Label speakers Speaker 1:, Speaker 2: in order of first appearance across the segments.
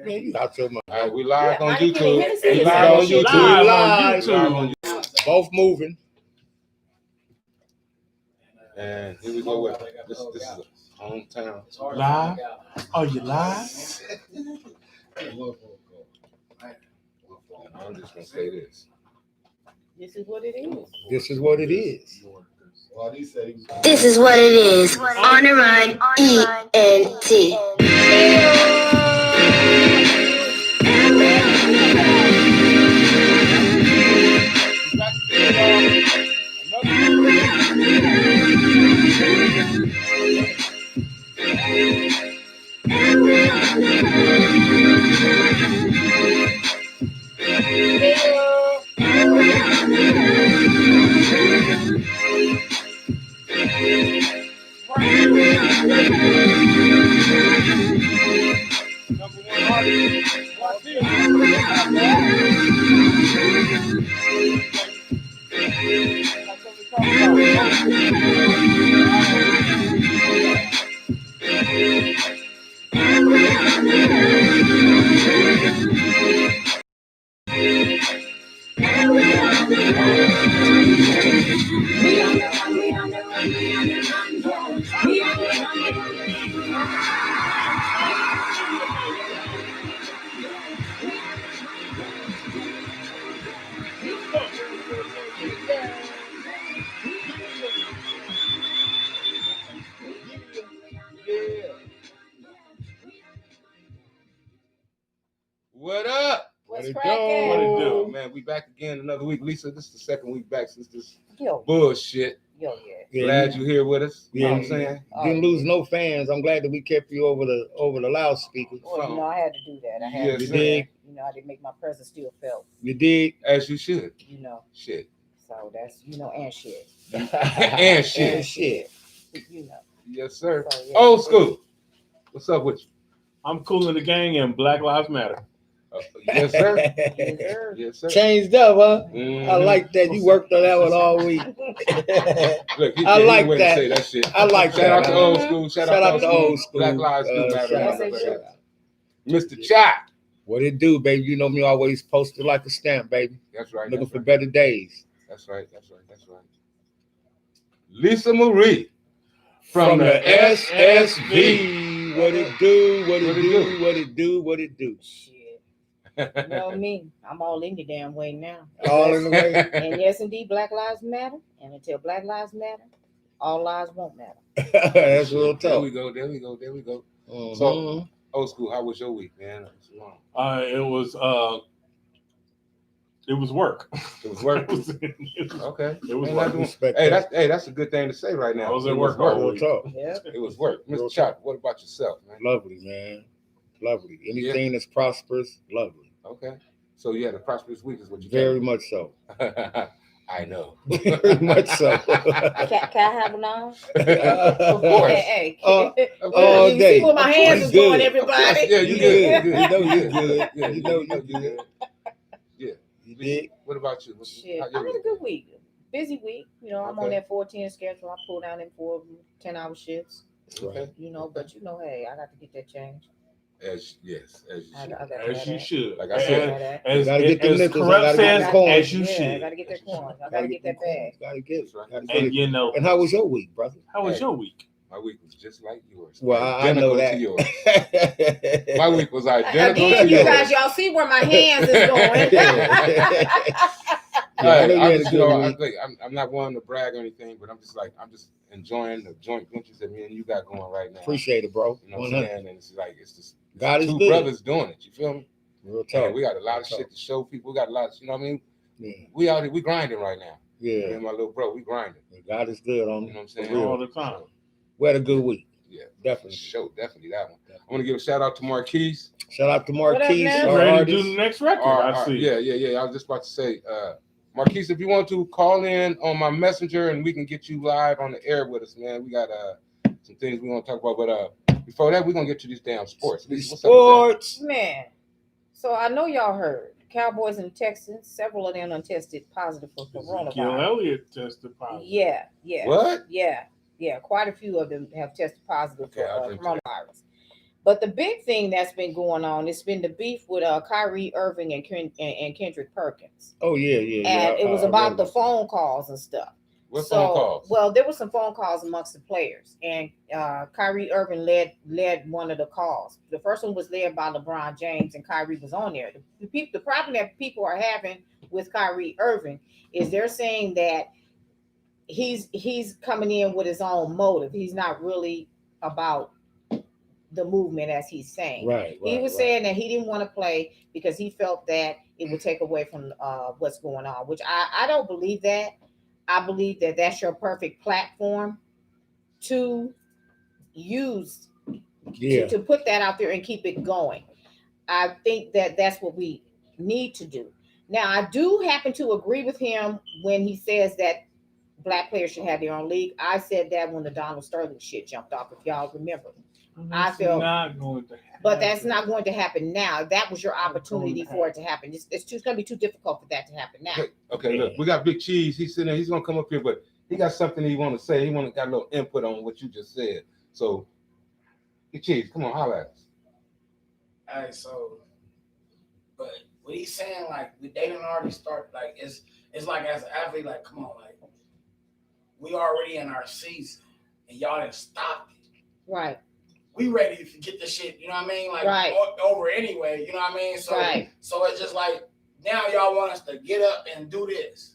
Speaker 1: you got so much.
Speaker 2: All right, we live on
Speaker 3: I can't
Speaker 2: YouTube.
Speaker 3: even see
Speaker 2: We
Speaker 3: it.
Speaker 2: live on YouTube.
Speaker 1: Live.
Speaker 2: Live on YouTube.
Speaker 1: Both moving.
Speaker 2: And here we go with it. This is hometown.
Speaker 4: Live? Are you live?
Speaker 2: I'm just gonna say this.
Speaker 3: This is what it is.
Speaker 1: This is what it is.
Speaker 5: This is what it is. On the run, ENT.
Speaker 2: What up?
Speaker 3: What's
Speaker 1: What it
Speaker 3: cracking?
Speaker 4: What it do?
Speaker 2: Oh, man, we back again another week. Lisa, this is the second week back since this
Speaker 3: Yo,
Speaker 2: bullshit.
Speaker 3: yeah.
Speaker 2: Glad you're here with us. You know what I'm
Speaker 1: Yeah.
Speaker 2: saying?
Speaker 1: Didn't lose no fans. I'm glad that we kept you over the loudspeakers.
Speaker 3: Well, I had to do that. I had
Speaker 2: Yes,
Speaker 3: to
Speaker 1: You
Speaker 3: do
Speaker 1: dig?
Speaker 3: that. I didn't make my presence still felt.
Speaker 1: You did.
Speaker 2: As you should. Shit.
Speaker 3: So that's, and shit.
Speaker 2: And shit.
Speaker 1: And shit.
Speaker 2: Yes, sir.
Speaker 3: So, yeah.
Speaker 2: Old school. What's up with you?
Speaker 4: I'm cooling the gang and Black Lives Matter.
Speaker 2: Yes, sir.
Speaker 3: Yes, sir.
Speaker 2: Yes, sir.
Speaker 1: Changed up, huh?
Speaker 2: Mhm.
Speaker 1: I like that. You worked on that one all week.
Speaker 2: Look, he
Speaker 1: I
Speaker 2: can't
Speaker 1: like
Speaker 2: wait
Speaker 1: that.
Speaker 2: to say that shit.
Speaker 1: I like
Speaker 2: Shout
Speaker 1: that.
Speaker 2: out to old school. Shout out to old school.
Speaker 1: school.
Speaker 2: Black lives do matter.
Speaker 1: shout
Speaker 3: out.
Speaker 1: shout out.
Speaker 2: Mr. Chop.
Speaker 1: What it do, baby? You know me, always posted like a stamp, baby.
Speaker 2: That's right.
Speaker 1: Looking
Speaker 2: That's
Speaker 1: for
Speaker 2: right.
Speaker 1: better days.
Speaker 2: That's right. That's right. That's right. Lisa Marie
Speaker 1: From the
Speaker 2: SSV.
Speaker 1: SSV. What it do? What it
Speaker 2: What it
Speaker 1: do?
Speaker 2: do?
Speaker 1: What it do? What it do?
Speaker 3: Shit. You know me. I'm all in the damn way now.
Speaker 1: All in the way.
Speaker 3: And yes, indeed, Black Lives Matter. And until Black Lives Matter, all lives won't matter.
Speaker 1: That's real
Speaker 2: There
Speaker 1: tough.
Speaker 2: we go. There we go. There we go.
Speaker 1: Mhm.
Speaker 2: So, old school, how was your week, man? It's long.
Speaker 4: It was work.
Speaker 2: It was work.
Speaker 4: It was
Speaker 2: Okay.
Speaker 4: It was
Speaker 2: Ain't
Speaker 4: work.
Speaker 2: nothing-
Speaker 1: Respect
Speaker 2: Hey,
Speaker 1: that.
Speaker 2: that's a good thing to say right now.
Speaker 4: I was at
Speaker 2: It
Speaker 4: work all
Speaker 1: Real
Speaker 4: week.
Speaker 1: tough.
Speaker 3: Yeah.
Speaker 2: It was work.
Speaker 1: Real
Speaker 2: Mr. Chop, what about yourself, man?
Speaker 1: Lovely, man. Lovely. Anything that's prosperous, lovely.
Speaker 2: Okay. So you had a prosperous week, is what you
Speaker 1: Very much so.
Speaker 2: I know.
Speaker 1: Very much so.
Speaker 3: Can I have a line?
Speaker 2: Of course.
Speaker 3: Hey.
Speaker 1: All
Speaker 3: You
Speaker 1: day.
Speaker 3: see where my
Speaker 1: Of
Speaker 3: hands
Speaker 1: course.
Speaker 3: is going,
Speaker 1: Good.
Speaker 3: everybody?
Speaker 2: Yeah, you
Speaker 1: You
Speaker 2: good.
Speaker 1: good. You know you good.
Speaker 2: Yeah,
Speaker 1: You know you
Speaker 2: you
Speaker 1: good.
Speaker 2: Yeah.
Speaker 1: You did.
Speaker 2: What about you?
Speaker 3: Shit,
Speaker 2: How
Speaker 3: I
Speaker 2: your
Speaker 3: had a
Speaker 2: week?
Speaker 3: good week. Busy week. I'm on
Speaker 2: Okay.
Speaker 3: that 410 schedule. I pull down in 4 10-hour shifts.
Speaker 2: Okay.
Speaker 3: But hey, I got to get that change.
Speaker 2: As you
Speaker 3: I
Speaker 2: should.
Speaker 3: got
Speaker 4: As you should.
Speaker 2: Like I said,
Speaker 4: As
Speaker 1: Gotta get them
Speaker 4: as
Speaker 1: nickels,
Speaker 4: corrupt
Speaker 1: gotta get
Speaker 4: says,
Speaker 1: the coins.
Speaker 4: as you
Speaker 3: I
Speaker 4: should.
Speaker 3: got to get that coin. I got to get that bag.
Speaker 1: Gotta get it.
Speaker 2: That's right.
Speaker 1: Gotta get
Speaker 4: And
Speaker 1: it.
Speaker 4: you know,
Speaker 1: And how was your week, brother?
Speaker 4: how was
Speaker 2: Hey.
Speaker 4: your week?
Speaker 2: my week was just like yours.
Speaker 1: Well, I know
Speaker 2: Identical
Speaker 1: that.
Speaker 2: to yours. My week was identical
Speaker 3: Again,
Speaker 2: to
Speaker 3: you
Speaker 2: yours.
Speaker 3: guys, y'all see where my hands is going.
Speaker 1: Yeah, I know you
Speaker 2: I
Speaker 1: had a
Speaker 2: just,
Speaker 1: good week.
Speaker 2: I'm not wanting to brag or anything, but I'm just enjoying the joint ventures that me and you got going right now.
Speaker 1: Appreciate it, bro.
Speaker 2: You know what I'm
Speaker 1: 100.
Speaker 2: saying? And it's just
Speaker 1: God is
Speaker 2: two
Speaker 1: good.
Speaker 2: brothers doing it. You feel me?
Speaker 1: Real
Speaker 2: Yeah,
Speaker 1: talk.
Speaker 2: we got a lot of
Speaker 1: Real
Speaker 2: shit to show people. We got a lot of, you know what I mean?
Speaker 1: Yeah.
Speaker 2: We out here, we grinding right now. Me
Speaker 1: Yeah.
Speaker 2: and my little bro, we grinding.
Speaker 1: God is good on
Speaker 2: You know what I'm saying?
Speaker 1: For real.
Speaker 4: All the time.
Speaker 1: We had a good week.
Speaker 2: Yeah,
Speaker 1: Definitely.
Speaker 2: show definitely that one. I want to give a shout out to Marquise.
Speaker 1: Shout out to
Speaker 3: What up,
Speaker 1: Marquise,
Speaker 3: man?
Speaker 1: our
Speaker 4: Ready to
Speaker 1: artist.
Speaker 4: do the next record, I see.
Speaker 2: Yeah. I was just about to say, Marquise, if you want to call in on my messenger and we can get you live on the air with us, man. We got some things we want to talk about, but before that, we're gonna get to these damn sports. Lisa, what's up with
Speaker 1: Sports.
Speaker 3: Man, so I know y'all heard Cowboys and Texans, several of them untested positive for
Speaker 4: Ezekiel
Speaker 3: coronavirus.
Speaker 4: Elliott tested positive.
Speaker 3: Yeah.
Speaker 2: What?
Speaker 3: Yeah. Quite a few of them have tested positive
Speaker 2: Okay, I'll
Speaker 3: for
Speaker 2: drink
Speaker 3: coronavirus. But the big thing that's been going on, it's been the beef with Kyrie Irving and Kendrick Perkins.
Speaker 1: Oh yeah.
Speaker 3: And it was about the phone calls and stuff.
Speaker 2: What phone calls?
Speaker 3: Well, there were some phone calls amongst the players, and Kyrie Irving led one of the calls. The first one was led by LeBron James, and Kyrie was on there. The problem that people are having with Kyrie Irving is they're saying that he's coming in with his own motive. He's not really about the movement, as he's saying.
Speaker 1: Right.
Speaker 3: He was saying that he didn't want to play because he felt that it would take away from what's going on, which I don't believe that. I believe that that's your perfect platform to use, to put that out there and keep it going. I think that that's what we need to do. Now, I do happen to agree with him when he says that Black players should have their own league. I said that when the Donald Sterling shit jumped off, if y'all remember. I feel
Speaker 4: not going to happen.
Speaker 3: But that's not going to happen now. That was your opportunity for it to happen. It's going to be too difficult for that to happen now.
Speaker 2: Okay, look, we got Big Cheese. He's sitting there. He's going to come up here, but he got something he want to say. He got a little input on what you just said. So, Big Cheese, come on, holla at us.
Speaker 6: All right, so, but what he's saying, like, they didn't already start, like, it's like as an athlete, like, come on, like, we already in our season, and y'all didn't stop it.
Speaker 3: Right.
Speaker 6: We ready to get the shit, you know what I mean? Like, over anyway, you know what I mean? So, so it's just like, now y'all want us to get up and do this.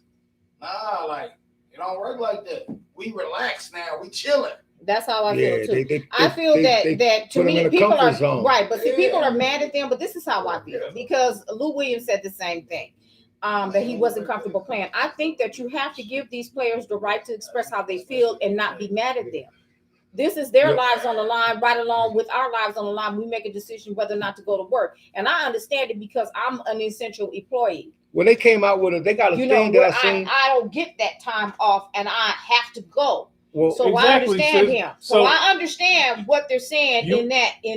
Speaker 6: Nah, like, it don't work like that. We relax now. We chilling.
Speaker 3: That's how I feel too. I feel that to me, people are right, but see, people are mad at them. But this is how I feel because Lou Williams said the same thing, that he wasn't comfortable playing. I think that you have to give these players the right to express how they feel and not be mad at them. This is their lives on the line, right along with our lives on the line. We make a decision whether or not to go to work, and I understand it because I'm an essential employee.
Speaker 1: When they came out with it, they got a thing that I seen.
Speaker 3: I don't get that time off, and I have to go.
Speaker 1: Well,
Speaker 3: so I understand him. So I understand what they're saying in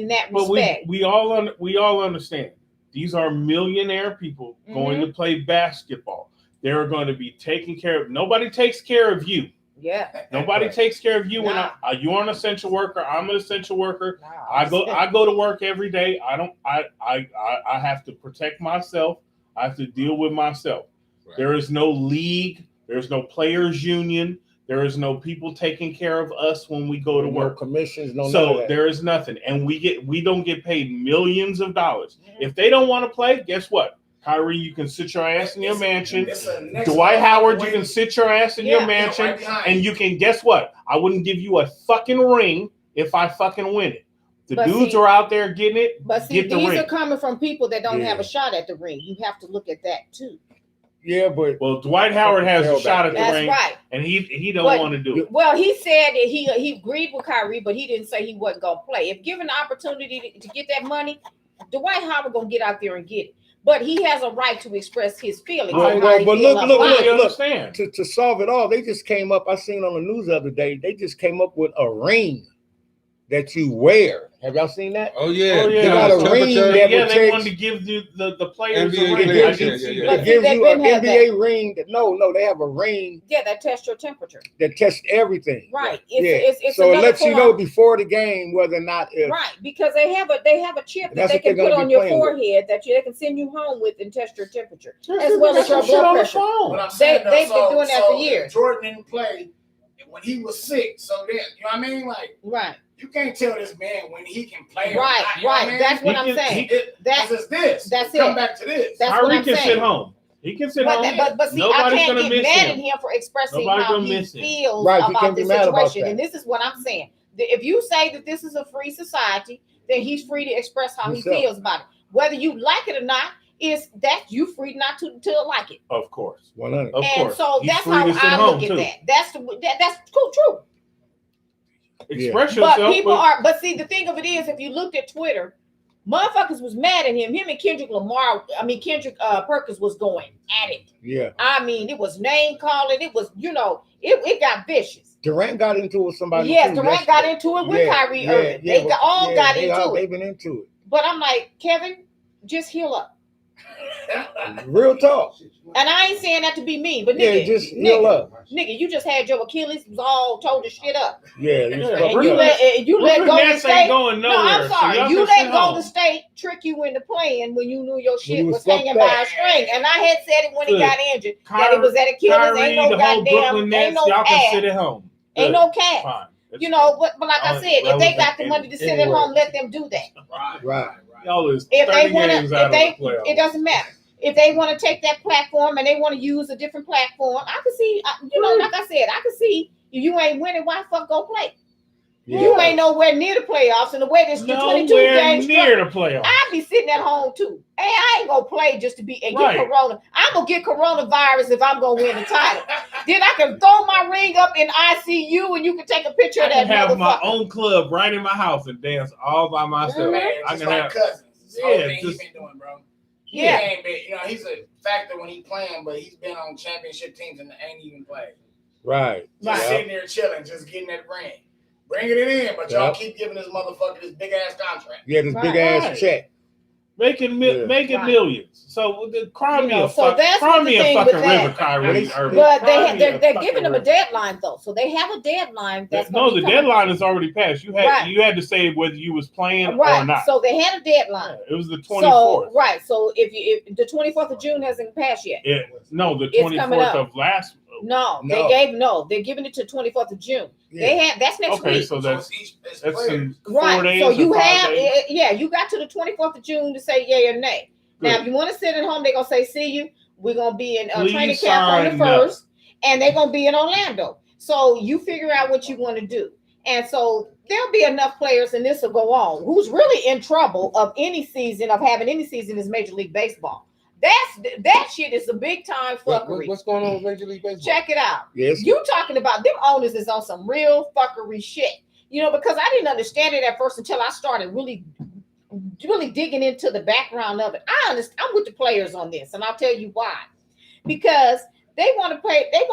Speaker 3: that respect.
Speaker 4: We all understand. These are millionaire people going to play basketball. They're going to be taken care of. Nobody takes care of you.
Speaker 3: Yeah.
Speaker 4: Nobody takes care of you when you're an essential worker. I'm an essential worker. I go to work every day. I have to protect myself. I have to deal with myself. Right. There is no league. There's no players union. There is no people taking care of us when we go to work.
Speaker 1: No commissions, no.
Speaker 4: So there is nothing, and we don't get paid millions of dollars. If they don't want to play, guess what? Kyrie, you can sit your ass in your mansion. Dwight Howard, you can sit your ass in your mansion, and you can guess what? I wouldn't give you a fucking ring if I fucking win it. The dudes are out there getting it.
Speaker 3: But see, these are coming from people that don't have a shot at the ring. You have to look at that too.
Speaker 1: Yeah, but
Speaker 4: Dwight Howard has a shot at the ring, and he don't want to do it.
Speaker 3: Well, he said that he agreed with Kyrie, but he didn't say he wasn't gonna play. If given the opportunity to get that money, Dwight Howard gonna get out there and get it. But he has a right to express his feelings.
Speaker 1: But look, to solve it all, they just came up. I seen on the news the other day. They just came up with a ring that you wear. Have y'all seen that?
Speaker 2: Oh yeah,
Speaker 1: they got a ring that
Speaker 4: they wanted to give the players a ring.
Speaker 1: It gives you an NBA ring. No, they have a ring.
Speaker 3: Yeah, that tests your temperature.
Speaker 1: That tests everything.
Speaker 3: Right.
Speaker 1: It's so it lets you know before the game whether or not.
Speaker 3: Right, because they have a chip that they can put on your forehead that they can send you home with and test your temperature as well as your blood pressure. They've been doing that for years.
Speaker 6: Jordan didn't play when he was sick, so then you know what I mean, like
Speaker 3: right.
Speaker 6: You can't tell this man when he can play.
Speaker 3: Right.
Speaker 6: I mean?
Speaker 3: That's what I'm saying. That's it.
Speaker 6: Come back to this.
Speaker 3: That's what I'm saying.
Speaker 4: Sit home. He can sit home.
Speaker 3: But see, I can't get mad at him for expressing how he feels about this situation. And this is what I'm saying. If you say that this is a free society, then he's free to express how he feels about it. Whether you like it or not, is that you free not to like it.
Speaker 4: Of course.
Speaker 1: 100.
Speaker 3: And so that's how I look at that. That's true.
Speaker 4: Express yourself.
Speaker 3: But people are. But see, the thing of it is, if you looked at Twitter, motherfuckers was mad at him. Him and Kendrick Perkins was going at it.
Speaker 1: Yeah.
Speaker 3: I mean, it was name calling. It was, it got vicious.
Speaker 1: Durant got into it with somebody.
Speaker 3: Yes, Durant got into it with Kyrie Irving.
Speaker 1: Yeah,
Speaker 3: they all got into it.
Speaker 1: They've been into it.
Speaker 3: But I'm like, Kevin, just heal up.
Speaker 1: Real talk.
Speaker 3: And I ain't saying that to be mean, but
Speaker 1: Yeah,
Speaker 3: nigga,
Speaker 1: just heal up.
Speaker 3: nigga, you just had your Achilles was all told to shit up.
Speaker 1: Yeah,
Speaker 3: And you let Golden State
Speaker 4: ain't going
Speaker 3: No,
Speaker 4: nowhere.
Speaker 3: I'm sorry.
Speaker 4: So
Speaker 3: You let Golden State trick you into playing when you knew your shit was hanging by a string. And I had said it when he got injured. That it was at Achilles.
Speaker 4: Kyrie,
Speaker 3: Ain't no
Speaker 4: the whole
Speaker 3: goddamn,
Speaker 4: Brooklyn Nets,
Speaker 3: ain't no
Speaker 4: y'all can sit
Speaker 3: cat.
Speaker 4: at home.
Speaker 3: Ain't no cat.
Speaker 4: Fine.
Speaker 3: You know, but like I said, if they got the money to sit at
Speaker 4: anywhere.
Speaker 3: home, let them do that.
Speaker 1: Right.
Speaker 4: Y'all is
Speaker 3: If
Speaker 4: 30
Speaker 3: they want
Speaker 4: games
Speaker 3: to,
Speaker 4: out
Speaker 3: if they,
Speaker 4: of the playoffs.
Speaker 3: it doesn't matter. If they want to take that platform and they want to use a different platform, I can see, you know, like I said, I can see if you ain't winning, why fuck go play?
Speaker 1: Yeah.
Speaker 3: You ain't nowhere near the playoffs, and the way this 22 games
Speaker 4: near the playoffs.
Speaker 3: I'd be sitting at home too. Hey, I ain't gonna play just to be and
Speaker 4: Right.
Speaker 3: get corona. I'm gonna get coronavirus if I'm gonna win the title. Then I can throw my ring up in ICU and you can take a picture
Speaker 4: I
Speaker 3: of that
Speaker 4: can have my
Speaker 3: motherfucker.
Speaker 4: own club right in my house and dance all by myself.
Speaker 6: Man,
Speaker 4: I
Speaker 6: just
Speaker 4: can
Speaker 6: like
Speaker 4: have
Speaker 6: Cousins. That's the
Speaker 4: yeah,
Speaker 6: whole thing
Speaker 4: just-
Speaker 6: he's been doing, bro.
Speaker 3: Yeah.
Speaker 6: He ain't been, you know, he's a factor when he playing, but he's been on championship teams and ain't even played.
Speaker 1: Right.
Speaker 6: Just
Speaker 3: Right.
Speaker 6: sitting there chilling, just getting that ring. Bringing it in, but y'all keep giving this motherfucker this big ass contract.
Speaker 1: Yeah, this big
Speaker 3: Right.
Speaker 1: ass check.
Speaker 4: making
Speaker 3: Right.
Speaker 4: millions. So cry
Speaker 3: You
Speaker 4: me
Speaker 3: know,
Speaker 4: a
Speaker 3: so
Speaker 4: fuck,
Speaker 3: that's
Speaker 4: cry
Speaker 3: the
Speaker 4: me a
Speaker 3: thing
Speaker 4: fucking
Speaker 3: with
Speaker 4: river,
Speaker 3: that.
Speaker 4: Kyrie Irving.
Speaker 3: But
Speaker 4: Cry me
Speaker 3: they're
Speaker 4: a
Speaker 3: giving
Speaker 4: fucking
Speaker 3: them a
Speaker 4: river.
Speaker 3: deadline though, so they have a deadline. That's
Speaker 4: No, the
Speaker 3: gonna be coming.
Speaker 4: deadline is already passed. You had
Speaker 3: Right.
Speaker 4: you had to say whether you was playing or
Speaker 3: Right.
Speaker 4: not.
Speaker 3: So they had a deadline.
Speaker 4: It was the
Speaker 3: So
Speaker 4: 24th.
Speaker 3: right. So if the 24th of June hasn't passed yet.
Speaker 4: No, the
Speaker 3: It's coming
Speaker 4: 24th
Speaker 3: up.
Speaker 4: of last.
Speaker 3: No,
Speaker 1: No.
Speaker 3: they're giving it to 24th of June.
Speaker 1: Yeah.
Speaker 3: They have that's next
Speaker 4: Okay,
Speaker 3: week.
Speaker 4: so that's
Speaker 6: it's
Speaker 4: that's
Speaker 6: players.
Speaker 4: in 4
Speaker 3: Right.
Speaker 4: days.
Speaker 3: So you
Speaker 4: or 5
Speaker 3: have
Speaker 4: days.
Speaker 3: yeah, you got to the 24th of June to say yay or nay.
Speaker 4: Good.
Speaker 3: Now, if you want to sit at home, they're gonna say, see you. We're gonna be in
Speaker 4: Please
Speaker 3: training camp on the
Speaker 4: sign up.
Speaker 3: 1st, and they're gonna be in Orlando. So you figure out what you want to do. And so there'll be enough players, and this will go on. Who's really in trouble of having any season is Major League Baseball. That shit is a big time fuckery.
Speaker 2: What's going on with Major League Baseball?
Speaker 3: Check it out.
Speaker 1: Yes.
Speaker 3: You talking about them owners is on some real fuckery shit. You know, because I didn't understand it at first until I started really digging into the background of it. I understand. I'm with the players on this, and I'll tell you why. Because they want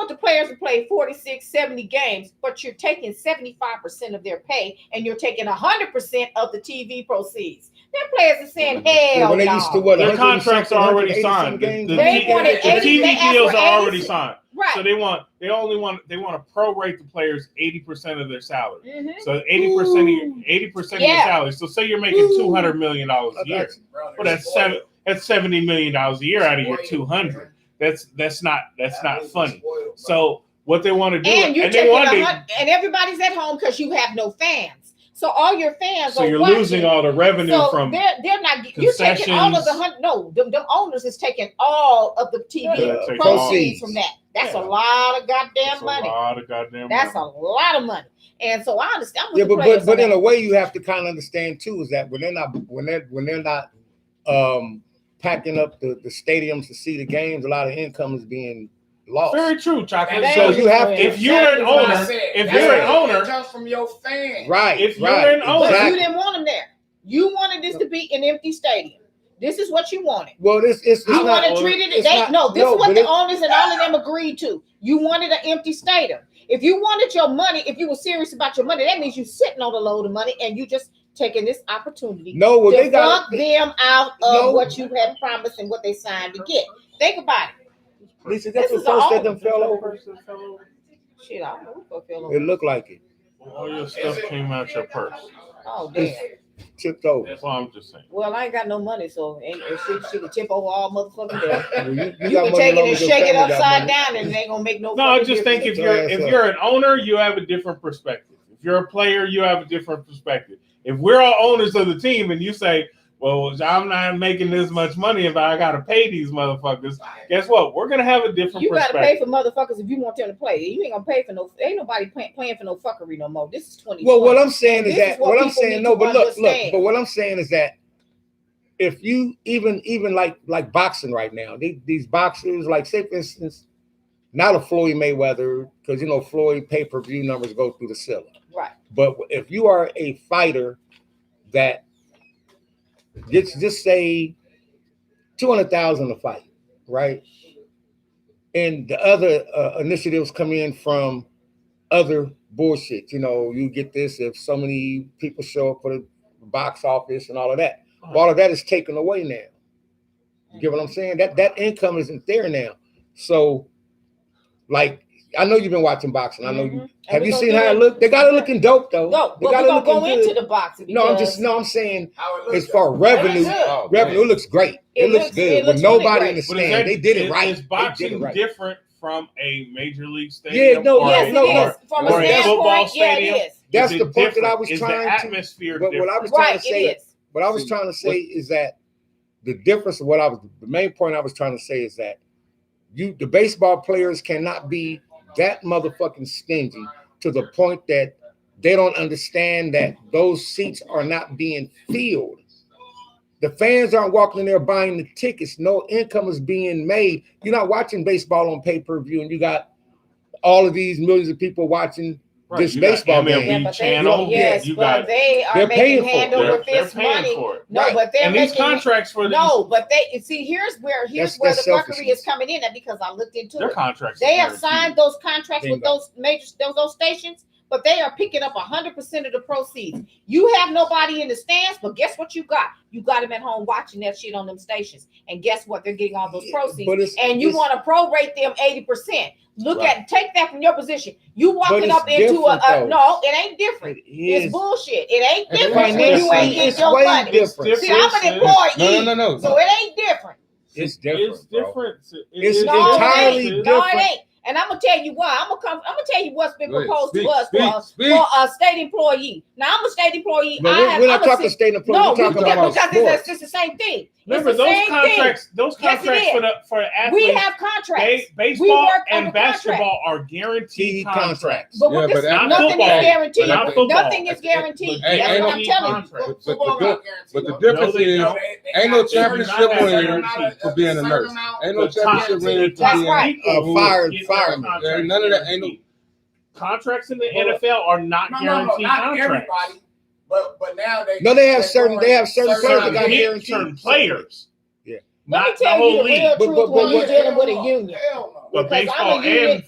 Speaker 3: the players to play 46, 70 games, but you're taking 75% of their pay and you're taking 100% of the TV proceeds. Their players are saying, hell
Speaker 1: When they
Speaker 3: no.
Speaker 1: used to what?
Speaker 4: Their
Speaker 1: 100
Speaker 4: contracts are already
Speaker 1: 180
Speaker 4: signed. The,
Speaker 1: games?
Speaker 4: the,
Speaker 3: They
Speaker 4: T-
Speaker 3: wanted
Speaker 4: the
Speaker 3: 80
Speaker 4: TV
Speaker 3: they asked
Speaker 4: deals
Speaker 3: for
Speaker 4: are
Speaker 3: 80.
Speaker 4: already signed.
Speaker 3: Right.
Speaker 4: So they want to prorate the players 80% of their salary.
Speaker 3: Mhm.
Speaker 4: So 80% of your
Speaker 3: Yeah.
Speaker 4: salary. So say you're making $200 million a year.
Speaker 6: Bro,
Speaker 4: Well, that's $70 million a year out of your 200. That's not funny. So what they want to do,
Speaker 3: And you're
Speaker 4: and they
Speaker 3: taking
Speaker 4: want
Speaker 3: and everybody's at home because you have no fans. So all your fans
Speaker 4: so
Speaker 3: are
Speaker 4: you're
Speaker 3: watching.
Speaker 4: losing all the revenue
Speaker 3: So
Speaker 4: from
Speaker 3: they're not. You're taking all of the
Speaker 4: concessions.
Speaker 3: them owners is taking all of the TV
Speaker 4: Take
Speaker 3: proceeds
Speaker 1: all.
Speaker 3: from that. That's
Speaker 4: Yeah.
Speaker 3: a lot of goddamn
Speaker 4: That's
Speaker 3: money.
Speaker 4: a lot of goddamn
Speaker 3: That's
Speaker 4: money.
Speaker 3: a lot of money. And so I understand. I'm with
Speaker 1: Yeah,
Speaker 3: the players
Speaker 1: but
Speaker 3: on
Speaker 1: in
Speaker 3: that.
Speaker 1: a way, you have to kind of understand too is that when they're not packing up the stadiums to see the games, a lot of income is being lost.
Speaker 4: Very true, Chocolate.
Speaker 3: That
Speaker 1: So
Speaker 3: is
Speaker 1: you have to-
Speaker 4: if you're an owner,
Speaker 6: it comes from your fans.
Speaker 1: Right.
Speaker 4: If you're
Speaker 1: right,
Speaker 4: an owner-
Speaker 3: But
Speaker 1: exactly.
Speaker 3: you didn't want them there. You wanted this to be an empty stadium. This is what you wanted.
Speaker 1: Well, it's
Speaker 3: You
Speaker 1: not.
Speaker 3: want to treat it.
Speaker 1: it's not-
Speaker 3: This
Speaker 1: no,
Speaker 3: is what
Speaker 1: but
Speaker 3: the
Speaker 1: it-
Speaker 3: owners and all of them agreed to. You wanted an empty stadium. If you wanted your money, if you were serious about your money, that means you sitting on a load of money and you just taking this opportunity
Speaker 1: No, well,
Speaker 3: to
Speaker 1: they got
Speaker 3: fuck them out of
Speaker 1: No.
Speaker 3: what you had promised and what they signed to get. Think about it.
Speaker 1: Lisa, that's
Speaker 3: This
Speaker 1: the
Speaker 3: is
Speaker 1: first
Speaker 3: all-
Speaker 1: that them fell over.
Speaker 3: Shit, I don't know what the fuck
Speaker 1: It looked like it
Speaker 4: All your stuff came out your purse.
Speaker 3: Oh damn.
Speaker 1: tipped over.
Speaker 4: That's all I'm just saying.
Speaker 3: Well, I ain't got no money, so she could tip over all motherfucking day.
Speaker 1: Well, you
Speaker 3: You
Speaker 1: got
Speaker 3: can
Speaker 1: money
Speaker 3: take it
Speaker 1: long
Speaker 3: and
Speaker 1: as your
Speaker 3: shake it
Speaker 1: family got
Speaker 3: upside
Speaker 1: money.
Speaker 3: down, and it ain't gonna make no.
Speaker 4: No, I
Speaker 3: fucking
Speaker 4: just think
Speaker 3: difference.
Speaker 4: if you're an owner, you have a different perspective. If you're a player, you have a different perspective. If we're all owners of the team and you say, well, I'm not making this much money if I gotta pay these motherfuckers, guess what? We're gonna have a different
Speaker 3: You gotta
Speaker 4: perspective.
Speaker 3: pay for motherfuckers if you want them to play. You ain't gonna pay for no. Ain't nobody playing for no fuckery no more. This is 2020.
Speaker 1: Well, what I'm saying is
Speaker 3: This
Speaker 1: that
Speaker 3: is what
Speaker 1: what I'm
Speaker 3: people
Speaker 1: saying
Speaker 3: need
Speaker 1: no,
Speaker 3: to
Speaker 1: but look.
Speaker 3: understand.
Speaker 1: But what I'm saying is that if you even like boxing right now, these boxers, like say for instance, not a Floyd Mayweather, because Floyd pay-per-view numbers go through the ceiling.
Speaker 3: Right.
Speaker 1: But if you are a fighter that gets just say 200,000 a fight, right? And the other initiatives come in from other bullshit. You get this if so many people show up for the box office and all of that. All of that is taken away now. You get what I'm saying? That income isn't there now. So, like, I know you've been watching boxing. I know you. Have you seen how it look? They got it looking dope though.
Speaker 3: No,
Speaker 1: they
Speaker 3: but
Speaker 1: got
Speaker 3: we're
Speaker 1: it
Speaker 3: gonna
Speaker 1: looking
Speaker 3: go
Speaker 1: good.
Speaker 3: into the boxing.
Speaker 1: I'm saying as
Speaker 6: looks
Speaker 1: far as revenue,
Speaker 3: good.
Speaker 1: it looks great. It looks good.
Speaker 3: It looks
Speaker 1: With
Speaker 3: really
Speaker 1: nobody
Speaker 3: great.
Speaker 1: in the
Speaker 4: But is
Speaker 1: stand, they did it right.
Speaker 4: Is
Speaker 1: They did
Speaker 4: boxing
Speaker 1: it right.
Speaker 4: different from a major league stadium?
Speaker 1: Yeah, no,
Speaker 4: or
Speaker 3: Yes,
Speaker 4: a-
Speaker 3: it
Speaker 1: no,
Speaker 3: is. From
Speaker 4: or
Speaker 3: a
Speaker 4: a football
Speaker 3: standpoint, yeah,
Speaker 4: stadium?
Speaker 3: it is.
Speaker 1: That's
Speaker 4: Is
Speaker 1: the
Speaker 4: it
Speaker 1: point that I
Speaker 4: different?
Speaker 1: was
Speaker 4: Is
Speaker 1: trying
Speaker 4: the
Speaker 1: to.
Speaker 4: atmosphere
Speaker 1: But what I
Speaker 4: different?
Speaker 1: was trying
Speaker 3: Right,
Speaker 1: to say,
Speaker 3: it is.
Speaker 1: what I was trying to say is that the difference of the main point I was trying to say is that the baseball players cannot be that motherfucking stingy to the point that they don't understand that those seats are not being filled. The fans aren't walking in there buying the tickets. No income is being made. You're not watching baseball on pay-per-view, and you got all of these millions of people watching this
Speaker 4: You got
Speaker 1: baseball
Speaker 4: MLB
Speaker 1: game.
Speaker 3: but
Speaker 4: channel.
Speaker 3: yes,
Speaker 4: you
Speaker 3: but
Speaker 4: got
Speaker 3: they are
Speaker 1: they're paying
Speaker 3: making
Speaker 1: for it.
Speaker 3: hand over
Speaker 4: they're
Speaker 3: fist
Speaker 4: paying
Speaker 3: money.
Speaker 4: for it.
Speaker 3: No,
Speaker 1: Right.
Speaker 3: but they're
Speaker 4: And these
Speaker 3: making
Speaker 4: contracts for
Speaker 3: no, but they see here's where
Speaker 1: That's
Speaker 3: the fuckery
Speaker 1: selfishness.
Speaker 3: is coming in at because I looked into
Speaker 4: their
Speaker 3: it.
Speaker 4: contracts.
Speaker 3: They
Speaker 4: are
Speaker 3: have signed those contracts with
Speaker 1: Bingo.
Speaker 3: those major those stations, but they are picking up 100% of the proceeds. You have nobody in the stands, but guess what you got? You got them at home watching that shit on them stations, and guess what? They're getting all those proceeds, and you want to prorate them 80%. Take that from your position. You walking up into no, it ain't different. It's bullshit. It ain't different when you ain't getting your
Speaker 1: way
Speaker 3: money.
Speaker 1: different.
Speaker 3: See, I'm an employee,
Speaker 2: No.
Speaker 3: so it ain't different.
Speaker 1: It's different.
Speaker 4: It's different.
Speaker 1: It's
Speaker 3: No,
Speaker 1: entirely
Speaker 3: it ain't.
Speaker 1: different.
Speaker 3: No, it ain't. And I'm gonna tell you why. I'm gonna tell you what's been
Speaker 2: Go ahead.
Speaker 3: proposed
Speaker 2: Speak,
Speaker 3: to us
Speaker 2: speak.
Speaker 3: for a state employee. Now I'm a state employee.
Speaker 1: But we're not talking state employee.
Speaker 3: No,
Speaker 1: we're talking about
Speaker 3: because
Speaker 1: sports.
Speaker 3: it's the same thing.
Speaker 4: Remember
Speaker 3: it's the
Speaker 4: those
Speaker 3: same
Speaker 4: contracts?
Speaker 3: thing.
Speaker 4: Those
Speaker 3: Yes, it
Speaker 4: contracts for athletes.
Speaker 3: We have contracts.
Speaker 4: Baseball
Speaker 3: work
Speaker 4: and
Speaker 3: under
Speaker 4: basketball are guaranteed contracts.
Speaker 3: But
Speaker 2: Yeah,
Speaker 3: this,
Speaker 2: but that's
Speaker 3: nothing
Speaker 4: football.
Speaker 3: is guaranteed.
Speaker 4: Not football.
Speaker 3: Nothing is guaranteed.
Speaker 2: Hey,
Speaker 3: That's
Speaker 2: ain't
Speaker 3: what
Speaker 2: no
Speaker 3: I'm telling you.
Speaker 4: contract.
Speaker 2: But the difference is, ain't no championship ring for being a nurse. Ain't no championship ring for
Speaker 3: That's
Speaker 2: being
Speaker 3: right.
Speaker 1: Fireman.
Speaker 2: Yeah, none of that. Ain't no.
Speaker 4: Contracts in the NFL are not guaranteed
Speaker 6: not
Speaker 4: contracts.
Speaker 6: everybody. But now
Speaker 1: they have certain players that got guaranteed.
Speaker 4: Certain players.
Speaker 1: Yeah.
Speaker 3: Let me
Speaker 4: Not the
Speaker 3: tell you
Speaker 4: whole
Speaker 3: the
Speaker 4: league.
Speaker 3: real truth when you're dealing with a
Speaker 6: Hell
Speaker 3: union.
Speaker 6: no.
Speaker 4: But
Speaker 3: Because
Speaker 4: baseball
Speaker 3: I'm a union.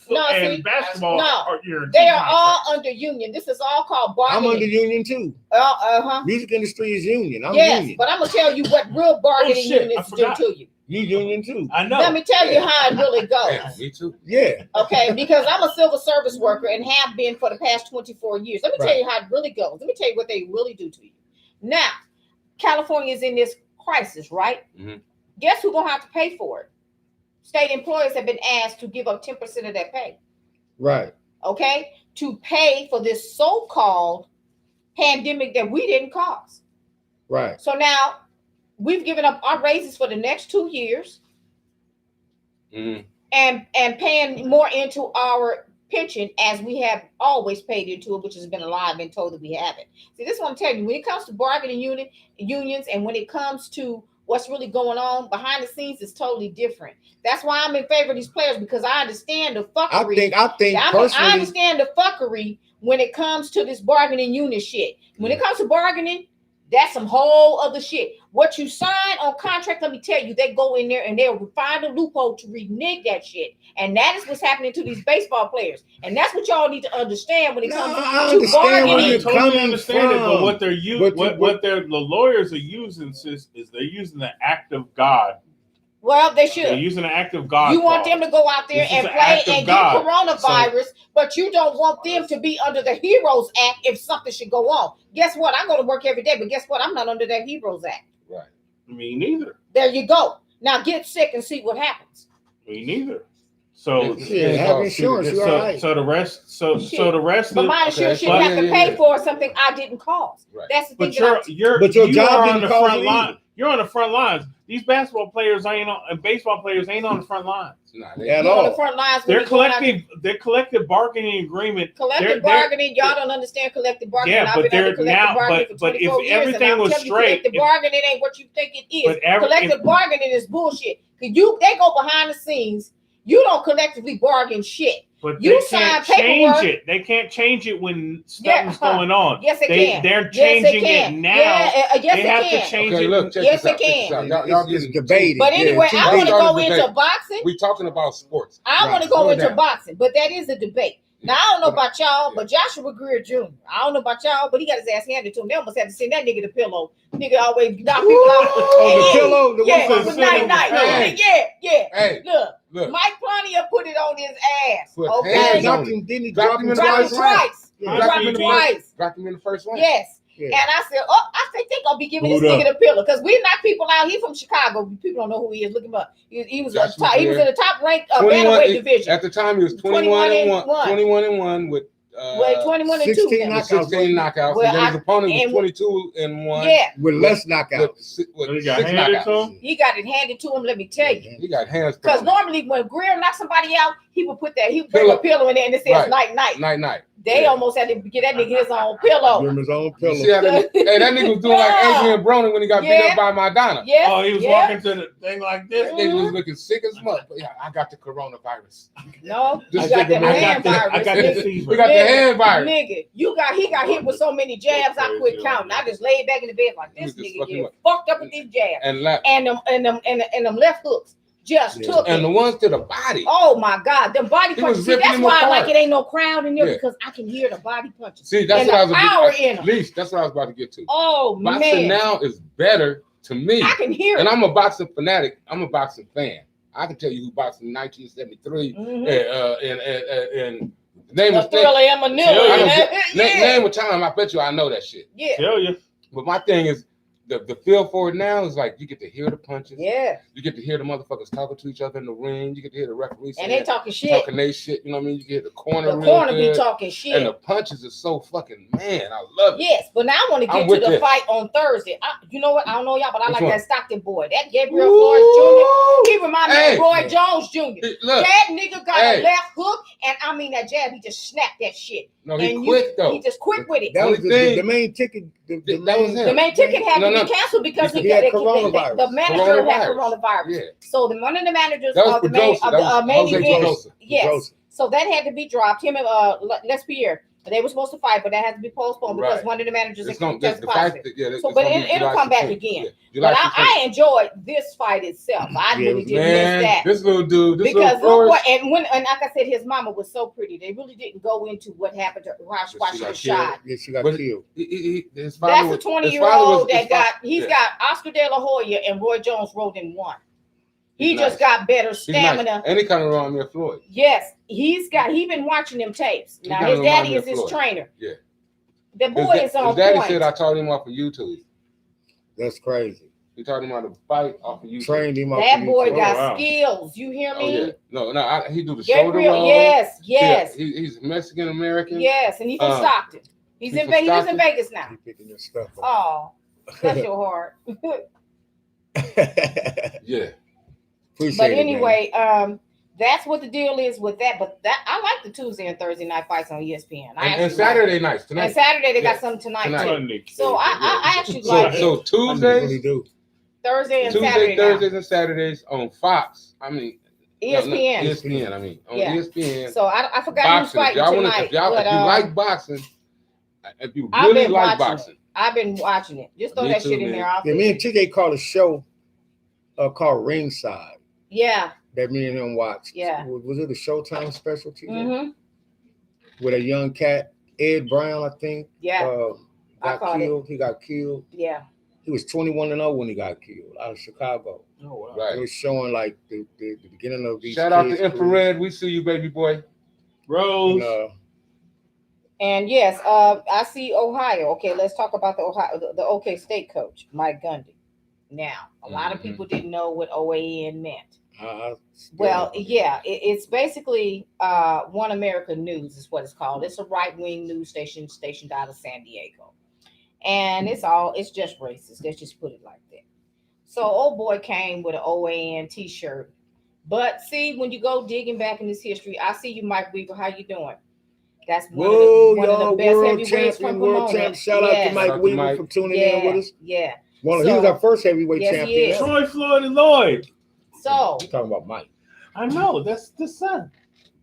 Speaker 4: and basketball are guaranteed
Speaker 3: They are all
Speaker 4: contracts.
Speaker 3: under union. This is all called
Speaker 1: I'm
Speaker 3: bargaining.
Speaker 1: under union too.
Speaker 3: Uh-huh.
Speaker 1: Music industry is union. I'm
Speaker 3: Yes,
Speaker 1: union.
Speaker 3: but I'm gonna tell you what real bargaining
Speaker 4: shit, I
Speaker 3: unions do
Speaker 4: forgot.
Speaker 3: to you.
Speaker 1: You union too.
Speaker 4: I know.
Speaker 3: Let me tell you how it really goes.
Speaker 2: Yeah, me too.
Speaker 1: Yeah.
Speaker 3: Okay, because I'm a civil service worker and have been for the past 24 years. Let me tell you how it really goes. Let me tell you what they really do to you. Now, California is in this crisis, right?
Speaker 2: Mhm.
Speaker 3: Guess who's gonna have to pay for it? State employees have been asked to give up 10% of their pay,
Speaker 1: Right.
Speaker 3: okay, to pay for this so-called pandemic that we didn't cause.
Speaker 1: Right.
Speaker 3: So now we've given up our raises for the next 2 years
Speaker 2: Mhm.
Speaker 3: and paying more into our pension as we have always paid into it, which has been a lie. I've been told that we haven't. See, this is what I'm telling you. When it comes to bargaining unions, and when it comes to what's really going on behind the scenes, is totally different. That's why I'm in favor of these players, because I understand the fuckery.
Speaker 1: I think personally,
Speaker 3: I understand the fuckery when it comes to this bargaining unit shit. When it comes to bargaining, that's some whole other shit. What you sign on contract, let me tell you, they go in there and they'll find a loophole to renege that shit. And that is what's happening to these baseball players. And that's what y'all need to understand when it comes
Speaker 1: I
Speaker 3: to
Speaker 1: understand where
Speaker 3: bargaining.
Speaker 1: you're
Speaker 4: totally
Speaker 1: coming
Speaker 4: understand it, but
Speaker 1: from.
Speaker 4: what they're using, the lawyers are using is they're using the act of God.
Speaker 3: Well, they should.
Speaker 4: They're using the act of God.
Speaker 3: You want them to go out there
Speaker 4: This is
Speaker 3: and
Speaker 4: an
Speaker 3: play
Speaker 4: act of
Speaker 3: and
Speaker 4: God.
Speaker 3: get coronavirus, but you don't want them to be under the Heroes Act if something should go on. Guess what? I go to work every day, but guess what? I'm not under that Heroes Act.
Speaker 2: Right.
Speaker 4: Me neither.
Speaker 3: There you go. Now get sick and see what happens.
Speaker 4: Me neither. So
Speaker 1: Yeah, have insurance. You're all right.
Speaker 4: so the rest. So the rest.
Speaker 3: But
Speaker 4: of
Speaker 3: my insurance
Speaker 2: okay,
Speaker 3: shouldn't
Speaker 2: so-
Speaker 3: have to
Speaker 2: yeah,
Speaker 3: pay
Speaker 2: yeah.
Speaker 3: for something I didn't cause.
Speaker 2: Right.
Speaker 3: That's the thing.
Speaker 4: But your
Speaker 1: But your
Speaker 4: you
Speaker 1: job
Speaker 4: are on
Speaker 1: didn't
Speaker 4: the
Speaker 1: cause
Speaker 4: front
Speaker 1: it
Speaker 4: line.
Speaker 1: either.
Speaker 4: You're on the front lines. These basketball players ain't on, and baseball players ain't on the front lines.
Speaker 2: Nah,
Speaker 1: Yeah,
Speaker 3: You're on the
Speaker 1: all.
Speaker 3: front lines. when
Speaker 4: Their
Speaker 3: you're going out
Speaker 4: collective bargaining agreement.
Speaker 3: there. Collective
Speaker 4: they're-
Speaker 3: bargaining. Y'all don't understand collective bargaining.
Speaker 4: Yeah,
Speaker 3: I've
Speaker 4: but
Speaker 3: been under
Speaker 4: they're
Speaker 3: collective
Speaker 4: now-
Speaker 3: bargaining
Speaker 4: but-
Speaker 3: for
Speaker 4: but if
Speaker 3: 24 years,
Speaker 4: everything
Speaker 3: and I'm
Speaker 4: was
Speaker 3: telling you,
Speaker 4: straight,
Speaker 3: collective bargaining ain't what you think it is.
Speaker 4: But
Speaker 3: Collective bargaining is bullshit. They go behind the scenes. You don't collectively bargain shit.
Speaker 4: But
Speaker 3: You
Speaker 4: they can't
Speaker 3: sign paperwork.
Speaker 4: change it. They can't change it when
Speaker 3: Yeah,
Speaker 4: something's going on.
Speaker 3: Yes, it
Speaker 4: They-
Speaker 3: can.
Speaker 4: they're
Speaker 3: Yes,
Speaker 4: changing
Speaker 3: can.
Speaker 4: it now.
Speaker 3: Yes,
Speaker 4: They
Speaker 3: it
Speaker 4: have
Speaker 3: can.
Speaker 4: to change
Speaker 2: Okay,
Speaker 4: it.
Speaker 2: look, check
Speaker 3: Yes,
Speaker 2: this out.
Speaker 3: it can.
Speaker 2: Check this out. Y'all
Speaker 1: It's
Speaker 2: getting
Speaker 1: debated.
Speaker 3: But anyway,
Speaker 1: Yeah,
Speaker 3: I
Speaker 2: too
Speaker 3: want to
Speaker 2: deep.
Speaker 3: go
Speaker 2: Debate.
Speaker 3: into boxing.
Speaker 2: We talking about sports.
Speaker 3: I want to
Speaker 1: Right.
Speaker 3: go
Speaker 2: Slow
Speaker 3: into
Speaker 2: down.
Speaker 3: boxing, but that is a debate. Now I don't know about y'all, but Joshua Greer Jr. I don't know about y'all, but he got his ass handed to him. They almost had to send that nigga the pillow. Nigga always knock people out.
Speaker 1: Oh, the pillow, the
Speaker 3: Yeah,
Speaker 1: one
Speaker 3: with
Speaker 1: for
Speaker 3: night night.
Speaker 2: Hey.
Speaker 3: Yeah.
Speaker 2: Hey,
Speaker 3: Look, Mike Plania put it on his ass.
Speaker 2: Put
Speaker 3: Okay.
Speaker 2: hands on
Speaker 1: Dropped him, didn't he
Speaker 2: Dropped
Speaker 1: drop
Speaker 2: him
Speaker 1: him
Speaker 2: in the
Speaker 3: Dropped him
Speaker 2: first
Speaker 3: twice.
Speaker 1: Yeah.
Speaker 3: He dropped him twice.
Speaker 2: Dropped him in the first round.
Speaker 3: Yes.
Speaker 1: Yeah.
Speaker 3: And I said, I think they gonna be giving this
Speaker 4: Hold
Speaker 3: nigga the pillow because we knock people out. He from Chicago. People don't know who he is. Look him up. He was
Speaker 2: Joshua
Speaker 3: he was in the top ranked bantamweight division.
Speaker 2: At the time, he was 21-1. 21-1 with
Speaker 3: 21 and 2.
Speaker 1: 16
Speaker 3: now.
Speaker 1: knockouts.
Speaker 2: 16 knockouts.
Speaker 3: Well,
Speaker 2: and then his opponent
Speaker 3: and
Speaker 2: was 22-1.
Speaker 3: Yeah,
Speaker 1: With less knockouts.
Speaker 2: With
Speaker 4: He got
Speaker 2: 6
Speaker 4: handed to
Speaker 2: knockouts.
Speaker 4: him.
Speaker 3: he got it handed to him. Let me tell you.
Speaker 2: He got hands.
Speaker 3: Because
Speaker 2: put on
Speaker 3: normally when Greer knocked somebody out, he would put he would bring a pillow in there and it says
Speaker 2: Right.
Speaker 3: night night.
Speaker 2: night.
Speaker 3: They
Speaker 2: Yeah.
Speaker 3: almost had to get that nigga his own
Speaker 1: Give
Speaker 3: pillow.
Speaker 1: him his own
Speaker 2: You
Speaker 1: pillow.
Speaker 2: see how that nigga was doing like
Speaker 3: Yeah.
Speaker 2: Adrian Broner when he got beat
Speaker 3: Yeah.
Speaker 2: up by Madonna.
Speaker 3: Yes.
Speaker 4: Oh, he was
Speaker 3: yeah.
Speaker 4: walking to the thing like this.
Speaker 2: That nigga was looking sick as fuck. But yeah, I got the coronavirus.
Speaker 3: No, you
Speaker 2: This
Speaker 3: got
Speaker 2: nigga
Speaker 3: the
Speaker 2: I
Speaker 3: hand
Speaker 2: got
Speaker 3: virus.
Speaker 4: I got
Speaker 3: nigga.
Speaker 4: the fever.
Speaker 2: We got the hand virus.
Speaker 3: Nigga, he got hit with so many jabs, I quit counting. I just laid back in the bed like
Speaker 2: He
Speaker 3: this
Speaker 2: was just
Speaker 3: nigga
Speaker 2: fucking
Speaker 3: get
Speaker 2: up.
Speaker 3: fucked up with these jabs.
Speaker 2: And lap.
Speaker 3: And them left hooks just
Speaker 1: Yeah.
Speaker 3: took
Speaker 2: And
Speaker 3: it.
Speaker 2: the ones to the body.
Speaker 3: Oh my God, them body
Speaker 2: He
Speaker 3: punches.
Speaker 2: was
Speaker 3: See,
Speaker 2: ripping
Speaker 3: that's
Speaker 2: them
Speaker 3: why I
Speaker 2: apart.
Speaker 3: like it ain't no crowd in there
Speaker 2: Yeah.
Speaker 3: because I can hear the body punches.
Speaker 2: See, that's
Speaker 3: and
Speaker 2: what I
Speaker 3: the
Speaker 2: was
Speaker 3: power in 'em.
Speaker 2: at least that's what I was about to get to.
Speaker 3: Oh
Speaker 2: Boxing
Speaker 3: man,
Speaker 2: now is better to me.
Speaker 3: I can hear
Speaker 2: And
Speaker 3: it.
Speaker 2: I'm a boxing fanatic. I'm a boxing fan. I can tell you who boxed in 1973
Speaker 3: Mhm.
Speaker 2: and name
Speaker 3: The
Speaker 2: a
Speaker 3: Thriller in Manila.
Speaker 2: I don't
Speaker 3: yeah.
Speaker 2: get- name a time. I bet you I know that shit.
Speaker 3: Yeah.
Speaker 4: Tell you.
Speaker 2: But my thing is the feel for it now is like you get to hear the punches.
Speaker 3: Yeah.
Speaker 2: You get to hear the motherfuckers talking to each other in the ring. You get to hear the referees
Speaker 3: And they talking shit.
Speaker 2: talking they shit. You know what I mean? You get the corner.
Speaker 3: The
Speaker 2: real
Speaker 3: corner be
Speaker 2: good.
Speaker 3: talking
Speaker 2: And
Speaker 3: shit.
Speaker 2: the punches are so fucking man. I love it.
Speaker 3: Yes, but now I want to
Speaker 2: I'm
Speaker 3: get
Speaker 2: with
Speaker 3: to the
Speaker 2: this.
Speaker 3: fight on Thursday. You know what? I don't know y'all, but I
Speaker 2: Which
Speaker 3: like
Speaker 2: one?
Speaker 3: that Stockton boy. That Gabriel Flores Jr. He remind me
Speaker 2: Hey.
Speaker 3: of Roy Jones Jr.
Speaker 2: Look,
Speaker 3: That nigga got
Speaker 2: Hey.
Speaker 3: a left hook, and I mean that jab. He just snapped that shit.
Speaker 2: no, he
Speaker 3: And
Speaker 2: quick though.
Speaker 3: He just quick with it.
Speaker 1: That was
Speaker 2: Only thing-
Speaker 1: the main ticket. The
Speaker 2: That was him.
Speaker 3: The main ticket had
Speaker 2: No,
Speaker 3: to
Speaker 2: no.
Speaker 3: be canceled because
Speaker 1: He had coronavirus.
Speaker 3: the manager had
Speaker 2: Coronavirus.
Speaker 3: coronavirus.
Speaker 2: Yeah.
Speaker 3: So one of the managers
Speaker 2: That was
Speaker 3: of the main
Speaker 2: Pedrosa.
Speaker 3: of
Speaker 2: That
Speaker 3: the
Speaker 2: was
Speaker 3: main
Speaker 2: Jose
Speaker 3: event.
Speaker 2: Pedrosa.
Speaker 3: Yes.
Speaker 1: Pedrosa.
Speaker 3: So that had to be dropped. Him and Les Pierre. They were supposed to fight, but that had to be postponed because
Speaker 2: Right.
Speaker 3: one of the managers
Speaker 2: It's gonna
Speaker 3: tested
Speaker 2: the fight.
Speaker 3: positive.
Speaker 2: Yeah,
Speaker 3: So,
Speaker 2: it's
Speaker 3: but
Speaker 2: gonna be
Speaker 3: it'll
Speaker 2: July
Speaker 3: come back
Speaker 2: 16th.
Speaker 3: again.
Speaker 2: Yeah, July
Speaker 3: But
Speaker 2: 16th.
Speaker 3: I enjoyed this fight itself. I
Speaker 1: Yeah,
Speaker 3: really did
Speaker 2: Man,
Speaker 3: miss that.
Speaker 2: this little dude, this
Speaker 3: Because
Speaker 2: little
Speaker 3: look
Speaker 2: Flores,
Speaker 3: what, and like I said, his mama was so pretty. They really didn't go into what happened to why
Speaker 2: She
Speaker 3: she
Speaker 2: got
Speaker 3: was
Speaker 2: killed.
Speaker 3: shot.
Speaker 1: Yeah, she got
Speaker 2: But-
Speaker 1: killed.
Speaker 2: his father
Speaker 3: That's a
Speaker 2: was-
Speaker 3: 20-year-old
Speaker 2: his
Speaker 3: that got.
Speaker 2: father-
Speaker 3: He's
Speaker 2: yeah.
Speaker 3: got Oscar De La Hoya and Roy Jones rolled in one. He
Speaker 2: He's
Speaker 3: just
Speaker 2: nice.
Speaker 3: got better
Speaker 2: He's
Speaker 3: stamina.
Speaker 2: nice. And he kind of remind me of Floyd.
Speaker 3: Yes, he been watching them tapes.
Speaker 2: He
Speaker 3: Now
Speaker 2: kinda
Speaker 3: his
Speaker 2: remind
Speaker 3: daddy
Speaker 2: me
Speaker 3: is
Speaker 2: of
Speaker 3: his
Speaker 2: Floyd.
Speaker 3: trainer.
Speaker 2: Yeah.
Speaker 3: The boy is on
Speaker 2: His daddy
Speaker 3: point.
Speaker 2: said I taught him off of YouTube.
Speaker 1: That's crazy.
Speaker 2: He taught him how to fight off of YouTube.
Speaker 1: Trained him off
Speaker 3: That
Speaker 1: of
Speaker 3: boy
Speaker 1: YouTube.
Speaker 3: got
Speaker 4: wow.
Speaker 3: skills. You hear
Speaker 2: Oh
Speaker 3: me?
Speaker 2: yeah. No, he do the shoulder
Speaker 3: Gabriel,
Speaker 2: roll.
Speaker 3: yes, yes,
Speaker 2: Yeah, he's Mexican American.
Speaker 3: yes, and he's from Stockton. He
Speaker 2: he's
Speaker 3: lives
Speaker 2: from
Speaker 3: in
Speaker 2: Stockton?
Speaker 3: Vegas now.
Speaker 1: He picking your stuff up.
Speaker 3: Oh, bless your heart.
Speaker 2: Yeah.
Speaker 1: Appreciate
Speaker 3: But
Speaker 1: it,
Speaker 3: anyway, that's what the deal is with that. But that I like the Tuesday and Thursday night fights on ESPN. I
Speaker 2: And
Speaker 3: actually
Speaker 2: Saturday nights
Speaker 3: like,
Speaker 2: tonight.
Speaker 3: and Saturday they got
Speaker 2: Yeah,
Speaker 3: something tonight,
Speaker 2: tonight.
Speaker 3: too. So I actually
Speaker 2: So,
Speaker 3: like
Speaker 2: so
Speaker 3: it.
Speaker 1: man. I really
Speaker 2: Tuesdays,
Speaker 1: do.
Speaker 3: Thursday and
Speaker 2: Tuesdays,
Speaker 3: Saturday now.
Speaker 2: Thursdays, and Saturdays on Fox. I mean,
Speaker 3: ESPN.
Speaker 2: ESPN. I mean, on
Speaker 3: Yeah.
Speaker 2: ESPN.
Speaker 3: So I forgot who's
Speaker 2: Boxing. If
Speaker 3: fighting
Speaker 2: y'all
Speaker 3: tonight.
Speaker 2: if y'all,
Speaker 3: but,
Speaker 2: if you like boxing, if you
Speaker 3: I've
Speaker 2: really
Speaker 3: been
Speaker 2: like
Speaker 3: watching
Speaker 2: boxing,
Speaker 3: I've been watching it. Just throw
Speaker 2: Me
Speaker 3: that
Speaker 2: too,
Speaker 3: shit in
Speaker 2: man.
Speaker 3: there. I'll
Speaker 1: Yeah, me and TK called a show called Ringside
Speaker 3: yeah.
Speaker 1: that me and him watched.
Speaker 3: Yeah.
Speaker 1: Was it a Showtime special, TK?
Speaker 3: Mm-hmm.
Speaker 1: With a young cat, Ed Brown, I think.
Speaker 3: Yeah. I
Speaker 1: Got
Speaker 3: caught it.
Speaker 1: killed. He got killed.
Speaker 3: Yeah.
Speaker 1: He was 21-0 when he got killed out of Chicago.
Speaker 4: Oh wow.
Speaker 1: It
Speaker 2: right?
Speaker 1: was showing like the beginning of these.
Speaker 2: Shout out to
Speaker 1: kids'
Speaker 2: Infrared. We see you, baby boy.
Speaker 4: Rose.
Speaker 1: careers.
Speaker 3: And yes, I see Ohio. Okay, let's talk about the OK State coach, Mike Gundy. Now, a lot of
Speaker 2: Mhm.
Speaker 3: people didn't know what OAN meant.
Speaker 1: I
Speaker 3: Well, yeah, it's basically One America News is what it's called. It's a right-wing news station stationed out of San Diego. And it's just racist. Let's just put it like that. So old boy came with an OAN t-shirt. But see, when you go digging back in this history, I see you, Mike Weaver. How you doing? That's one
Speaker 1: Whoa,
Speaker 3: of the
Speaker 1: y'all,
Speaker 3: best
Speaker 1: world
Speaker 3: heavyweights
Speaker 1: champion,
Speaker 3: from
Speaker 1: world
Speaker 3: Pomona.
Speaker 1: champion. Shout out
Speaker 3: Yes.
Speaker 1: to Mike
Speaker 2: Shout out to
Speaker 1: Weaver
Speaker 2: Mike.
Speaker 1: for tuning in with us.
Speaker 3: Yeah.
Speaker 1: He was
Speaker 3: So-
Speaker 1: our first heavyweight
Speaker 3: Yes, he
Speaker 1: champion.
Speaker 3: is.
Speaker 4: Troy Floyd and Lloyd.
Speaker 3: So
Speaker 1: You talking about Mike?
Speaker 4: I know. That's the son.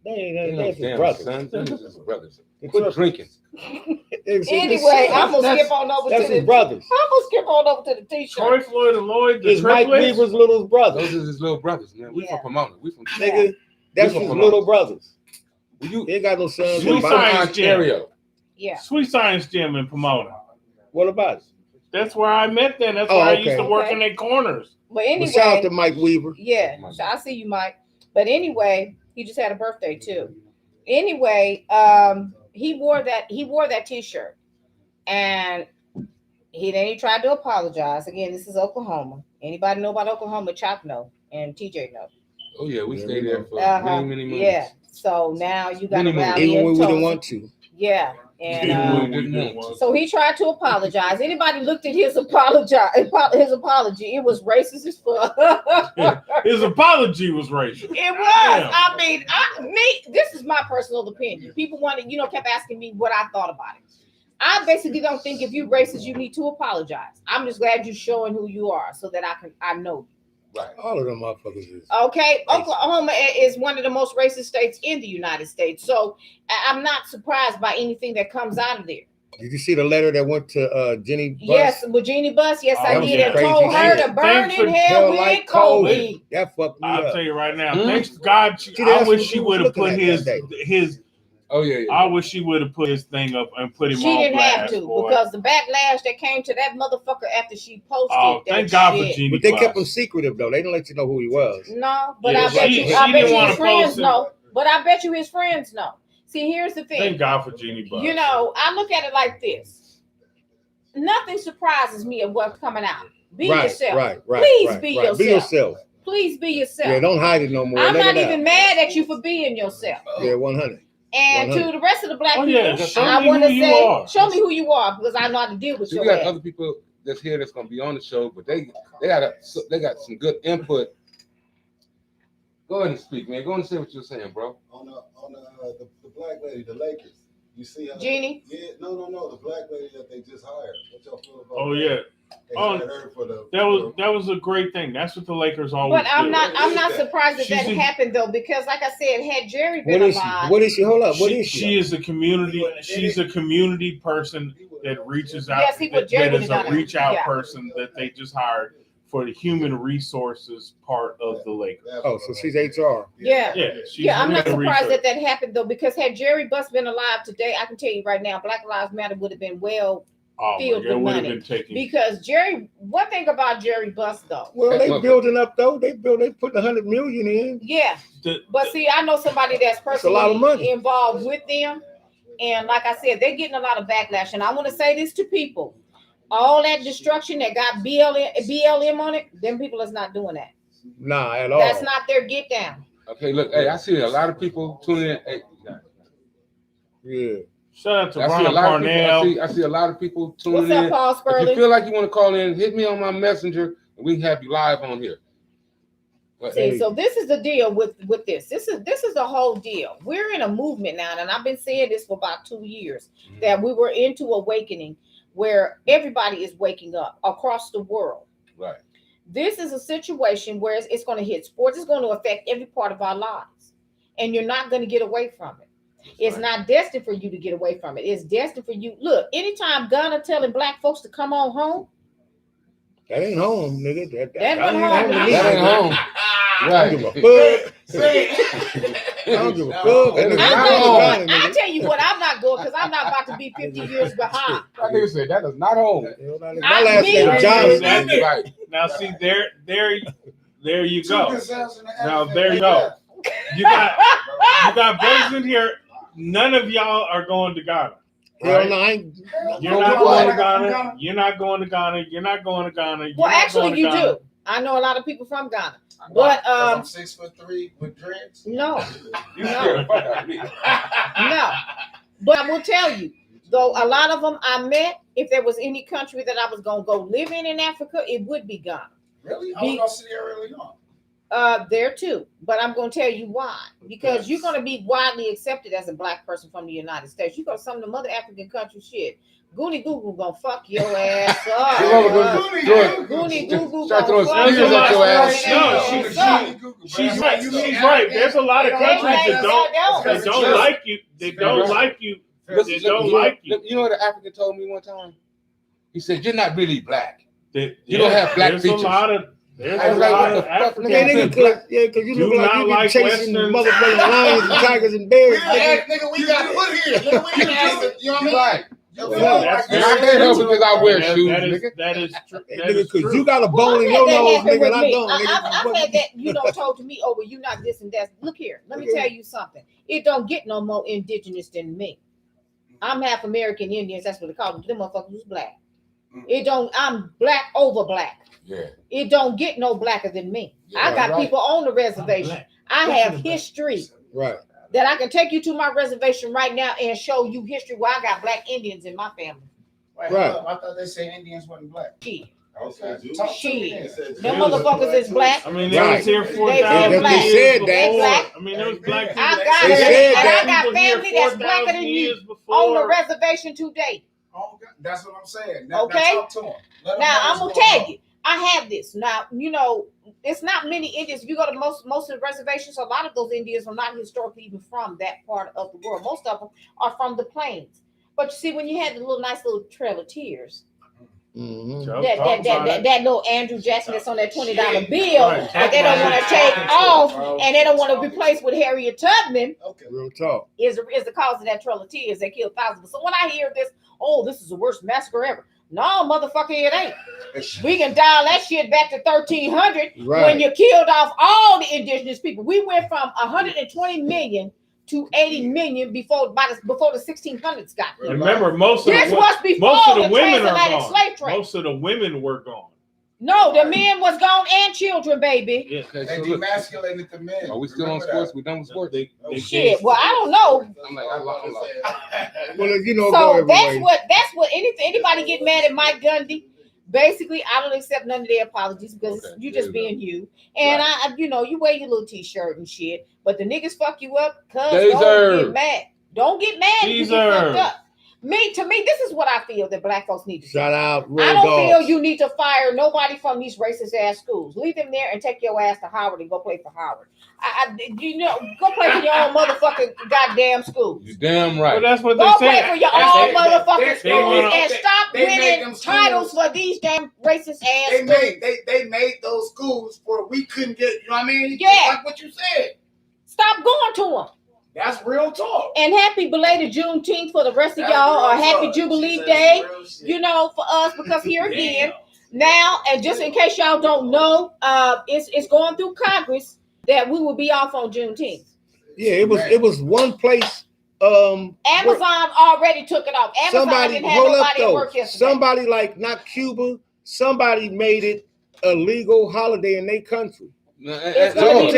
Speaker 1: That's his
Speaker 2: Damn,
Speaker 1: brother.
Speaker 2: son. Them is his brothers.
Speaker 1: It's
Speaker 2: Quit
Speaker 1: his-
Speaker 2: drinking.
Speaker 1: it's his
Speaker 3: anyway,
Speaker 1: son.
Speaker 3: I'm gonna
Speaker 1: That's-
Speaker 3: skip on over
Speaker 1: That's
Speaker 3: to
Speaker 1: his
Speaker 3: the
Speaker 1: brothers.
Speaker 3: I'm gonna skip on over to the t-shirt.
Speaker 4: Troy Floyd and Lloyd. The
Speaker 1: It's Mike
Speaker 4: triplets.
Speaker 1: Weaver's little brother.
Speaker 2: Those are his little brothers, man. We
Speaker 3: Yeah.
Speaker 2: from Pomona. We from
Speaker 1: Nigga, that's
Speaker 2: We
Speaker 1: his
Speaker 2: from
Speaker 1: little brothers.
Speaker 2: You
Speaker 1: They ain't got no sons.
Speaker 4: Sweet
Speaker 1: in
Speaker 4: Science
Speaker 1: Boston.
Speaker 2: Ontario.
Speaker 3: Yeah.
Speaker 4: Sweet Science Gym in Pomona.
Speaker 1: What about it?
Speaker 4: That's where I met them. That's
Speaker 1: Oh,
Speaker 4: where I
Speaker 1: okay.
Speaker 4: used to work
Speaker 3: Okay.
Speaker 4: in their corners.
Speaker 3: But
Speaker 1: Well, shout out
Speaker 3: anyway,
Speaker 1: to Mike Weaver.
Speaker 3: yeah, so I see you, Mike. But anyway, he just had a birthday too. Anyway, he wore that T-shirt, and he tried to apologize. Again, this is Oklahoma. Anybody know about Oklahoma? Chop know, and TJ know.
Speaker 2: Oh yeah, we
Speaker 1: Yeah,
Speaker 2: stayed
Speaker 1: we
Speaker 2: there
Speaker 1: know.
Speaker 2: for many months.
Speaker 3: Yeah. So now you got to
Speaker 2: Many months.
Speaker 3: rally
Speaker 1: Even when
Speaker 3: and
Speaker 1: we didn't
Speaker 3: toast.
Speaker 1: want to.
Speaker 3: Yeah, and
Speaker 4: Even
Speaker 2: uh,
Speaker 4: when we didn't want
Speaker 3: so he tried to apologize. Anybody looked at his apology? It was racist as fuck.
Speaker 4: His apology was racial.
Speaker 3: It was.
Speaker 4: Damn.
Speaker 3: I mean, this is my personal opinion. People kept asking me what I thought about it. I basically don't think if you're racist, you need to apologize. I'm just glad you're showing who you are so that I know.
Speaker 2: Right.
Speaker 1: All of them motherfuckers is.
Speaker 3: Okay,
Speaker 1: Racist.
Speaker 3: Oklahoma is one of the most racist states in the United States. So I'm not surprised by anything that comes out of there.
Speaker 1: Did you see the letter that went to Jenny Buss?
Speaker 3: Yes, with Jeannie Buss. Yes, I
Speaker 4: Oh,
Speaker 3: did.
Speaker 4: yeah.
Speaker 3: And told her
Speaker 1: Crazy
Speaker 3: to
Speaker 1: shit.
Speaker 3: burn
Speaker 4: Thanks
Speaker 3: in
Speaker 4: for
Speaker 3: hell
Speaker 1: Hell
Speaker 3: with
Speaker 1: like
Speaker 3: Kobe.
Speaker 1: Kobe. That fucked me
Speaker 4: I'll
Speaker 1: up.
Speaker 4: tell you right now.
Speaker 2: Hmm?
Speaker 4: Thanks to God,
Speaker 1: See,
Speaker 4: I
Speaker 1: that's
Speaker 4: wish
Speaker 1: what
Speaker 4: she
Speaker 1: you was
Speaker 4: would have
Speaker 1: looking
Speaker 4: put
Speaker 1: at that
Speaker 4: his.
Speaker 2: Oh yeah.
Speaker 4: I wish she would have put his thing up and put him
Speaker 3: She
Speaker 4: on
Speaker 3: didn't
Speaker 4: blast.
Speaker 3: have to
Speaker 4: boy.
Speaker 3: because the backlash that came to that motherfucker after she posted
Speaker 4: Oh,
Speaker 3: that
Speaker 4: thank God
Speaker 3: shit.
Speaker 4: for Jeannie
Speaker 1: But they kept him
Speaker 4: Buss.
Speaker 1: secretive though. They didn't let you know who he was.
Speaker 3: No, but
Speaker 4: Yeah,
Speaker 3: I bet
Speaker 4: she
Speaker 3: you
Speaker 4: didn't wanna
Speaker 3: his friends
Speaker 4: post it.
Speaker 3: know. But I bet you his friends know. See, here's the thing.
Speaker 4: Thank God for Jeannie Buss.
Speaker 3: You know, I look at it like this. Nothing surprises me of what's coming out. Be yourself.
Speaker 1: Right.
Speaker 3: Please be yourself.
Speaker 1: Be yourself.
Speaker 3: Please be yourself.
Speaker 1: Yeah, don't hide it no more.
Speaker 3: I'm
Speaker 1: Let
Speaker 3: not
Speaker 1: it
Speaker 3: even
Speaker 1: out.
Speaker 3: mad at you for being yourself.
Speaker 1: Yeah, 100.
Speaker 3: And to
Speaker 1: 100.
Speaker 3: the rest of the black
Speaker 4: Oh,
Speaker 3: people,
Speaker 4: yeah, show
Speaker 3: I
Speaker 4: me
Speaker 3: want to
Speaker 4: who you
Speaker 3: say,
Speaker 4: are.
Speaker 3: show me who you are because I know how to deal with
Speaker 2: See,
Speaker 3: your
Speaker 2: we got
Speaker 3: ass.
Speaker 2: other people that's here that's gonna be on the show, but they got some good input. Go ahead and speak, man. Go ahead and say what you're saying, bro.
Speaker 7: On the black lady, the Lakers. You see her?
Speaker 3: Jeannie?
Speaker 7: Yeah, no, the black lady that they just hired. What y'all feel about
Speaker 4: Oh
Speaker 7: that?
Speaker 4: yeah,
Speaker 7: They
Speaker 4: Oh,
Speaker 7: hired her for the.
Speaker 4: that was a great thing. That's what the Lakers always
Speaker 3: But I'm
Speaker 4: do.
Speaker 3: not surprised that
Speaker 4: She's
Speaker 3: that
Speaker 4: a-
Speaker 3: happened though, because like I said, had Jerry
Speaker 1: What
Speaker 3: been
Speaker 1: is she?
Speaker 3: alive,
Speaker 1: What is she? Hold up. What
Speaker 4: She,
Speaker 1: is she?
Speaker 4: she is a community. She's a community person that reaches out.
Speaker 3: Yes, he would- Jerry
Speaker 4: that
Speaker 3: would
Speaker 4: is
Speaker 3: have
Speaker 4: a
Speaker 3: done it.
Speaker 4: reach out
Speaker 3: Yeah.
Speaker 4: person that they just hired for the human resources part of the Lakers.
Speaker 1: Oh, so she's HR.
Speaker 3: Yeah.
Speaker 4: Yeah, she's
Speaker 3: yeah, I'm not
Speaker 4: human
Speaker 3: surprised
Speaker 4: resource.
Speaker 3: that happened though, because had Jerry Buss been alive today, I can tell you right now, Black Lives Matter would have been well.
Speaker 4: Oh,
Speaker 3: filled
Speaker 4: my God,
Speaker 3: with
Speaker 4: would have
Speaker 3: money.
Speaker 4: been taken.
Speaker 3: Because one thing about Jerry Buss though,
Speaker 1: Well, they
Speaker 2: Look.
Speaker 1: building up though. They putting 100 million in.
Speaker 3: yeah.
Speaker 4: The-
Speaker 3: But see, I know somebody that's
Speaker 1: That's a lot of
Speaker 3: personally
Speaker 1: money.
Speaker 3: involved with them. And like I said, they're getting a lot of backlash. And I want to say this to people. All that destruction that got BLM on it, them people is not doing that.
Speaker 1: Nah, at all.
Speaker 3: That's not their get down.
Speaker 2: Okay, look, hey, I see a lot of people tuning in. Hey,
Speaker 1: Yeah.
Speaker 4: Shout out to
Speaker 2: I see a
Speaker 4: Ronald
Speaker 2: lot of people.
Speaker 4: Parnell.
Speaker 2: I see a lot of people tuning
Speaker 3: What's up,
Speaker 2: in.
Speaker 3: Paul
Speaker 2: If you
Speaker 3: Spurley?
Speaker 2: feel like you want to call in, hit me on my messenger, and we can have you live on here. But,
Speaker 3: See,
Speaker 1: Hey.
Speaker 3: so this is the deal with this. This is the whole deal. We're in a movement now, and I've been saying this for about 2 years, that we were into awakening where everybody is waking up across the world.
Speaker 2: right.
Speaker 3: This is a situation where it's going to hit sports. It's going to affect every part of our lives, and you're not going to get away from it. It's not destined for you to get away from it. It's destined for you. Look, anytime Ghana telling black folks to come on home,
Speaker 1: That ain't home, nigga. That
Speaker 3: That
Speaker 1: ain't
Speaker 3: ain't
Speaker 1: home.
Speaker 3: home.
Speaker 1: to me.
Speaker 2: That ain't home.
Speaker 1: I don't give a
Speaker 2: Right.
Speaker 1: fuck. I don't give a fuck.
Speaker 2: That is
Speaker 1: That
Speaker 2: not
Speaker 1: nigga
Speaker 2: home.
Speaker 1: Ghana,
Speaker 3: I
Speaker 1: nigga.
Speaker 3: tell you what, I'm not going because I'm not about to be 50 years behind.
Speaker 2: That nigga said that is not home.
Speaker 1: My
Speaker 3: I
Speaker 1: last
Speaker 3: mean-
Speaker 1: name is Johnson.
Speaker 4: Exactly.
Speaker 2: Right.
Speaker 4: Now, see, there you go. Now,
Speaker 6: Now
Speaker 4: there you go. You got brothers in here. None of y'all are going to Ghana.
Speaker 1: Hell
Speaker 4: Right?
Speaker 1: no, I ain't.
Speaker 4: You're not going to Ghana. You're not going to Ghana. You're not going to Ghana. You're
Speaker 3: Well,
Speaker 4: not
Speaker 3: actually,
Speaker 4: going to
Speaker 3: you
Speaker 4: Ghana.
Speaker 3: do. I know a lot of people from Ghana, but
Speaker 6: I'm 6'3" with dreads.
Speaker 3: no,
Speaker 2: You scared the fuck out of me.
Speaker 3: no. But I will tell you, though, a lot of them I met. If there was any country that I was gonna go live in Africa, it would be Ghana.
Speaker 6: Really? I was gonna see Sierra Leone.
Speaker 3: There too, but I'm going to tell you why. Because you're going to be widely accepted as a black person from the United States. You go to some of them other African countries, shit. Goonie Goo gonna fuck your ass
Speaker 2: Come on,
Speaker 3: up.
Speaker 2: Goonie
Speaker 3: Goonie Goo
Speaker 2: Start throwing
Speaker 3: gonna fuck
Speaker 2: spears
Speaker 3: your
Speaker 2: at your ass.
Speaker 4: No, she's right. She's right. There's a lot of countries that don't like you. They don't like you. They don't like you.
Speaker 2: You know what an African told me one time? He said, "You're not really black."
Speaker 4: You
Speaker 2: don't have black
Speaker 4: there's
Speaker 2: features.
Speaker 4: There's
Speaker 2: I
Speaker 4: a
Speaker 2: was like,
Speaker 4: lot
Speaker 2: what
Speaker 4: of
Speaker 2: the fuck,
Speaker 4: Africans
Speaker 1: Yeah,
Speaker 2: nigga?
Speaker 1: nigga, because you
Speaker 4: Do
Speaker 1: look like
Speaker 4: not
Speaker 1: you been
Speaker 4: like
Speaker 1: chasing
Speaker 4: Western-
Speaker 1: motherfucking lions and tigers and bears. Nigga.
Speaker 6: Nigga, we got put here. Nigga, we didn't ask it. You know what I mean?
Speaker 2: Right.
Speaker 6: You
Speaker 1: Yeah,
Speaker 6: know,
Speaker 4: that's
Speaker 6: like,
Speaker 2: And I can't help it because I wear shoes,
Speaker 4: That is
Speaker 2: nigga.
Speaker 4: that is true. That
Speaker 1: Nigga,
Speaker 4: is
Speaker 1: because
Speaker 4: true.
Speaker 1: you got a
Speaker 3: Well,
Speaker 1: bone in
Speaker 3: I've
Speaker 1: your
Speaker 3: had that
Speaker 1: nose,
Speaker 3: happen
Speaker 1: nigga,
Speaker 3: with
Speaker 1: and I
Speaker 3: me.
Speaker 1: don't.
Speaker 3: I've had that, told to me, oh, well, you not this and that. Look here, let me tell you something. It don't get no more indigenous than me. I'm half American Indians. That's what they call them. Them motherfuckers was black. It don't. I'm black over black.
Speaker 2: Yeah.
Speaker 3: It don't get no blacker than me.
Speaker 2: Yeah,
Speaker 3: I got
Speaker 2: right.
Speaker 3: people on the reservation. I have history
Speaker 1: Right.
Speaker 3: that I can take you to my reservation right now and show you history where I got black Indians in my family.
Speaker 6: Wait,
Speaker 1: Right.
Speaker 6: hold up. I thought they said Indians wasn't black.
Speaker 3: Shit.
Speaker 7: Okay.
Speaker 6: Talk to me
Speaker 3: Shit.
Speaker 6: then.
Speaker 3: Them motherfuckers is black.
Speaker 4: I mean, they
Speaker 1: Right.
Speaker 4: was here
Speaker 3: They
Speaker 4: 4,000
Speaker 3: black.
Speaker 4: years
Speaker 1: They
Speaker 4: before.
Speaker 1: said
Speaker 3: that.
Speaker 4: I mean, there was black people.
Speaker 3: I got
Speaker 1: They
Speaker 3: it.
Speaker 1: said
Speaker 3: And
Speaker 1: that.
Speaker 3: I got
Speaker 4: People here
Speaker 3: family that's
Speaker 4: 4,000
Speaker 3: blacker than you
Speaker 4: years
Speaker 3: on
Speaker 4: before.
Speaker 3: the reservation today.
Speaker 6: Oh, God, that's what I'm saying. Now,
Speaker 3: Okay.
Speaker 6: Now talk to 'em. Let 'em
Speaker 3: Now
Speaker 6: know
Speaker 3: I'm
Speaker 6: what's
Speaker 3: gonna
Speaker 6: going
Speaker 3: tell
Speaker 6: on.
Speaker 3: you, I have this. Now, it's not many Indians. If you go to most of the reservations, a lot of those Indians are not historically even from that part of the world. Most of them are from the plains. But you see, when you had the nice little Trail of Tears,
Speaker 1: Mm-hmm.
Speaker 3: that little Andrew Jackson that's on that $20 bill
Speaker 4: Right.
Speaker 3: that they don't want to take off and they don't want to replace with Harriet Tubman
Speaker 6: Okay.
Speaker 1: Real talk.
Speaker 3: is the cause of that Trail of Tears that killed thousands. So when I hear this, oh, this is the worst massacre ever. No, motherfucker, it ain't. We can dial that shit back to 1300 when
Speaker 1: Right.
Speaker 3: you killed off all the indigenous people. We went from 120 million to 80 million before the 1600s got here.
Speaker 4: Remember, most of
Speaker 3: This
Speaker 4: the
Speaker 3: was before
Speaker 4: most of the
Speaker 3: the
Speaker 4: women are
Speaker 3: transatlantic
Speaker 4: gone.
Speaker 3: slave trade.
Speaker 4: Most of the women were gone.
Speaker 3: No, the men was gone and children, baby.
Speaker 4: Yeah.
Speaker 2: Okay,
Speaker 6: They
Speaker 2: so look,
Speaker 6: demasculated the men.
Speaker 2: are we still on
Speaker 6: Remember
Speaker 2: sports?
Speaker 6: that.
Speaker 2: We done with sports?
Speaker 4: They
Speaker 3: Shit. Well, I don't know.
Speaker 2: I'm like, I'm lost.
Speaker 1: Well, you know, go
Speaker 3: So
Speaker 1: every way.
Speaker 3: that's what anybody get mad at Mike Gundy. Basically, I don't accept none of their apologies because
Speaker 2: Okay,
Speaker 3: you
Speaker 2: there
Speaker 3: just
Speaker 2: you
Speaker 3: being you. And
Speaker 2: Right.
Speaker 3: you wear your little t-shirt and shit. But the niggas fuck you up, cuz
Speaker 2: They
Speaker 3: don't
Speaker 2: deserve.
Speaker 3: get mad. Don't get mad if you get
Speaker 4: Deserve.
Speaker 3: fucked up. To me, this is what I feel that black folks need to do.
Speaker 1: Shout out,
Speaker 3: I
Speaker 1: Road
Speaker 3: don't
Speaker 1: Dogs.
Speaker 3: feel you need to fire nobody from these racist ass schools. Leave them there and take your ass to Howard and go play for Howard. Go play for your own motherfucking goddamn schools.
Speaker 2: You damn
Speaker 4: Well,
Speaker 2: right.
Speaker 4: that's what
Speaker 3: Go
Speaker 4: they
Speaker 3: play
Speaker 4: said.
Speaker 3: for your
Speaker 4: That's-
Speaker 3: own
Speaker 4: they-
Speaker 3: motherfucking
Speaker 4: they wanna-
Speaker 3: schools and stop
Speaker 6: they made
Speaker 3: winning
Speaker 6: them schools-
Speaker 3: titles for these damn racist ass
Speaker 6: They
Speaker 3: schools.
Speaker 6: made those schools for we couldn't get. You know what I mean?
Speaker 3: Yeah.
Speaker 6: Just like what you said.
Speaker 3: Stop going to them.
Speaker 6: That's real talk.
Speaker 3: And happy belated Juneteenth for the rest of
Speaker 6: That's
Speaker 3: y'all, or
Speaker 6: real
Speaker 3: happy
Speaker 6: talk.
Speaker 3: Jubilee
Speaker 6: She said
Speaker 3: Day.
Speaker 6: some real shit.
Speaker 3: For us, because here again, now, and just in case y'all don't know, it's going through Congress that we will be off on Juneteenth.
Speaker 1: Yeah, it was one place.
Speaker 3: Amazon already took it off. Amazon
Speaker 1: Somebody
Speaker 3: didn't have
Speaker 1: hold up
Speaker 3: nobody at
Speaker 1: though.
Speaker 3: work yesterday.
Speaker 1: Somebody like not Cuba. Somebody made it a legal holiday in their country.
Speaker 3: It's gonna be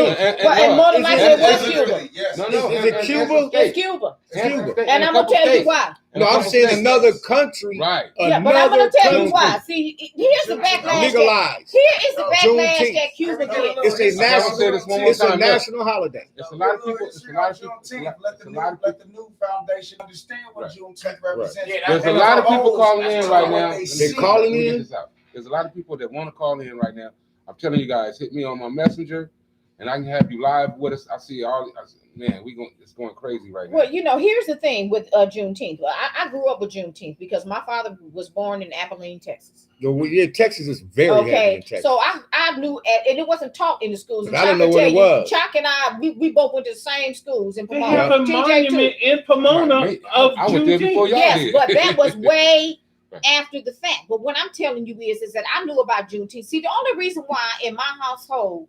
Speaker 3: and more than likely it was Cuba.
Speaker 6: Yes.
Speaker 1: Is it Cuba?
Speaker 3: It's Cuba.
Speaker 1: Cuba.
Speaker 3: And I'm gonna tell you why.
Speaker 1: No, I'm saying another country.
Speaker 2: Right.
Speaker 3: Yeah, but I'm gonna
Speaker 1: Another
Speaker 3: tell you
Speaker 1: country
Speaker 3: why. See, here's the backlash. that-
Speaker 1: legalized.
Speaker 3: Here is the backlash
Speaker 1: Juneteenth.
Speaker 3: that Cuba gets.
Speaker 1: It's a
Speaker 2: I gotta
Speaker 1: national.
Speaker 2: say this one more
Speaker 1: It's a
Speaker 2: time, look.
Speaker 1: national holiday.
Speaker 2: It's a lot of people. It's a lot of people.
Speaker 6: Let the new foundation understand what
Speaker 2: Right.
Speaker 6: Juneteenth represents.
Speaker 2: There's
Speaker 6: That's
Speaker 2: a lot of people
Speaker 6: goals.
Speaker 2: calling
Speaker 6: That's
Speaker 2: in right
Speaker 6: what
Speaker 2: now.
Speaker 6: they
Speaker 1: They
Speaker 6: see.
Speaker 1: calling
Speaker 2: Let me get
Speaker 1: in.
Speaker 2: this out. There's a lot of people that want to call in right now. I'm telling you guys, hit me on my messenger, and I can have you live with us. I see all. Man, it's going crazy right now.
Speaker 3: Well, here's the thing with Juneteenth. I grew up with Juneteenth because my father was born in Abilene, Texas.
Speaker 1: Yeah, Texas is very heavy in
Speaker 3: Okay,
Speaker 1: Texas.
Speaker 3: so I knew, and it wasn't taught in the schools.
Speaker 1: But
Speaker 3: And
Speaker 1: I don't
Speaker 3: Chuck
Speaker 1: know
Speaker 3: can
Speaker 1: what it
Speaker 3: tell you,
Speaker 1: was.
Speaker 3: Chuck and I, we both went to the same schools in
Speaker 4: They
Speaker 3: Pomona.
Speaker 4: have a
Speaker 3: TJ too.
Speaker 4: monument in Pomona
Speaker 2: Right.
Speaker 4: of
Speaker 2: I went there before
Speaker 4: Juneteenth.
Speaker 2: y'all
Speaker 3: Yes,
Speaker 2: did.
Speaker 3: but that was way
Speaker 2: Right.
Speaker 3: after the fact. But what I'm telling you is that I knew about Juneteenth. See, the only reason why in my household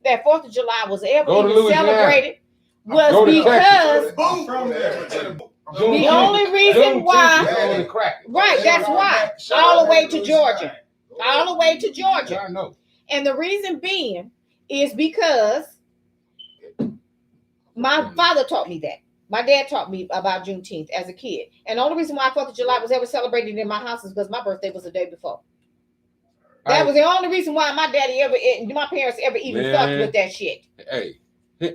Speaker 3: that 4th of July was ever
Speaker 2: Go to
Speaker 3: even
Speaker 2: Louisiana.
Speaker 3: celebrated was
Speaker 2: Go to
Speaker 3: because
Speaker 6: Boom from there.
Speaker 3: the only reason why,
Speaker 2: Juneteenth, it's crack.
Speaker 3: right, that's why, all the way to Georgia. All the way to Georgia.
Speaker 2: I know.
Speaker 3: And the reason being is because my father taught me that. My dad taught me about Juneteenth as a kid. And the only reason why 4th of July was ever celebrated in my house is because my birthday was the day before. That was the only reason why my parents ever even
Speaker 2: Man.
Speaker 3: fucked with that shit.
Speaker 2: Hey, man.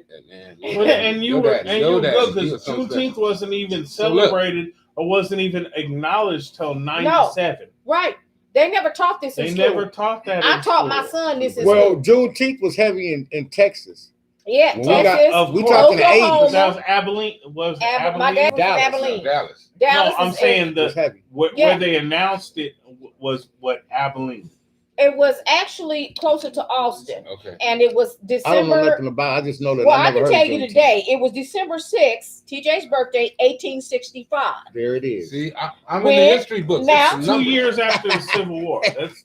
Speaker 4: But- and you
Speaker 2: Your
Speaker 4: were
Speaker 2: daddy,
Speaker 4: and
Speaker 2: your
Speaker 4: you were
Speaker 2: daddy,
Speaker 4: good
Speaker 2: he
Speaker 4: because
Speaker 2: was so
Speaker 4: Juneteenth
Speaker 2: special.
Speaker 4: wasn't even
Speaker 2: So look.
Speaker 4: celebrated or wasn't even acknowledged till '97.
Speaker 3: Right. They never taught this in
Speaker 4: They
Speaker 3: school.
Speaker 4: never taught that.
Speaker 3: I
Speaker 4: in
Speaker 3: taught
Speaker 4: school.
Speaker 3: my son this in
Speaker 1: Well,
Speaker 3: school.
Speaker 1: Juneteenth was heavy in Texas.
Speaker 3: Yeah,
Speaker 1: when we got-
Speaker 3: Texas,
Speaker 4: of
Speaker 1: we
Speaker 4: course.
Speaker 1: talking the 80s.
Speaker 3: Oklahoma,
Speaker 4: That was Abilene. Was
Speaker 3: my
Speaker 4: Abilene?
Speaker 3: dad was
Speaker 1: Dallas.
Speaker 3: from Abilene.
Speaker 2: Dallas.
Speaker 3: Dallas
Speaker 4: No, I'm
Speaker 3: is-
Speaker 4: saying
Speaker 1: It was
Speaker 4: the
Speaker 1: heavy.
Speaker 4: where
Speaker 3: Yeah.
Speaker 4: they announced it was what Abilene.
Speaker 3: It was actually closer to Austin,
Speaker 2: Okay.
Speaker 3: and it was
Speaker 1: I don't know
Speaker 3: December.
Speaker 1: nothing about it. I just know that
Speaker 3: Well,
Speaker 1: I
Speaker 3: I
Speaker 1: never
Speaker 3: can
Speaker 1: heard
Speaker 3: tell
Speaker 1: of
Speaker 3: you
Speaker 1: Juneteenth.
Speaker 3: today. It was December 6th, TJ's birthday, 1865.
Speaker 1: There it is.
Speaker 2: See, I'm in
Speaker 3: When-
Speaker 2: the history books.
Speaker 3: now-
Speaker 2: It's
Speaker 4: 2
Speaker 2: numbers.
Speaker 4: years after the Civil War. That's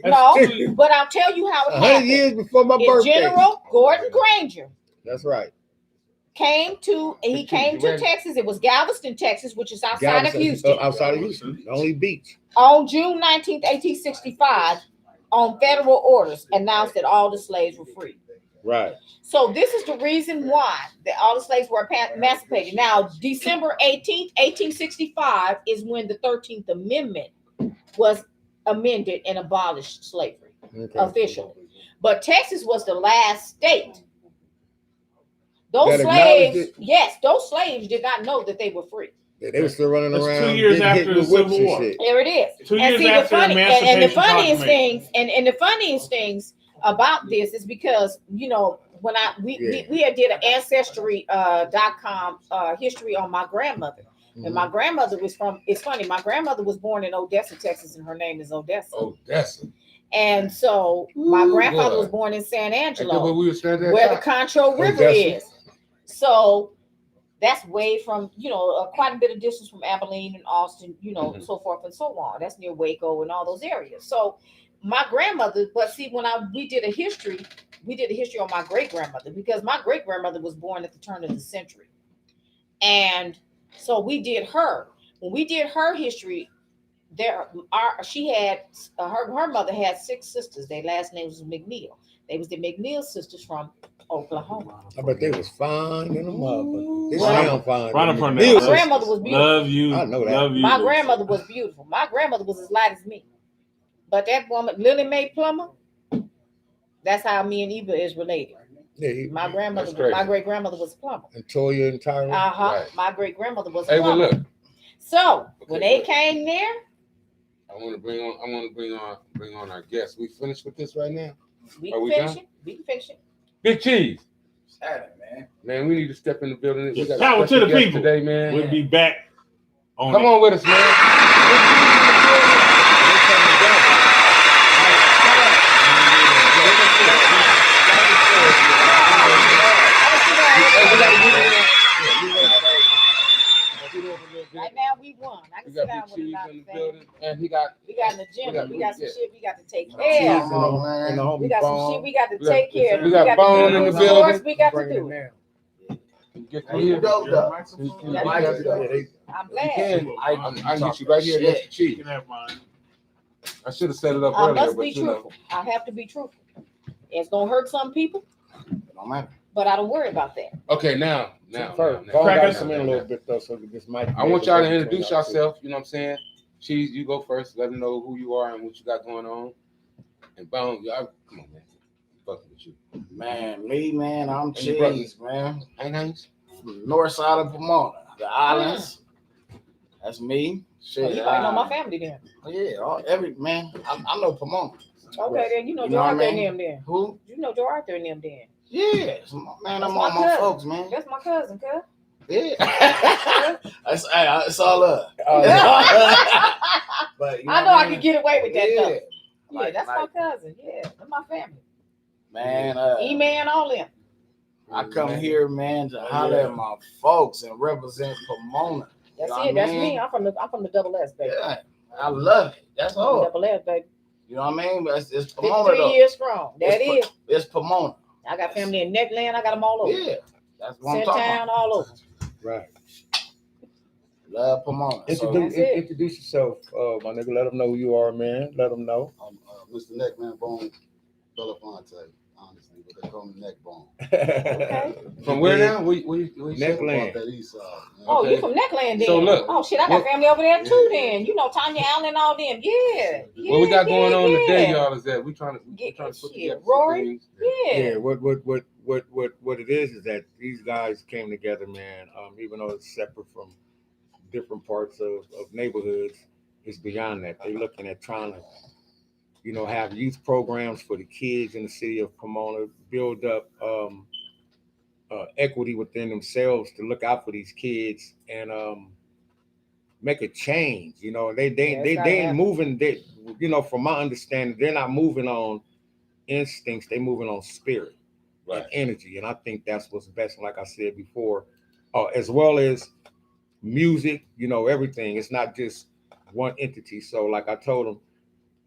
Speaker 3: No,
Speaker 4: 2 years.
Speaker 3: but I'll tell you how it
Speaker 1: 100
Speaker 3: happened.
Speaker 1: years before my
Speaker 3: In
Speaker 1: birthday.
Speaker 3: General Gordon Granger
Speaker 1: That's right.
Speaker 3: came to Texas. It was Galveston, Texas, which is outside of Houston,
Speaker 1: Outside of Houston. The only beach.
Speaker 3: on June 19th, 1865, on federal orders, announced that all the slaves were free.
Speaker 1: Right.
Speaker 3: So this is the reason why that all the slaves were emancipated. Now, December 18th, 1865 is when the 13th Amendment was amended and abolished slavery
Speaker 1: Okay.
Speaker 3: officially. But Texas was the last state. Those
Speaker 1: That acknowledged
Speaker 3: slaves,
Speaker 1: it?
Speaker 3: yes, those slaves did not know that they were free.
Speaker 1: They were still running
Speaker 4: That's 2
Speaker 1: around.
Speaker 4: years
Speaker 1: getting
Speaker 4: after
Speaker 1: hit
Speaker 4: the
Speaker 1: with whips
Speaker 4: Civil
Speaker 1: and
Speaker 4: War.
Speaker 1: shit.
Speaker 3: There it is.
Speaker 4: 2
Speaker 3: And
Speaker 4: years
Speaker 3: see, the
Speaker 4: after
Speaker 3: funny and the
Speaker 4: Emancipation
Speaker 3: funniest
Speaker 4: Proclamation.
Speaker 3: things, and the funniest things about this is because when we had did an ancestry.com history on my grandmother. And my grandmother was from, it's funny, my grandmother was born in Odessa, Texas, and her name is Odessa.
Speaker 2: Odessa.
Speaker 3: And so my
Speaker 2: Ooh,
Speaker 3: grandfather
Speaker 2: boy.
Speaker 3: was born in San
Speaker 2: Where
Speaker 3: Angelo,
Speaker 2: we were standing at
Speaker 3: where the
Speaker 2: top.
Speaker 3: Concho River
Speaker 1: Odessa.
Speaker 3: is. So that's way from, quite a bit of distance from Abilene and Austin, so forth and so on. That's near Waco and all those areas. So my grandmother, but see, when we did a history on my great grandmother, because my great grandmother was born at the turn of the century. And so we did her. When we did her history, she had her mother had 6 sisters. Their last names was McNeil. They was the McNeil sisters from Oklahoma.
Speaker 1: I bet they was fine in the motherfucker. They
Speaker 4: Right.
Speaker 1: sound fine.
Speaker 4: Right up front
Speaker 1: They
Speaker 4: of
Speaker 3: My
Speaker 4: that.
Speaker 3: grandmother was beautiful.
Speaker 4: Love you.
Speaker 1: I know that.
Speaker 4: Love you.
Speaker 3: My grandmother was beautiful. My grandmother was as light as me. But that woman, Lily Mae Plummer, that's how me and Eva is related.
Speaker 1: Yeah,
Speaker 3: My grandmother,
Speaker 2: That's crazy.
Speaker 3: my great grandmother was a plumber.
Speaker 1: and Toya and Tyra.
Speaker 3: Uh-huh.
Speaker 2: Right.
Speaker 3: My great grandmother was a
Speaker 2: Hey, well,
Speaker 3: plumber.
Speaker 2: look.
Speaker 3: So when
Speaker 2: Okay,
Speaker 3: they came there,
Speaker 2: I want to bring on our guests. We finished with this right now.
Speaker 3: we
Speaker 2: Are
Speaker 3: can
Speaker 2: we
Speaker 3: finish
Speaker 2: done?
Speaker 3: it. We can finish it.
Speaker 2: Big Cheese,
Speaker 6: Saturday, man.
Speaker 2: man, we need to step in the building. We got a
Speaker 4: Power to
Speaker 2: special
Speaker 4: the
Speaker 2: guest
Speaker 4: people.
Speaker 2: today, man.
Speaker 4: We'll be back on
Speaker 2: Come
Speaker 4: it.
Speaker 2: on with us, man.
Speaker 3: Right now we won. I
Speaker 2: We
Speaker 3: can sit
Speaker 2: got
Speaker 3: down
Speaker 2: Big
Speaker 3: with
Speaker 2: Cheese
Speaker 3: a
Speaker 2: in the building, and he got
Speaker 3: We got an agenda.
Speaker 2: We
Speaker 3: We
Speaker 2: got-
Speaker 3: got some
Speaker 2: yeah.
Speaker 3: shit we got to take
Speaker 1: Cheese
Speaker 3: care
Speaker 1: and
Speaker 3: of.
Speaker 1: the homie
Speaker 3: We got some
Speaker 1: Bone.
Speaker 3: shit we got to
Speaker 2: We got-
Speaker 3: take care of.
Speaker 2: we got
Speaker 3: to
Speaker 2: Bone
Speaker 3: do
Speaker 2: in the
Speaker 3: of
Speaker 2: building.
Speaker 3: course, we got to
Speaker 1: Bringing
Speaker 3: do
Speaker 1: it
Speaker 3: it.
Speaker 1: down.
Speaker 2: get
Speaker 6: Hey,
Speaker 2: through
Speaker 6: you
Speaker 2: here.
Speaker 6: doped up.
Speaker 3: That's
Speaker 2: You
Speaker 3: good.
Speaker 2: can-
Speaker 3: I'm
Speaker 2: you
Speaker 3: glad.
Speaker 2: can. I can get you right here next to
Speaker 4: You
Speaker 2: Cheese.
Speaker 4: can have mine.
Speaker 2: I should have set it up
Speaker 3: I
Speaker 2: earlier,
Speaker 3: must
Speaker 2: but
Speaker 3: be
Speaker 2: you know.
Speaker 3: truthful. I have to be truthful. It's gonna hurt some people,
Speaker 6: Don't matter.
Speaker 3: but I don't worry about that.
Speaker 2: Okay, now.
Speaker 1: First,
Speaker 2: now,
Speaker 1: Bone
Speaker 4: Crack
Speaker 1: got
Speaker 4: us.
Speaker 1: to come in a little bit though, so that this might.
Speaker 2: I want y'all to introduce yourself. You know what I'm saying? Cheese, you go first. Let them know who you are and what you got going on. And Bone, y'all, come on, man. Fucking with you.
Speaker 6: Man, me, man, I'm
Speaker 2: And your brother.
Speaker 6: Cheese, man.
Speaker 2: Ain't nice?
Speaker 6: From the north side of Pomona, the islands. That's me.
Speaker 3: Oh,
Speaker 6: Shit.
Speaker 3: you might know my family then.
Speaker 6: Every man, I know Pomona.
Speaker 3: Okay, then you know
Speaker 6: You
Speaker 3: Joe
Speaker 6: know what I
Speaker 3: Arthur and
Speaker 6: mean?
Speaker 3: them then.
Speaker 6: Who?
Speaker 3: You know Joe Arthur and them then.
Speaker 6: Yeah, man,
Speaker 3: That's
Speaker 6: I'm
Speaker 3: my
Speaker 6: on my
Speaker 3: cousin.
Speaker 6: folks, man.
Speaker 3: That's my cousin, cuz.
Speaker 6: Yeah, it's all up. But you
Speaker 3: I know
Speaker 6: what
Speaker 3: I can get away with that
Speaker 6: Yeah,
Speaker 3: though. Yeah,
Speaker 6: Like-
Speaker 3: that's
Speaker 6: like-
Speaker 3: my cousin. Yeah, that's my family.
Speaker 6: man.
Speaker 3: E-Man, all them.
Speaker 6: I come here, man, to holler at my folks and represent Pomona.
Speaker 3: That's
Speaker 6: You know
Speaker 3: it.
Speaker 6: what
Speaker 3: That's
Speaker 6: I mean?
Speaker 3: me. I'm from the double S, baby.
Speaker 6: Yeah, I love it. That's
Speaker 3: I'm from the
Speaker 6: all.
Speaker 3: double S, baby.
Speaker 6: You know what I mean? But it's Pomona
Speaker 3: 53
Speaker 6: though.
Speaker 3: years strong. That
Speaker 6: It's
Speaker 3: is.
Speaker 6: It's Pomona.
Speaker 3: I got family in Neckland. I got them all over.
Speaker 6: Yeah, that's what I'm talking
Speaker 3: Centtown,
Speaker 6: about.
Speaker 3: all over.
Speaker 1: Right.
Speaker 6: Love Pomona. So,
Speaker 3: That's it.
Speaker 1: Introduce yourself, my nigga. Let them know who you are, man. Let them know.
Speaker 7: I'm Mr. Neckman Bone Belafonte, honestly, but they call me Neckbone.
Speaker 3: Okay.
Speaker 2: From where now? Where you
Speaker 1: Neckland.
Speaker 7: About that east side. Man.
Speaker 3: Oh,
Speaker 2: Okay.
Speaker 3: you from Neckland then?
Speaker 2: So look,
Speaker 3: Oh shit, I got family over there too. Then you know Tanya Allen and all them. Yeah.
Speaker 2: What we got going on today,
Speaker 3: yeah.
Speaker 2: y'all, is that we trying to put
Speaker 3: Shit,
Speaker 2: together some
Speaker 3: Rory?
Speaker 2: things.
Speaker 3: Yeah.
Speaker 1: Yeah, what it is that these guys came together, man. Even though it's separate from different parts of neighborhoods, it's beyond that. They're looking at trying to, have youth programs for the kids in the city of Pomona, build up equity within themselves to look out for these kids, and make a change. You know, they
Speaker 3: Yeah, it's gotta
Speaker 1: ain't
Speaker 3: happen.
Speaker 1: moving. They, you know, from my understanding, they're not moving on instincts. They're moving on spirit
Speaker 2: Right.
Speaker 1: and energy, and I think that's what's best. Like I said before, as well as music. You know, everything. It's not just one entity. So, like I told them,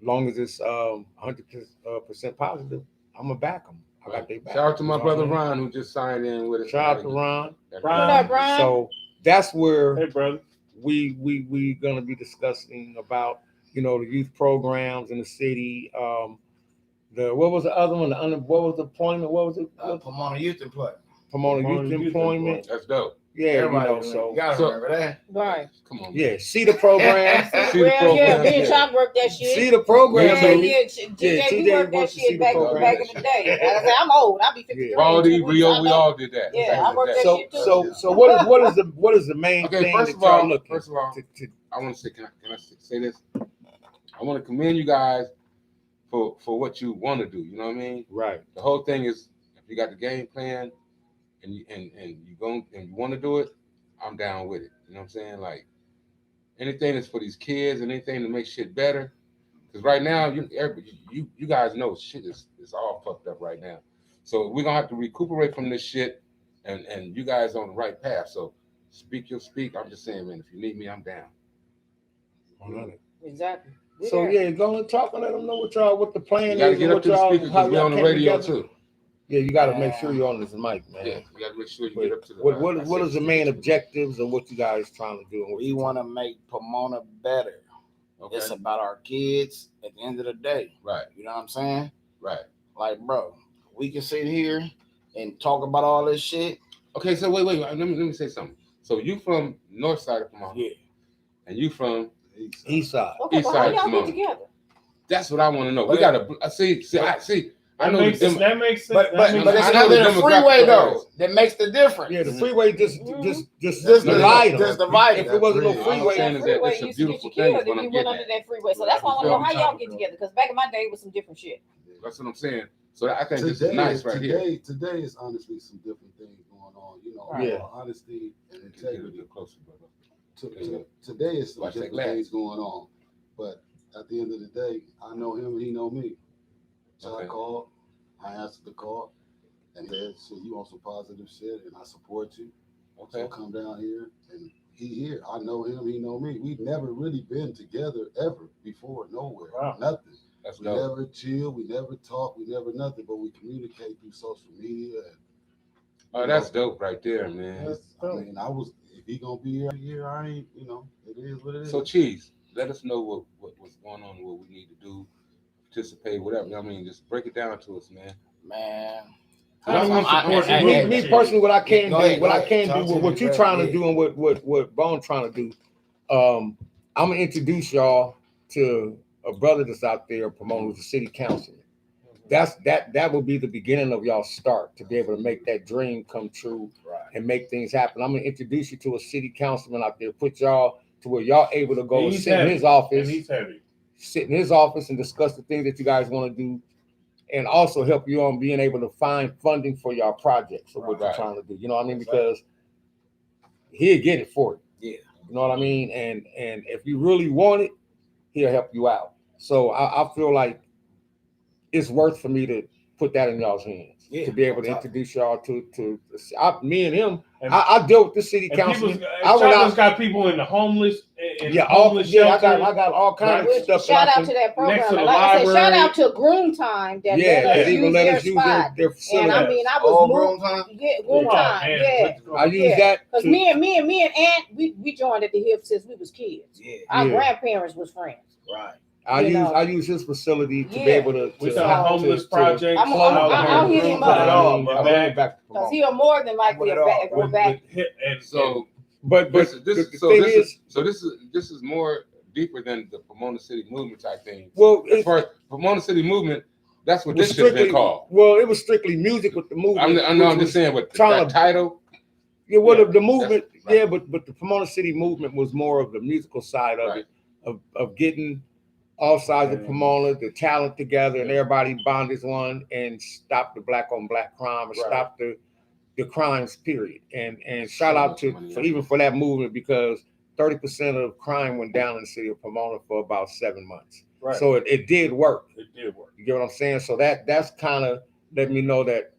Speaker 1: long as it's 100% positive, I'm gonna back them. I got their back.
Speaker 2: Shout out to my
Speaker 1: You know
Speaker 2: brother
Speaker 1: what I mean?
Speaker 2: Ron who just signed in with us.
Speaker 1: Shout out to Ron.
Speaker 3: What up, Brian?
Speaker 1: So that's where
Speaker 4: Hey, brother.
Speaker 1: we gonna be discussing about, you know, the youth programs in the city. The what was the other one? What was the employment? What was it?
Speaker 6: Pomona Youth Employment.
Speaker 1: Promoting youth employment.
Speaker 2: That's dope.
Speaker 1: Yeah,
Speaker 6: Everybody,
Speaker 1: you know, so
Speaker 6: you gotta remember that.
Speaker 3: Right.
Speaker 2: Come on.
Speaker 1: yeah, see the program.
Speaker 2: See the
Speaker 3: Well, yeah,
Speaker 2: program,
Speaker 3: me and
Speaker 2: yeah.
Speaker 3: Chalk worked that shit.
Speaker 1: See the program,
Speaker 3: Yeah,
Speaker 1: baby.
Speaker 3: yeah, TJ, we
Speaker 1: TJ
Speaker 3: worked that
Speaker 1: worked to see
Speaker 3: shit
Speaker 1: the
Speaker 3: back
Speaker 1: program.
Speaker 3: in the day. Like I said, I'm old. I'll be 53.
Speaker 1: Yeah.
Speaker 2: Baldy,
Speaker 3: in 2 weeks.
Speaker 2: Rio,
Speaker 3: I
Speaker 2: we
Speaker 3: know.
Speaker 2: all did that.
Speaker 3: Yeah, I worked that
Speaker 1: So
Speaker 3: shit too.
Speaker 1: so what is the main
Speaker 2: Okay,
Speaker 1: thing
Speaker 2: first
Speaker 1: that
Speaker 2: of
Speaker 1: y'all
Speaker 2: all,
Speaker 1: looking to
Speaker 2: I want to say, can I say this? I want to commend you guys for what you want to do. You know what I mean?
Speaker 1: right?
Speaker 2: The whole thing is, if you got the game plan and you want to do it, I'm down with it. You know what I'm saying? Like anything that's for these kids and anything to make shit better. Because right now, you guys know shit is all fucked up right now. So we're gonna have to recuperate from this shit, and you guys on the right path. So speak your speak. I'm just saying, man. If you need me, I'm down.
Speaker 3: Exactly. We
Speaker 1: So
Speaker 3: there.
Speaker 1: yeah, go and talk and let them know what the plan
Speaker 2: You gotta
Speaker 1: is.
Speaker 2: get
Speaker 1: and
Speaker 2: up
Speaker 1: what
Speaker 2: to the
Speaker 1: y'all-
Speaker 2: speaker
Speaker 1: how
Speaker 2: because we're
Speaker 1: y'all
Speaker 2: on the
Speaker 1: came
Speaker 2: radio
Speaker 1: together.
Speaker 2: too.
Speaker 1: Yeah, you got to make sure you're on this mic, man.
Speaker 2: Yeah, you gotta make sure you
Speaker 1: But
Speaker 2: get up to the.
Speaker 1: what is the main objectives and what you guys trying to do? And what
Speaker 6: We
Speaker 1: you
Speaker 6: want to make Pomona better.
Speaker 2: Okay.
Speaker 6: It's about our kids at the end of the day.
Speaker 2: Right.
Speaker 6: You know what I'm saying?
Speaker 2: Right.
Speaker 6: Like, bro, we can sit here and talk about all this shit.
Speaker 2: Okay. So wait. Let me say something. So you from north side of Pomona?
Speaker 6: Yeah.
Speaker 2: And you from
Speaker 1: East side.
Speaker 3: Okay,
Speaker 2: East
Speaker 3: but how
Speaker 2: side
Speaker 3: y'all
Speaker 2: Simone.
Speaker 3: get together?
Speaker 2: That's what I want to know. We
Speaker 6: But-
Speaker 2: gotta see. I know
Speaker 4: That makes
Speaker 2: them.
Speaker 4: sense.
Speaker 6: But
Speaker 2: I
Speaker 6: it's
Speaker 2: know
Speaker 6: under
Speaker 2: the
Speaker 6: the freeway
Speaker 2: demographic
Speaker 6: though
Speaker 2: areas.
Speaker 6: that makes the difference.
Speaker 1: Yeah, the freeway just
Speaker 6: Just
Speaker 1: divide them.
Speaker 6: just divide
Speaker 1: If
Speaker 6: them.
Speaker 1: it wasn't no
Speaker 7: All I'm
Speaker 1: freeway,
Speaker 2: saying is that
Speaker 3: Freeway
Speaker 2: it's a
Speaker 3: used to get
Speaker 2: beautiful
Speaker 3: you
Speaker 2: thing.
Speaker 3: killed
Speaker 2: Is
Speaker 3: if
Speaker 2: what
Speaker 3: you
Speaker 2: I'm
Speaker 3: went
Speaker 2: getting
Speaker 3: under
Speaker 2: at.
Speaker 3: that freeway. So that's why I want to know how y'all get together. Because back in my day, it was some different shit.
Speaker 2: That's what I'm saying. So I think this is nice right here.
Speaker 7: Today is honestly some different things going on. You know,
Speaker 1: Yeah.
Speaker 7: honesty and
Speaker 2: Get a
Speaker 7: integrity.
Speaker 2: little closer, brother.
Speaker 7: Today is some
Speaker 2: Watch that
Speaker 7: different
Speaker 2: glass.
Speaker 7: things going on. But at the end of the day, I know him and he know me. So
Speaker 2: Okay.
Speaker 7: I called, I answered the call, and said, "So you on some positive shit, and I support you.
Speaker 2: Okay.
Speaker 7: So come down here." And he here. I know him, he know me. We've never really been together ever before, nowhere,
Speaker 4: Wow.
Speaker 7: nothing.
Speaker 2: That's
Speaker 7: We
Speaker 2: dope.
Speaker 7: never chill, we never talk, we never nothing, but we communicate through social media. And,
Speaker 2: Oh, that's dope right there, man.
Speaker 7: I mean, if he gonna be here, I ain't, it is what it is.
Speaker 2: So, Cheese, let us know what's going on, what we need to do, participate, whatever. I mean, just break it down to us, man.
Speaker 6: Man.
Speaker 4: How do we support the
Speaker 1: me
Speaker 4: movement?
Speaker 1: personally, what I can
Speaker 6: Go
Speaker 1: do,
Speaker 6: ahead,
Speaker 1: what
Speaker 6: go
Speaker 1: I
Speaker 6: ahead.
Speaker 1: can
Speaker 6: Talk
Speaker 1: do,
Speaker 6: to
Speaker 1: with
Speaker 6: me,
Speaker 1: what you're
Speaker 6: bro.
Speaker 1: trying to
Speaker 6: Yeah.
Speaker 1: do, and what Bone trying to do. I'm gonna introduce y'all to a brother that's out there promoting who's a city councilman. That will be the beginning of y'all start to be able to make that dream come true and make things happen. I'm gonna introduce you to a city councilman out there, put y'all to where y'all able to go and
Speaker 4: He's
Speaker 1: sit in
Speaker 4: heavy.
Speaker 1: his office,
Speaker 4: And he's heavy.
Speaker 1: sit in his office and discuss the things that you guys want to do, and also help you on being able to find funding for your projects or what you're
Speaker 2: Right.
Speaker 1: trying to do. You know what I mean? Because he'll get it for you.
Speaker 6: Yeah.
Speaker 1: You know what I mean? And if you really want it, he'll help you out. So I feel like it's worth for me to put that in y'all's hands
Speaker 6: Yeah.
Speaker 1: to be able to introduce y'all to me and him.
Speaker 4: And-
Speaker 1: I dealt with the city
Speaker 4: And
Speaker 1: councilman.
Speaker 4: people's,
Speaker 1: I went
Speaker 4: Chocolate's
Speaker 1: out.
Speaker 4: got people in the homeless, in
Speaker 1: Yeah,
Speaker 4: homeless
Speaker 1: I
Speaker 4: shelter.
Speaker 1: got all kinds of stuff.
Speaker 3: Shout
Speaker 1: that I
Speaker 3: out to that program.
Speaker 4: next to the
Speaker 3: And like I said, shout
Speaker 4: library.
Speaker 3: out to Groom Time that
Speaker 1: yeah,
Speaker 3: let
Speaker 1: that
Speaker 3: us
Speaker 1: even
Speaker 3: use
Speaker 1: let
Speaker 3: their
Speaker 1: us use
Speaker 3: spot.
Speaker 1: their
Speaker 3: And
Speaker 1: facility.
Speaker 3: I mean, I
Speaker 6: All
Speaker 3: was
Speaker 6: grown
Speaker 3: moved.
Speaker 6: time.
Speaker 3: Yeah, Groom
Speaker 4: Oh,
Speaker 3: Time.
Speaker 4: man.
Speaker 3: Yeah.
Speaker 1: I use
Speaker 3: Yeah.
Speaker 1: that
Speaker 3: Because
Speaker 1: to-
Speaker 3: me and Aunt, we joined at the hip since we was kids.
Speaker 6: Yeah.
Speaker 3: Our
Speaker 1: Yeah.
Speaker 3: grandparents was friends.
Speaker 6: Right.
Speaker 1: I
Speaker 3: you
Speaker 1: use
Speaker 3: know.
Speaker 1: I use his facility to be
Speaker 3: Yeah.
Speaker 1: able to
Speaker 4: We
Speaker 1: to-
Speaker 4: done
Speaker 3: So-
Speaker 4: homeless
Speaker 1: to-
Speaker 4: projects.
Speaker 3: I'll hit him up.
Speaker 1: I'm
Speaker 4: Back.
Speaker 1: going back to
Speaker 3: Because
Speaker 1: promote.
Speaker 3: he'll more than likely
Speaker 6: With it all,
Speaker 3: go back.
Speaker 2: So
Speaker 1: But
Speaker 2: this
Speaker 1: the
Speaker 2: is more deeper than the Pomona City movement type thing.
Speaker 1: well,
Speaker 2: As
Speaker 1: it
Speaker 2: far as Pomona City movement, that's what
Speaker 1: was
Speaker 2: this shit's been
Speaker 1: strictly
Speaker 2: called.
Speaker 1: well, it was strictly music with the movement.
Speaker 2: I know.
Speaker 1: which
Speaker 2: I'm
Speaker 1: was
Speaker 2: just saying, but
Speaker 1: trying
Speaker 2: that
Speaker 1: to-
Speaker 2: title.
Speaker 1: Yeah, well,
Speaker 2: Yeah,
Speaker 1: the movement,
Speaker 2: that's right.
Speaker 1: yeah, but the Pomona City movement was more of the musical side of
Speaker 2: Right.
Speaker 1: it, of getting all sides of Pomona, the talent together, and everybody bond as one and stop the black on black crime and
Speaker 2: Right.
Speaker 1: stop the crimes, period. And shout out to for that movement because 30% of crime went down in the city of Pomona for about 7 months.
Speaker 4: Right.
Speaker 1: So it did work.
Speaker 4: It did work.
Speaker 1: You get what I'm saying? So that's kind of letting me know that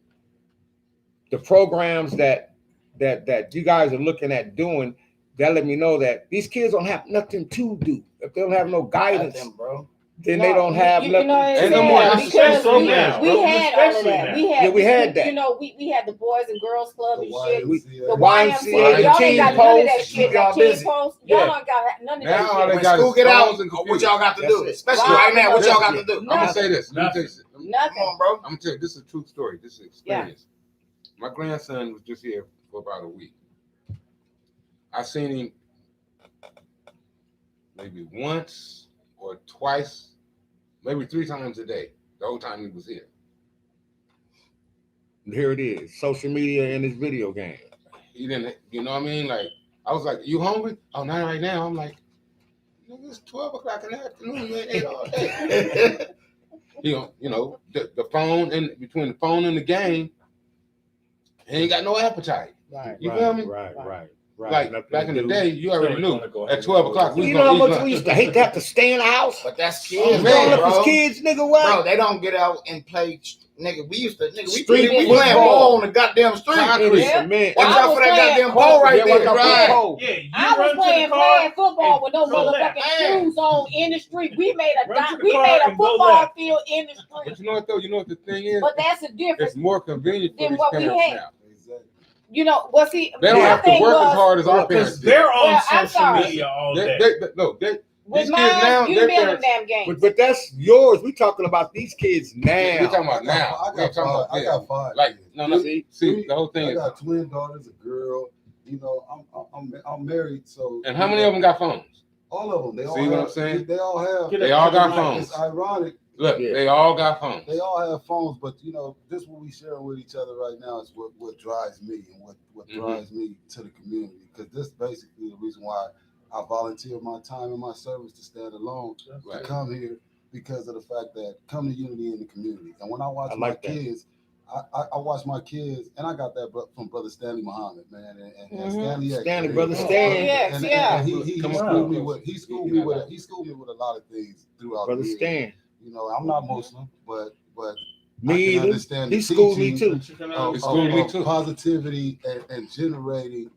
Speaker 1: the programs that you guys are looking at doing, that let me know that these kids don't have nothing to do. If they don't have no guidance,
Speaker 6: Nothing, bro.
Speaker 1: then they don't have nothing.
Speaker 2: Ain't no more
Speaker 3: because
Speaker 2: after-school
Speaker 4: programs,
Speaker 3: we
Speaker 4: bro.
Speaker 3: had all of
Speaker 4: Especially
Speaker 3: that.
Speaker 4: now.
Speaker 3: We had
Speaker 1: that.
Speaker 3: You know, we had the Boys and Girls Club and shit.
Speaker 7: YMCA.
Speaker 3: The
Speaker 1: YMCA,
Speaker 3: YMCA, y'all
Speaker 1: Teen
Speaker 3: ain't got none of that
Speaker 1: Post,
Speaker 3: shit.
Speaker 6: keep y'all
Speaker 3: That Teen
Speaker 6: busy.
Speaker 3: Post, y'all
Speaker 1: Yeah.
Speaker 3: don't got none of
Speaker 2: Now
Speaker 3: that
Speaker 2: all
Speaker 3: shit.
Speaker 2: they
Speaker 6: When
Speaker 2: got
Speaker 6: school
Speaker 2: is
Speaker 6: get out,
Speaker 2: phones and
Speaker 6: what y'all got to
Speaker 1: That's
Speaker 6: do?
Speaker 1: it.
Speaker 6: Especially
Speaker 3: Right.
Speaker 6: right now, what y'all got to do?
Speaker 2: I'm gonna say this. Let me tell you something.
Speaker 6: Come
Speaker 3: Nothing.
Speaker 6: on, bro.
Speaker 2: I'm gonna tell you, this is a true story. This is an experience. My grandson was just here for about a week. I seen him maybe once or twice, maybe 3 times a day, the whole time he was here.
Speaker 1: Here it is, social media and his video game.
Speaker 2: He didn't, you know what I mean? Like, I was like, you hungry? Oh, not right now. I'm like, nigga, it's 12 o'clock in the afternoon. You ain't ate all day. You know, the phone, and between the phone and the game, he ain't got no appetite.
Speaker 3: Right.
Speaker 2: You feel me?
Speaker 1: Right.
Speaker 2: Like
Speaker 1: Nothing
Speaker 2: back
Speaker 1: to
Speaker 2: in the
Speaker 1: do.
Speaker 2: day, you already
Speaker 4: Really
Speaker 2: knew
Speaker 4: wanna go ahead
Speaker 2: at 12
Speaker 4: and
Speaker 2: o'clock
Speaker 4: go.
Speaker 2: we
Speaker 1: You
Speaker 2: was
Speaker 1: know how
Speaker 2: gonna eat
Speaker 1: much
Speaker 2: lunch.
Speaker 1: we used to hate to have to stay in the house?
Speaker 6: But that's
Speaker 1: You
Speaker 6: kids,
Speaker 1: don't let
Speaker 6: bro.
Speaker 1: these kids, nigga, what?
Speaker 6: Bro, they don't get out and play. Nigga, we
Speaker 1: Street
Speaker 6: playing
Speaker 1: football.
Speaker 6: ball on the goddamn street.
Speaker 2: Concrete.
Speaker 3: Yeah.
Speaker 1: Cement.
Speaker 6: Watch
Speaker 3: I
Speaker 6: out
Speaker 3: was
Speaker 6: for that
Speaker 3: playing-
Speaker 6: goddamn ball right
Speaker 1: Yeah, watch
Speaker 6: there.
Speaker 1: out for the
Speaker 6: Right.
Speaker 1: pole.
Speaker 4: Yeah, you
Speaker 3: I was
Speaker 4: run to
Speaker 3: playing
Speaker 4: the car.
Speaker 3: flag football with no
Speaker 4: go left.
Speaker 3: motherfucking shoes on in the street. We made a
Speaker 4: Run to the
Speaker 3: we
Speaker 4: car
Speaker 3: made a
Speaker 4: and go
Speaker 3: football
Speaker 4: left.
Speaker 3: field in the
Speaker 2: But
Speaker 3: street.
Speaker 2: you know what though? You know what the thing is?
Speaker 3: But that's the difference.
Speaker 2: It's more convenient for
Speaker 3: Than
Speaker 2: these
Speaker 3: what we
Speaker 2: parents
Speaker 3: had.
Speaker 2: now.
Speaker 7: Exactly.
Speaker 3: You know, well, see,
Speaker 2: They don't
Speaker 3: my
Speaker 2: have to
Speaker 3: thing
Speaker 2: work as
Speaker 3: was
Speaker 2: hard as our
Speaker 1: Well,
Speaker 2: parents
Speaker 4: Because
Speaker 2: did.
Speaker 4: they're on
Speaker 3: Well, I'm
Speaker 4: social
Speaker 3: sorry.
Speaker 4: media all
Speaker 2: They,
Speaker 4: day.
Speaker 3: with
Speaker 2: these kids
Speaker 3: mine,
Speaker 2: now,
Speaker 3: you
Speaker 2: their
Speaker 3: didn't be on them
Speaker 2: parents-
Speaker 3: damn games.
Speaker 1: But that's yours. We talking about these kids
Speaker 2: We
Speaker 1: now.
Speaker 2: talking about now.
Speaker 7: I
Speaker 2: We ain't
Speaker 7: got
Speaker 2: talking
Speaker 7: five.
Speaker 2: about
Speaker 7: I
Speaker 2: then.
Speaker 7: got 5
Speaker 2: Like,
Speaker 7: kids.
Speaker 2: no.
Speaker 1: See?
Speaker 2: See, the whole thing
Speaker 7: I
Speaker 2: is,
Speaker 7: got twin daughters, a girl. You know, I'm married, so.
Speaker 2: and how many of them got phones?
Speaker 7: All of them. They all
Speaker 2: See
Speaker 7: have.
Speaker 2: what I'm saying?
Speaker 7: They all have.
Speaker 4: Get
Speaker 2: They
Speaker 4: up
Speaker 2: all
Speaker 4: to the
Speaker 2: got
Speaker 4: mic.
Speaker 2: phones.
Speaker 7: It's ironic.
Speaker 2: Look,
Speaker 1: Yeah.
Speaker 2: they all got phones.
Speaker 7: They all have phones, but you know, this what we share with each other right now is what drives me and what
Speaker 2: Mhm.
Speaker 7: drives me to the community. Because this basically the reason why I volunteer my time and my service to stand alone
Speaker 2: Right.
Speaker 7: to come here, because of the fact that come to unity in the community. And when I watch
Speaker 1: I
Speaker 7: my
Speaker 1: like that.
Speaker 7: kids, I watch my kids, and I got that from Brother Stanley Muhammad, man, and
Speaker 3: Mhm.
Speaker 7: Stanley X.
Speaker 1: Stanley,
Speaker 7: man.
Speaker 1: Brother
Speaker 7: And-
Speaker 1: Stan.
Speaker 3: Yes,
Speaker 7: and
Speaker 3: yeah.
Speaker 7: he
Speaker 2: Come
Speaker 7: schooled
Speaker 2: on.
Speaker 7: me with he schooled me with a lot of things throughout
Speaker 1: Brother
Speaker 7: the years.
Speaker 1: Stan.
Speaker 7: You know, I'm not Muslim, but I
Speaker 1: Me
Speaker 7: can
Speaker 1: either.
Speaker 7: understand
Speaker 1: He
Speaker 7: the
Speaker 1: schooled me
Speaker 7: teaching
Speaker 1: too.
Speaker 4: But you can
Speaker 7: of,
Speaker 2: He
Speaker 7: of,
Speaker 2: schooled me
Speaker 7: of
Speaker 2: too.
Speaker 7: positivity and generating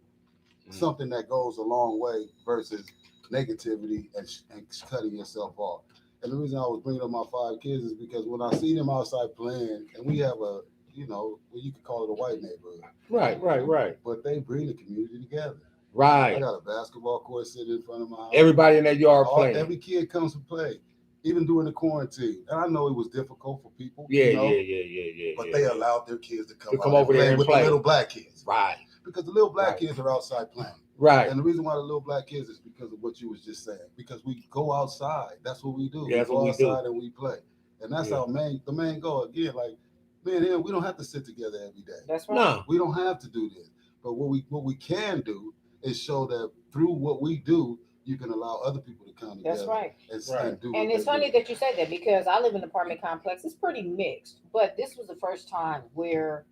Speaker 2: Mhm.
Speaker 7: something that goes a long way versus negativity and cutting yourself off. And the reason I was bringing up my 5 kids is because when I see them outside playing, and we have a, you know, well, you could call it a white neighborhood,
Speaker 1: Right.
Speaker 7: but they bring the community together. I
Speaker 1: Right.
Speaker 7: got a basketball court sitting in front of my house.
Speaker 1: Everybody in that yard playing.
Speaker 7: Every kid comes to play, even during the quarantine. And I know it was difficult for people,
Speaker 1: Yeah,
Speaker 7: you know,
Speaker 1: yeah.
Speaker 7: but they allowed their kids to come,
Speaker 1: To come
Speaker 7: out
Speaker 1: over there and
Speaker 7: with
Speaker 1: play.
Speaker 7: the little black kids.
Speaker 1: Right.
Speaker 7: Because the little black
Speaker 1: Right.
Speaker 7: kids are outside playing.
Speaker 1: Right.
Speaker 7: And the reason why the little black kids is because of what you was just saying. Because we go outside. That's what we do.
Speaker 1: Yeah, that's
Speaker 7: we go
Speaker 1: what we do.
Speaker 7: outside and we play. And that's
Speaker 1: Yeah.
Speaker 7: how the main goal. Again, like, man, here, we don't have to sit together every day.
Speaker 3: That's right.
Speaker 1: No.
Speaker 7: We don't have to do this. But what we can do is show that through what we do, you can allow other people to come together.
Speaker 3: That's right.
Speaker 7: And do what
Speaker 3: And it's
Speaker 7: they
Speaker 3: funny
Speaker 7: do.
Speaker 3: that you said that because I live in an apartment complex. It's pretty mixed, but this was the first time where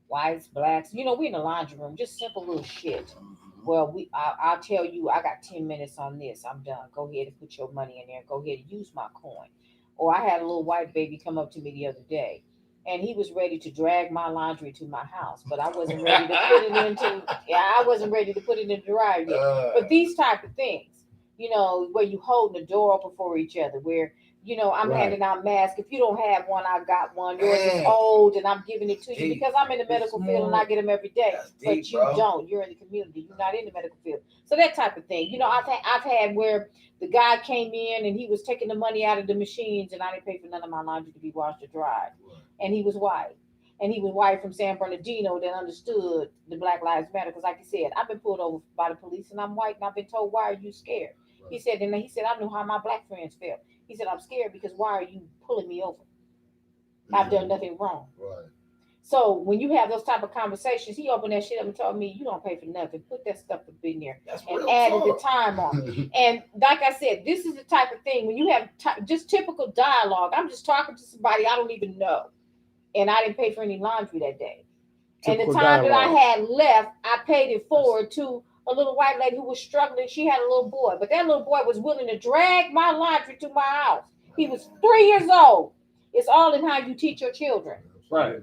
Speaker 3: whites, blacks, you know, we in the laundry room, just simple little shit.
Speaker 7: Mhm.
Speaker 3: Well, I'll tell you, I got 10 minutes on this. I'm done. Go ahead and put your money in there. Go ahead and use my coin. Or I had a little white baby come up to me the other day, and he was ready to drag my laundry to my house, but I wasn't ready to put it into. Yeah, I wasn't ready to put it in the dryer yet. But these type of things, you know, where you holding the door open for each other, where you know I'm
Speaker 1: Right.
Speaker 3: handing out masks. If you don't have one, I got one. Yours is
Speaker 6: Man.
Speaker 3: old, and I'm giving it to you
Speaker 6: Deep.
Speaker 3: because I'm in the medical
Speaker 6: It's
Speaker 3: field and I
Speaker 6: more-
Speaker 3: get them every day.
Speaker 6: That's
Speaker 3: But
Speaker 6: deep,
Speaker 3: you
Speaker 6: bro.
Speaker 3: don't. You're in the community. You're not in the medical field. So that type of thing. You know, I've had where the guy came in and he was taking the money out of the machines, and I didn't pay for none of my laundry to be washed or dried. And he was white. And he was white from San Bernardino that understood the Black Lives Matter. Because like he said, I've been pulled over by the police and I'm white and I've been told, why are you scared? He said, and he said, I knew how my black friends felt. He said, I'm scared because why are you pulling me over? I've done nothing wrong.
Speaker 7: Right.
Speaker 3: So when you have those type of conversations, he opened that shit up and told me, you don't pay for nothing. Put that stuff up in there.
Speaker 6: That's
Speaker 3: And
Speaker 6: real
Speaker 3: added the
Speaker 6: talk.
Speaker 3: time on it. And like I said, this is the type of thing when you have just typical dialogue. I'm just talking to somebody I don't even know. And I didn't pay for any laundry that day. And the
Speaker 1: Typical
Speaker 3: time that I
Speaker 1: dialogue.
Speaker 3: had left, I paid it forward to a little white lady who was struggling. She had a little boy, but that little boy was willing to drag my laundry to my house. He was 3 years old. It's all in how you teach your children.
Speaker 4: Right.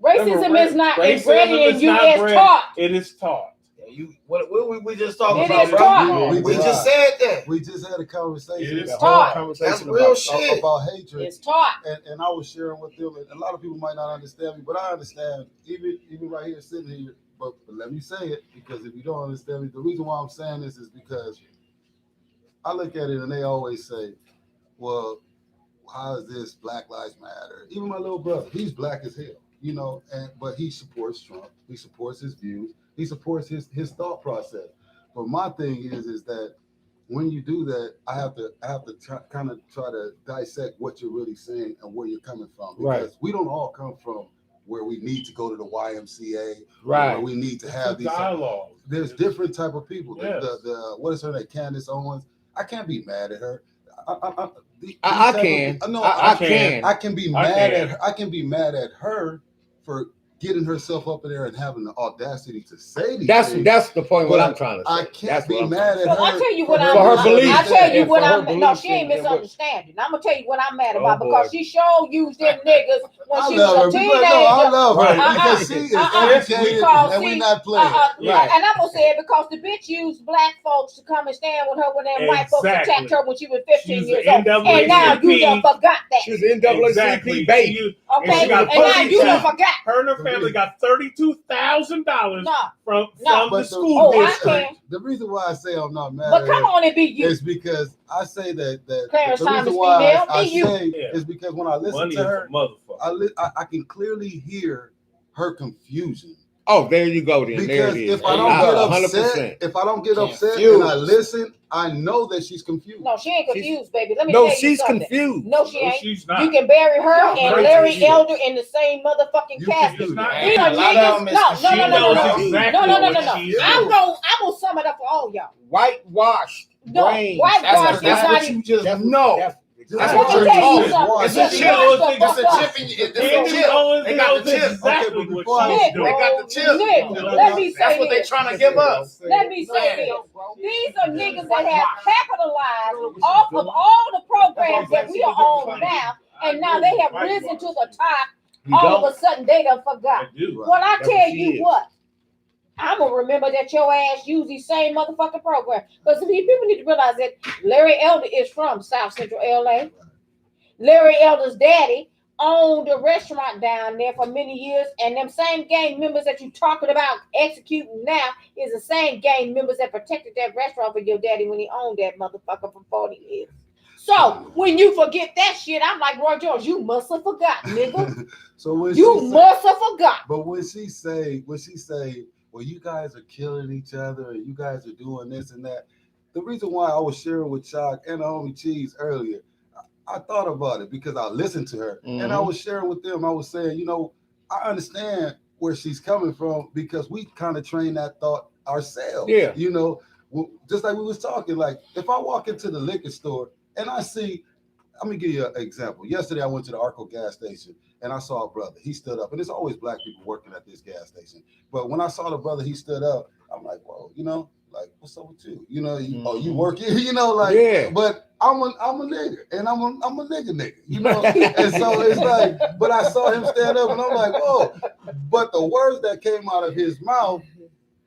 Speaker 3: Racism is not
Speaker 4: racism
Speaker 3: inbred in you,
Speaker 4: not
Speaker 3: it's
Speaker 4: bred.
Speaker 3: taught.
Speaker 4: It is taught.
Speaker 6: What we just talking
Speaker 3: It
Speaker 6: about,
Speaker 3: is
Speaker 6: bro?
Speaker 3: taught.
Speaker 6: We just said that.
Speaker 7: We just had a conversation.
Speaker 4: It is
Speaker 7: a
Speaker 3: taught.
Speaker 7: whole conversation
Speaker 6: That's real shit.
Speaker 7: about hatred.
Speaker 3: It's taught.
Speaker 7: And I was sharing with them, and a lot of people might not understand me, but I understand, even right here, sitting here, but let me say it, because if you don't understand me, the reason why I'm saying this is because I look at it and they always say, well, how is this Black Lives Matter? Even my little brother, he's black as hell, you know, but he supports Trump. He supports his views. He supports his thought process. But my thing is that when you do that, I have to kind of try to dissect what you're really saying and where you're coming from, because we don't all come from where we need to go to the YMCA, where we need to have these
Speaker 4: dialogue.
Speaker 7: There's different type of people.
Speaker 4: Yes.
Speaker 7: The what is her name? Candace Owens. I can't be mad at her.
Speaker 1: I can.
Speaker 7: I can be mad at her. I can be mad at her for getting herself up in there and having the audacity to say these things.
Speaker 1: That's the point. What I'm trying to say.
Speaker 7: I can't be mad at her.
Speaker 3: I'll tell you what
Speaker 1: for her beliefs.
Speaker 3: I'll tell you what
Speaker 1: For her
Speaker 3: I'm. No,
Speaker 1: beliefs
Speaker 3: she ain't
Speaker 1: and what-
Speaker 3: misunderstanding. I'm gonna tell you what I'm mad
Speaker 1: Oh,
Speaker 3: about, because
Speaker 1: boy.
Speaker 3: she sure used them niggas when
Speaker 7: I
Speaker 3: she
Speaker 7: love her.
Speaker 3: was a
Speaker 7: Because,
Speaker 3: teenager.
Speaker 7: no, I love her
Speaker 4: Right.
Speaker 7: because she is educated
Speaker 3: Because
Speaker 7: and we
Speaker 3: see,
Speaker 7: not playing.
Speaker 1: Right.
Speaker 3: And I'm gonna say it because the bitch used black folks to come and stand with her when them white folks
Speaker 4: Exactly.
Speaker 3: attacked her when she was 15
Speaker 4: She's
Speaker 3: years
Speaker 4: an
Speaker 3: old. And now you done forgot that.
Speaker 1: She's an NAACP
Speaker 4: Exactly.
Speaker 1: baby.
Speaker 3: Okay,
Speaker 4: she got
Speaker 3: and now you done
Speaker 4: 32.
Speaker 3: forgot.
Speaker 4: Her and her family got $32,000
Speaker 3: No,
Speaker 4: from
Speaker 3: No.
Speaker 4: the
Speaker 7: But
Speaker 4: school
Speaker 3: Oh, I
Speaker 4: district.
Speaker 3: can.
Speaker 7: The reason why I say I'm not mad
Speaker 3: But
Speaker 7: at
Speaker 3: come
Speaker 7: her
Speaker 3: on and be you.
Speaker 7: is because I say that
Speaker 3: Clarence
Speaker 7: the
Speaker 3: Thomas
Speaker 7: reason why
Speaker 3: female,
Speaker 7: I
Speaker 3: be you.
Speaker 7: say
Speaker 4: Yeah.
Speaker 7: is because when I listen
Speaker 4: Money
Speaker 7: to
Speaker 4: is
Speaker 7: her,
Speaker 4: a motherfucker.
Speaker 7: I can clearly hear her confusion.
Speaker 1: Oh, there you go. Then there
Speaker 7: Because
Speaker 1: it is.
Speaker 7: if I don't get
Speaker 1: 100%.
Speaker 7: upset, if I don't get upset
Speaker 6: Confused.
Speaker 7: and I listen, I know that she's confused.
Speaker 3: No, she ain't confused, baby. Let me
Speaker 1: No,
Speaker 3: tell you
Speaker 1: she's
Speaker 3: something.
Speaker 1: confused.
Speaker 3: No, she
Speaker 4: No,
Speaker 3: ain't.
Speaker 4: she's not.
Speaker 3: You can bury her
Speaker 4: No,
Speaker 3: and
Speaker 4: no,
Speaker 3: Larry
Speaker 4: she's-
Speaker 3: Elder in the same motherfucking
Speaker 7: You
Speaker 3: casket.
Speaker 7: confused.
Speaker 4: not.
Speaker 3: These
Speaker 6: Man,
Speaker 3: are
Speaker 6: a lot of
Speaker 3: niggas.
Speaker 6: them is
Speaker 3: No,
Speaker 4: She knows
Speaker 3: no.
Speaker 4: exactly
Speaker 3: No.
Speaker 4: what she's
Speaker 3: I'm
Speaker 4: doing.
Speaker 3: gonna sum it up for all y'all.
Speaker 1: Whitewashed
Speaker 3: No,
Speaker 1: brains.
Speaker 3: whitewash
Speaker 6: That's
Speaker 3: is not
Speaker 6: what
Speaker 3: even.
Speaker 6: you just
Speaker 1: That's-
Speaker 6: know.
Speaker 1: that's-
Speaker 6: That's
Speaker 3: Let
Speaker 6: what
Speaker 3: me
Speaker 6: you're
Speaker 3: tell you
Speaker 6: told.
Speaker 3: something.
Speaker 6: It's a
Speaker 3: Just
Speaker 6: chip.
Speaker 3: shut the
Speaker 6: It's a
Speaker 3: fuck up.
Speaker 6: chip. It's a
Speaker 4: Candace
Speaker 6: chip.
Speaker 4: Owens
Speaker 6: They got the
Speaker 4: knows
Speaker 6: chip.
Speaker 4: exactly
Speaker 7: Okay, but
Speaker 4: what
Speaker 7: before I-
Speaker 4: she's
Speaker 3: Nick,
Speaker 6: They
Speaker 4: doing.
Speaker 6: got the chip.
Speaker 3: Nick, let me
Speaker 6: That's
Speaker 3: say
Speaker 6: what they
Speaker 3: this.
Speaker 6: trying to give us.
Speaker 3: Let me say
Speaker 6: Man.
Speaker 3: this. These are niggas that have capitalized off of all the programs that we are on now, and now they have risen to the top.
Speaker 1: You
Speaker 3: All of
Speaker 1: don't.
Speaker 3: a sudden, they done forgot.
Speaker 4: I do.
Speaker 3: Well, I
Speaker 1: That's
Speaker 3: tell
Speaker 1: what she
Speaker 3: you
Speaker 1: is.
Speaker 3: what, I'm gonna remember that your ass use these same motherfucking program. Because people need to realize that Larry Elder is from South Central LA. Larry Elder's daddy owned a restaurant down there for many years, and them same gang members that you talking about executing now is the same gang members that protected that restaurant for your daddy when he owned that motherfucker for 40 years. So when you forget that shit, I'm like, Roy Jones, you must have forgot, nigga.
Speaker 7: So when
Speaker 3: You
Speaker 7: she
Speaker 3: must have forgot.
Speaker 7: but when she say, well, you guys are killing each other and you guys are doing this and that, the reason why I was sharing with Chuck and the homie Cheese earlier, I thought about it because I listened to her and I was sharing with them. I was saying, I understand where she's coming from because we kind of train that thought ourselves.
Speaker 1: Yeah.
Speaker 7: Just like we was talking, like if I walk into the liquor store and I see, let me give you an example. Yesterday I went to the Arco gas station and I saw a brother. He stood up, and there's always black people working at this gas station. But when I saw the brother, he stood up. I'm like, whoa, like what's up with you? You working?
Speaker 1: Yeah.
Speaker 7: But I'm a nigga, and I'm a nigga. And so it's like, but I saw him stand up, and I'm like, whoa. But the words that came out of his mouth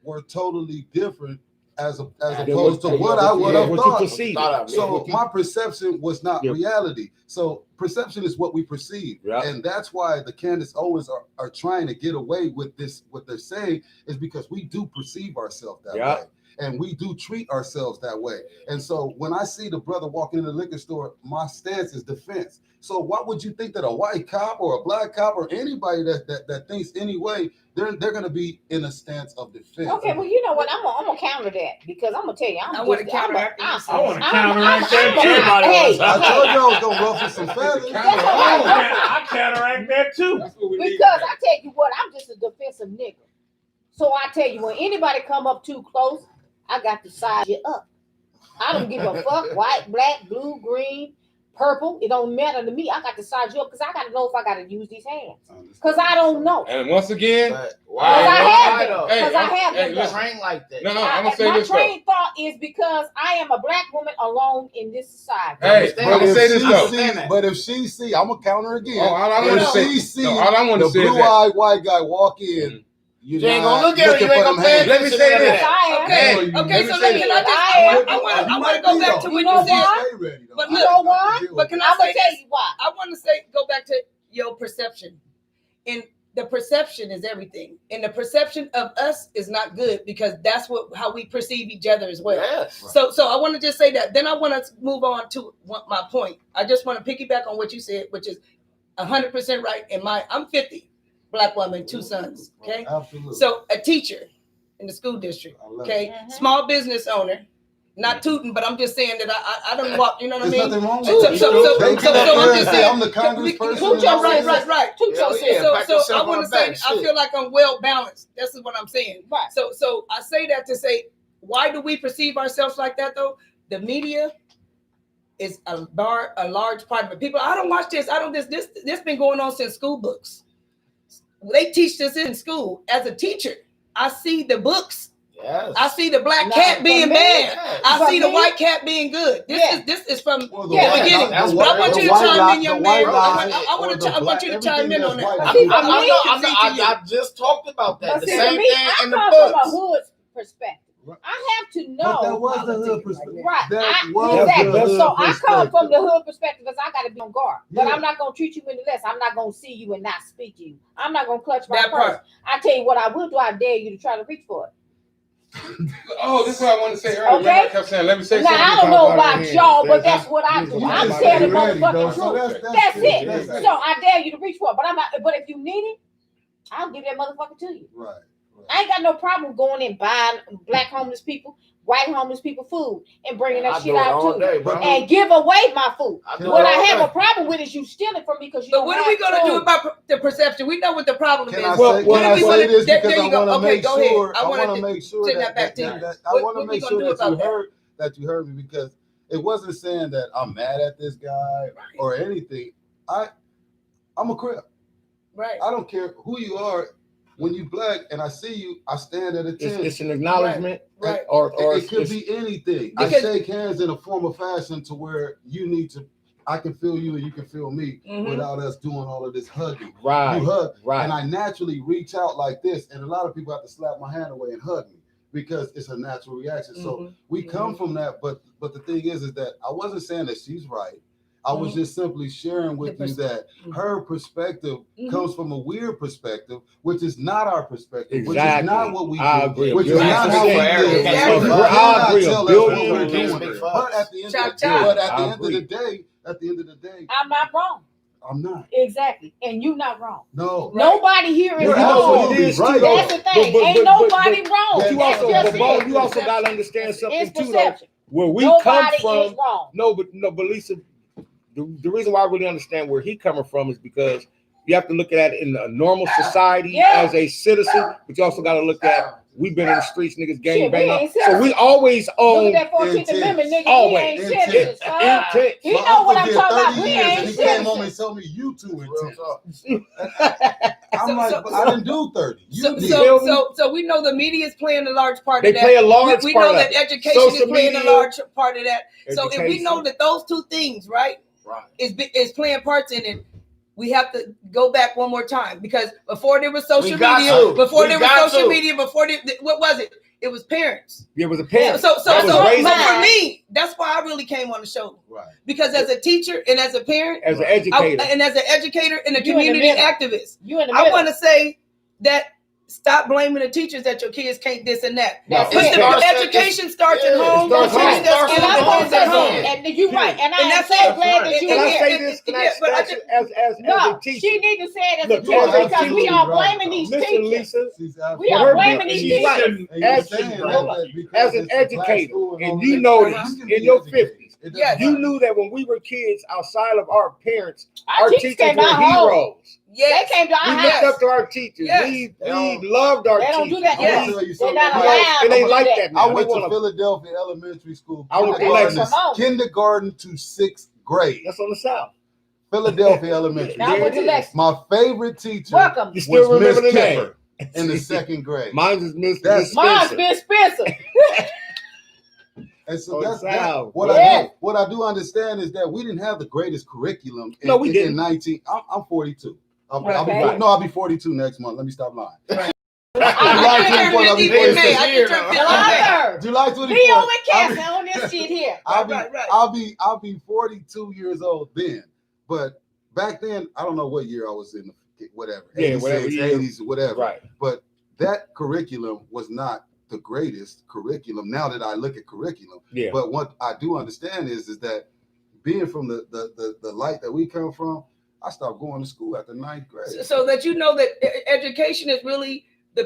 Speaker 7: were totally different as opposed to what I would have
Speaker 1: what
Speaker 7: thought.
Speaker 1: you perceive.
Speaker 7: So my perception was not
Speaker 1: Yeah.
Speaker 7: reality. So perception is what we perceive.
Speaker 1: Yeah.
Speaker 7: And that's why the Candace Owens are trying to get away with this. What they're saying is because we do perceive ourselves that
Speaker 1: Yeah.
Speaker 7: way. And we do treat ourselves that way. And so when I see the brother walking in the liquor store, my stance is defense. So why would you think that a white cop or a black cop or anybody that thinks any way, they're going to be in a stance of defense?
Speaker 3: Okay, well, you know what? I'm gonna counter that because I'm gonna tell you,
Speaker 8: I wanna counteract that.
Speaker 4: I want to counteract that too.
Speaker 8: Everybody wants
Speaker 7: I
Speaker 8: to-
Speaker 7: told you I was going to ruffle some feathers.
Speaker 4: I counteract that too.
Speaker 2: That's what we need.
Speaker 3: Because I tell you what, I'm just a defensive nigga. So I tell you, when anybody come up too close, I got to size you up. I don't give a fuck, white, black, blue, green, purple. It don't matter to me. I got to size you up because I got to know if I got to use these hands. Because I don't know.
Speaker 2: And once again,
Speaker 6: Why?
Speaker 3: Because I have them.
Speaker 2: listen.
Speaker 6: Train like that.
Speaker 2: No, I'm gonna say
Speaker 3: my
Speaker 2: this though.
Speaker 3: train thought is because I am a black woman alone in this society.
Speaker 2: Hey, but I'm gonna say this though.
Speaker 7: But if she see, I'm gonna counter again.
Speaker 2: All I want to
Speaker 7: If
Speaker 2: say,
Speaker 7: she see
Speaker 2: all I want
Speaker 7: the
Speaker 2: to say is that.
Speaker 7: blue-eyed white guy walk in,
Speaker 6: You ain't gonna look at her. You ain't gonna pay
Speaker 2: Let me say this.
Speaker 3: I am.
Speaker 2: Okay,
Speaker 8: So let me. I want to go back to what you said. But
Speaker 3: You
Speaker 8: look,
Speaker 3: know why?
Speaker 8: but can I
Speaker 3: I'm gonna
Speaker 8: say
Speaker 3: tell
Speaker 8: this?
Speaker 3: you why.
Speaker 8: I want to go back to your perception. And the perception is everything. And the perception of us is not good because that's how we perceive each other as well.
Speaker 6: Yes.
Speaker 8: So I want to just say that. Then I want to move on to my point. I just want to piggyback on what you said, which is 100% right. I'm 50, black woman, 2 sons. Okay.
Speaker 7: Absolutely.
Speaker 8: So a teacher in the school district. Okay. Small business owner. Not tooting, but I'm just saying that I don't walk. You know what I mean?
Speaker 7: There's nothing wrong
Speaker 8: So
Speaker 7: with it.
Speaker 8: I'm just saying.
Speaker 7: I'm the congressperson.
Speaker 8: Right. So I want to say I feel like I'm well balanced. This is what I'm saying.
Speaker 3: Right.
Speaker 8: So I say that to say, why do we perceive ourselves like that though? The media is a large part of it. People, I don't watch this. I don't this been going on since school books. They teach this in school. As a teacher, I see the books.
Speaker 6: Yes.
Speaker 8: I see the black cat being bad. I see the white cat being good. This is from the beginning. I want you to chime in, young man. I want you to chime in on that.
Speaker 6: I just talked about that. The same thing in the
Speaker 3: I
Speaker 6: books.
Speaker 3: come from a hood perspective. I have to know.
Speaker 7: But that was the hood perspective.
Speaker 3: Right.
Speaker 7: Exactly.
Speaker 3: So I come from the hood perspective because I got to be on guard. But I'm not going to treat you any less. I'm not going to see you and not speak to you. I'm not going to clutch my purse. I tell you what I will do. I dare you to try to reach for it.
Speaker 2: Oh, this is what I want to say earlier.
Speaker 3: Okay.
Speaker 2: I kept saying, let me say
Speaker 3: now,
Speaker 2: something.
Speaker 3: I don't know about y'all, but that's what I do. I'm telling the motherfucking truth. That's it. So I dare you to reach for it. But I'm not. But if you need it, I'll give that motherfucker to you.
Speaker 7: Right.
Speaker 3: I ain't got no problem going and buying black homeless people, white homeless people food and bringing that shit out too, and give away my food. What I have a problem with is you stealing from me because you.
Speaker 8: But what are we gonna do about the perception? We know what the problem is.
Speaker 7: I say this because I want to make sure.
Speaker 8: I
Speaker 7: want to make sure that you heard me because it wasn't saying that I'm mad at this guy or anything. I'm a Crip.
Speaker 8: Right.
Speaker 7: I don't care who you are. When you black and I see you, I stand at attention.
Speaker 1: It's an acknowledgement,
Speaker 8: right?
Speaker 1: Or
Speaker 7: it could be anything. I shake hands in a form of fashion to where you need to. I can feel you and you can feel me without us doing all of this hugging.
Speaker 1: Right.
Speaker 7: You hug,
Speaker 1: right.
Speaker 7: And I naturally reach out like this, and a lot of people have to slap my hand away and hug me because it's a natural reaction. So we come from that, but the thing is that I wasn't saying that she's right. I was just simply sharing with you that her perspective comes from a weird perspective, which is not our perspective, which is not what we do.
Speaker 1: I agree.
Speaker 7: Which is not how we live.
Speaker 1: I agree.
Speaker 7: But at the end of the day,
Speaker 3: I'm not wrong.
Speaker 7: I'm not.
Speaker 3: Exactly. And you not wrong.
Speaker 7: No.
Speaker 3: Nobody here is wrong.
Speaker 7: Right.
Speaker 3: That's the thing. Ain't nobody wrong.
Speaker 1: You also got to understand something too, though. Where we come from. No, but Lisa, the reason why I really understand where he coming from is because you have to look at it in a normal society as a citizen, but you also got to look at we've been in the streets, niggas gang banging. So we always own.
Speaker 3: Look at that 14th Amendment, nigga.
Speaker 1: Always.
Speaker 3: He ain't citizens, son. He know what I'm talking about. We ain't
Speaker 7: citizens. He came home and
Speaker 3: citizens.
Speaker 7: told me you too intense. I'm like, but I didn't do 30.
Speaker 8: So we know the media is playing a large part of that.
Speaker 1: They play a large part.
Speaker 8: We know that education is playing a large part of that. So if we know that those two things, right, is playing parts in it, we have to go back one more time because before there was social media, what was it? It was parents.
Speaker 1: It was a parent.
Speaker 8: So for me, that's why I really came on the show.
Speaker 7: Right.
Speaker 8: Because as a teacher and as a parent,
Speaker 1: as an educator,
Speaker 8: and as an educator and a community activist,
Speaker 3: I
Speaker 8: want to say that stop blaming the teachers that your kids can't this and that.
Speaker 1: No.
Speaker 8: But the education starts at home.
Speaker 3: And you're right. And I'm so glad that you
Speaker 1: Can I say this? Can I say as a teacher?
Speaker 3: She need to say it as a teacher because we are blaming these teachers. We are blaming these teachers.
Speaker 1: As an educator, and you know this in your 50s, you knew that when we were kids outside of our parents, our teachers were heroes.
Speaker 3: They came to our
Speaker 1: house. We looked up to our teachers. We loved our teachers.
Speaker 3: They don't do that.
Speaker 7: They're
Speaker 3: not allowed.
Speaker 1: It ain't like that.
Speaker 7: I went to Philadelphia Elementary School.
Speaker 1: I went to
Speaker 7: kindergarten to 6th grade.
Speaker 1: That's on the South.
Speaker 7: Philadelphia Elementary.
Speaker 3: Now I went to Lexington.
Speaker 7: My favorite teacher
Speaker 3: Welcome.
Speaker 1: You still
Speaker 7: was
Speaker 1: remember
Speaker 7: Miss
Speaker 1: the name?
Speaker 7: Kipper in the second grade.
Speaker 1: Mine is Miss
Speaker 7: That's-
Speaker 3: Mine's
Speaker 1: Spencer.
Speaker 3: Miss Spencer.
Speaker 7: And so
Speaker 1: Oh,
Speaker 7: that's
Speaker 1: South.
Speaker 7: what
Speaker 3: Yeah.
Speaker 7: what I do understand is that we didn't have the greatest curriculum.
Speaker 1: No, we
Speaker 7: in
Speaker 1: didn't.
Speaker 7: 19. I'm 42. I'll
Speaker 3: Okay.
Speaker 7: be 42 next month. Let me stop lying.
Speaker 8: I just turned 50 in May. I just turned 50 in May.
Speaker 3: July 3rd.
Speaker 7: July 24th.
Speaker 3: Leo and Cassie on this shit here.
Speaker 8: Right.
Speaker 7: I'll be 42 years old then. But back then, I don't know what year I was in, whatever.
Speaker 1: Yeah,
Speaker 7: 86,
Speaker 1: whatever year.
Speaker 7: 80s, whatever.
Speaker 1: Right.
Speaker 7: But that curriculum was not the greatest curriculum now that I look at curriculum.
Speaker 1: Yeah.
Speaker 7: But what I do understand is that being from the light that we come from, I stopped going to school after 9th grade.
Speaker 8: So that you know that education is really the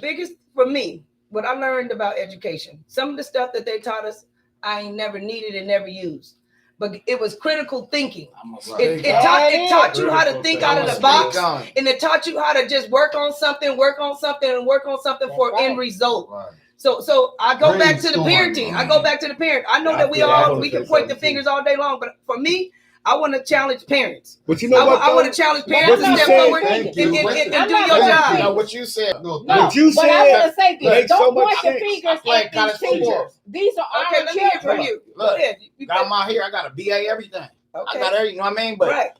Speaker 8: biggest for me. What I learned about education, some of the stuff that they taught us, I ain't never needed and never used. But it was critical thinking. It taught you how to think out of the box, and it taught you how to just work on something for an end result.
Speaker 7: Right.
Speaker 8: So I go back to the
Speaker 7: Brainstorm.
Speaker 8: parenting. I go back to the parent. I know
Speaker 1: Yeah,
Speaker 8: that we
Speaker 1: I
Speaker 8: all
Speaker 1: wanna
Speaker 8: we
Speaker 1: say
Speaker 8: can point the
Speaker 1: something,
Speaker 8: fingers all day long, but for me, I want to challenge parents.
Speaker 1: But you know what?
Speaker 8: I want
Speaker 1: though?
Speaker 8: to challenge
Speaker 3: What
Speaker 8: parents to
Speaker 3: you
Speaker 8: step
Speaker 3: said,
Speaker 8: forward
Speaker 3: thank
Speaker 8: and
Speaker 7: you.
Speaker 8: do
Speaker 3: I'm
Speaker 8: your
Speaker 3: not gonna
Speaker 8: job.
Speaker 3: say-
Speaker 6: You know what you said?
Speaker 7: No,
Speaker 3: No,
Speaker 1: What you
Speaker 3: but I
Speaker 1: said
Speaker 3: want to say this.
Speaker 1: makes so
Speaker 3: Don't
Speaker 1: much
Speaker 3: point the
Speaker 1: sense.
Speaker 3: fingers
Speaker 6: I played
Speaker 3: at
Speaker 6: college
Speaker 3: these teachers.
Speaker 6: football.
Speaker 3: These are
Speaker 8: Okay,
Speaker 3: our
Speaker 8: let me hear
Speaker 3: children.
Speaker 8: from you.
Speaker 6: Look,
Speaker 8: Go ahead.
Speaker 6: Got my hair. I got a BA, everything. I
Speaker 8: Okay.
Speaker 6: got everything. You know what I mean? But
Speaker 8: Right.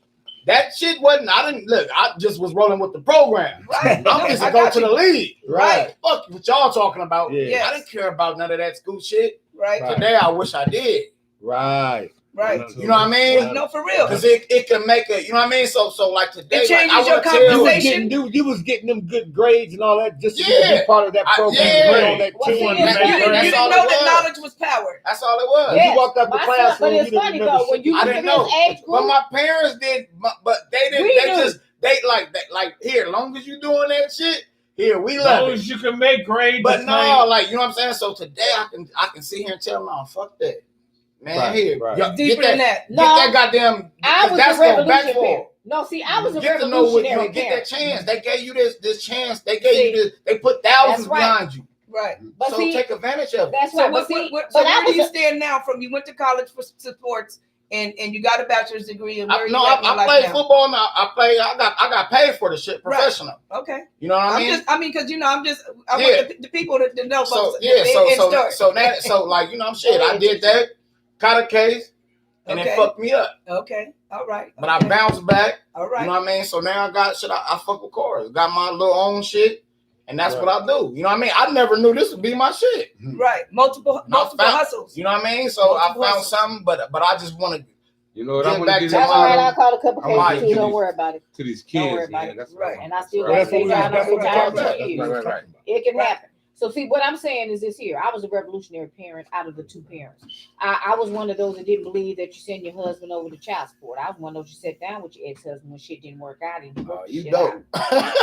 Speaker 6: that shit wasn't. I didn't look. I just was rolling with the program.
Speaker 8: Right.
Speaker 6: I'm just
Speaker 8: I
Speaker 6: to go
Speaker 8: got
Speaker 6: to
Speaker 8: you.
Speaker 6: the league.
Speaker 8: Right.
Speaker 6: Fuck what y'all talking about.
Speaker 1: Yeah.
Speaker 8: Yes.
Speaker 6: I didn't care about none of that school shit.
Speaker 8: Right.
Speaker 1: Right.
Speaker 6: Today I wish I did.
Speaker 1: Right.
Speaker 8: Right.
Speaker 6: You know what I mean?
Speaker 8: No, for real.
Speaker 6: Because it can make a, you know what I mean? So like today,
Speaker 8: It changes
Speaker 6: like, I
Speaker 8: your
Speaker 6: wanna tell-
Speaker 1: You was
Speaker 8: conversation.
Speaker 1: getting you was getting them good grades and all that just to
Speaker 6: Yeah.
Speaker 1: be part of that program.
Speaker 6: Yeah.
Speaker 1: and be on that
Speaker 3: Well, see,
Speaker 1: team.
Speaker 3: it's
Speaker 8: You
Speaker 3: That's
Speaker 8: didn't
Speaker 6: all
Speaker 8: know
Speaker 6: it
Speaker 8: that
Speaker 6: was.
Speaker 8: knowledge was power.
Speaker 6: That's all it was.
Speaker 1: When you walked out the
Speaker 3: My son,
Speaker 1: classroom,
Speaker 3: but
Speaker 1: you
Speaker 3: it's
Speaker 1: didn't
Speaker 3: funny
Speaker 1: remember
Speaker 3: though when
Speaker 1: shit.
Speaker 3: you
Speaker 6: I
Speaker 3: look at
Speaker 6: didn't
Speaker 3: this
Speaker 6: know.
Speaker 3: age
Speaker 6: But
Speaker 3: group.
Speaker 6: my parents did, but they didn't.
Speaker 3: We
Speaker 6: They
Speaker 3: knew.
Speaker 6: just like here. Long as you doing that shit, here we
Speaker 4: As
Speaker 6: love
Speaker 4: long
Speaker 6: it.
Speaker 4: as you can make grades.
Speaker 6: But
Speaker 4: it's
Speaker 6: no,
Speaker 4: fine.
Speaker 6: like you know what I'm saying. So today I can sit here and tell them, no, fuck that, man.
Speaker 1: Right,
Speaker 6: Here,
Speaker 1: right.
Speaker 6: yo,
Speaker 8: Deeper
Speaker 6: get
Speaker 8: than
Speaker 6: that,
Speaker 8: that.
Speaker 6: get
Speaker 3: No.
Speaker 6: that goddamn.
Speaker 3: I was
Speaker 6: that's
Speaker 3: a
Speaker 6: going back
Speaker 3: revolutionary
Speaker 6: for.
Speaker 3: parent. No, see, I was a
Speaker 6: You get to know what you
Speaker 3: revolutionary
Speaker 6: know, get
Speaker 3: parent.
Speaker 6: that chance. They gave you this chance. They gave
Speaker 3: See,
Speaker 6: you this. They put thousands
Speaker 3: that's right.
Speaker 6: behind you.
Speaker 8: Right.
Speaker 3: But
Speaker 6: So
Speaker 3: see,
Speaker 6: take advantage of it.
Speaker 3: that's
Speaker 8: So
Speaker 3: right.
Speaker 8: what,
Speaker 3: But see,
Speaker 8: so
Speaker 3: but
Speaker 8: where
Speaker 3: I
Speaker 8: do
Speaker 3: was
Speaker 8: you
Speaker 3: a,
Speaker 8: stand now? From you went to college for sports and you got a bachelor's degree, and where are you
Speaker 6: No,
Speaker 8: at in your
Speaker 6: I
Speaker 8: life
Speaker 6: played
Speaker 8: now?
Speaker 6: football. Now I got paid for the shit
Speaker 8: Right.
Speaker 6: professional.
Speaker 8: Okay.
Speaker 6: You know what I mean?
Speaker 8: Because I
Speaker 6: Yeah.
Speaker 8: want the people to know.
Speaker 6: So
Speaker 8: folks,
Speaker 6: yeah,
Speaker 8: the story.
Speaker 6: so like you know, shit. I did that, caught a case, and
Speaker 8: Okay.
Speaker 6: it fucked me up.
Speaker 8: Okay. All right.
Speaker 6: But I
Speaker 8: Okay.
Speaker 6: bounced back.
Speaker 8: All right.
Speaker 6: You know what I mean? So now I got shit. I fuck with cars. Got my little own shit, and that's what I do. You know what I mean? I never knew this would be my shit.
Speaker 8: Right. Multiple hustles.
Speaker 6: You know what I mean? So
Speaker 8: Multiple
Speaker 6: I found
Speaker 8: hustles.
Speaker 6: something, but I just want to.
Speaker 2: You know what
Speaker 6: Get
Speaker 2: I'm gonna
Speaker 6: back
Speaker 2: get
Speaker 6: to
Speaker 3: that's
Speaker 6: my-
Speaker 3: all right. I'll call a couple
Speaker 6: I'm like,
Speaker 3: cases too. Don't worry about it.
Speaker 2: to these
Speaker 3: Don't worry
Speaker 2: kids,
Speaker 3: about
Speaker 2: man.
Speaker 3: it.
Speaker 2: That's
Speaker 8: Right.
Speaker 3: And I still
Speaker 2: Right.
Speaker 3: got to
Speaker 1: That's
Speaker 3: say,
Speaker 1: what
Speaker 3: God, I'm
Speaker 1: we
Speaker 3: retired
Speaker 1: talking about.
Speaker 3: 2 years.
Speaker 2: Right.
Speaker 3: It can
Speaker 8: Right.
Speaker 3: happen. So see, what I'm saying is this here. I was a revolutionary parent out of the two parents. I was one of those that didn't believe that you send your husband over to child support. I was one of those you sat down with your ex-husband when shit didn't work out and you worked the
Speaker 6: You
Speaker 3: shit
Speaker 6: dope.
Speaker 3: out.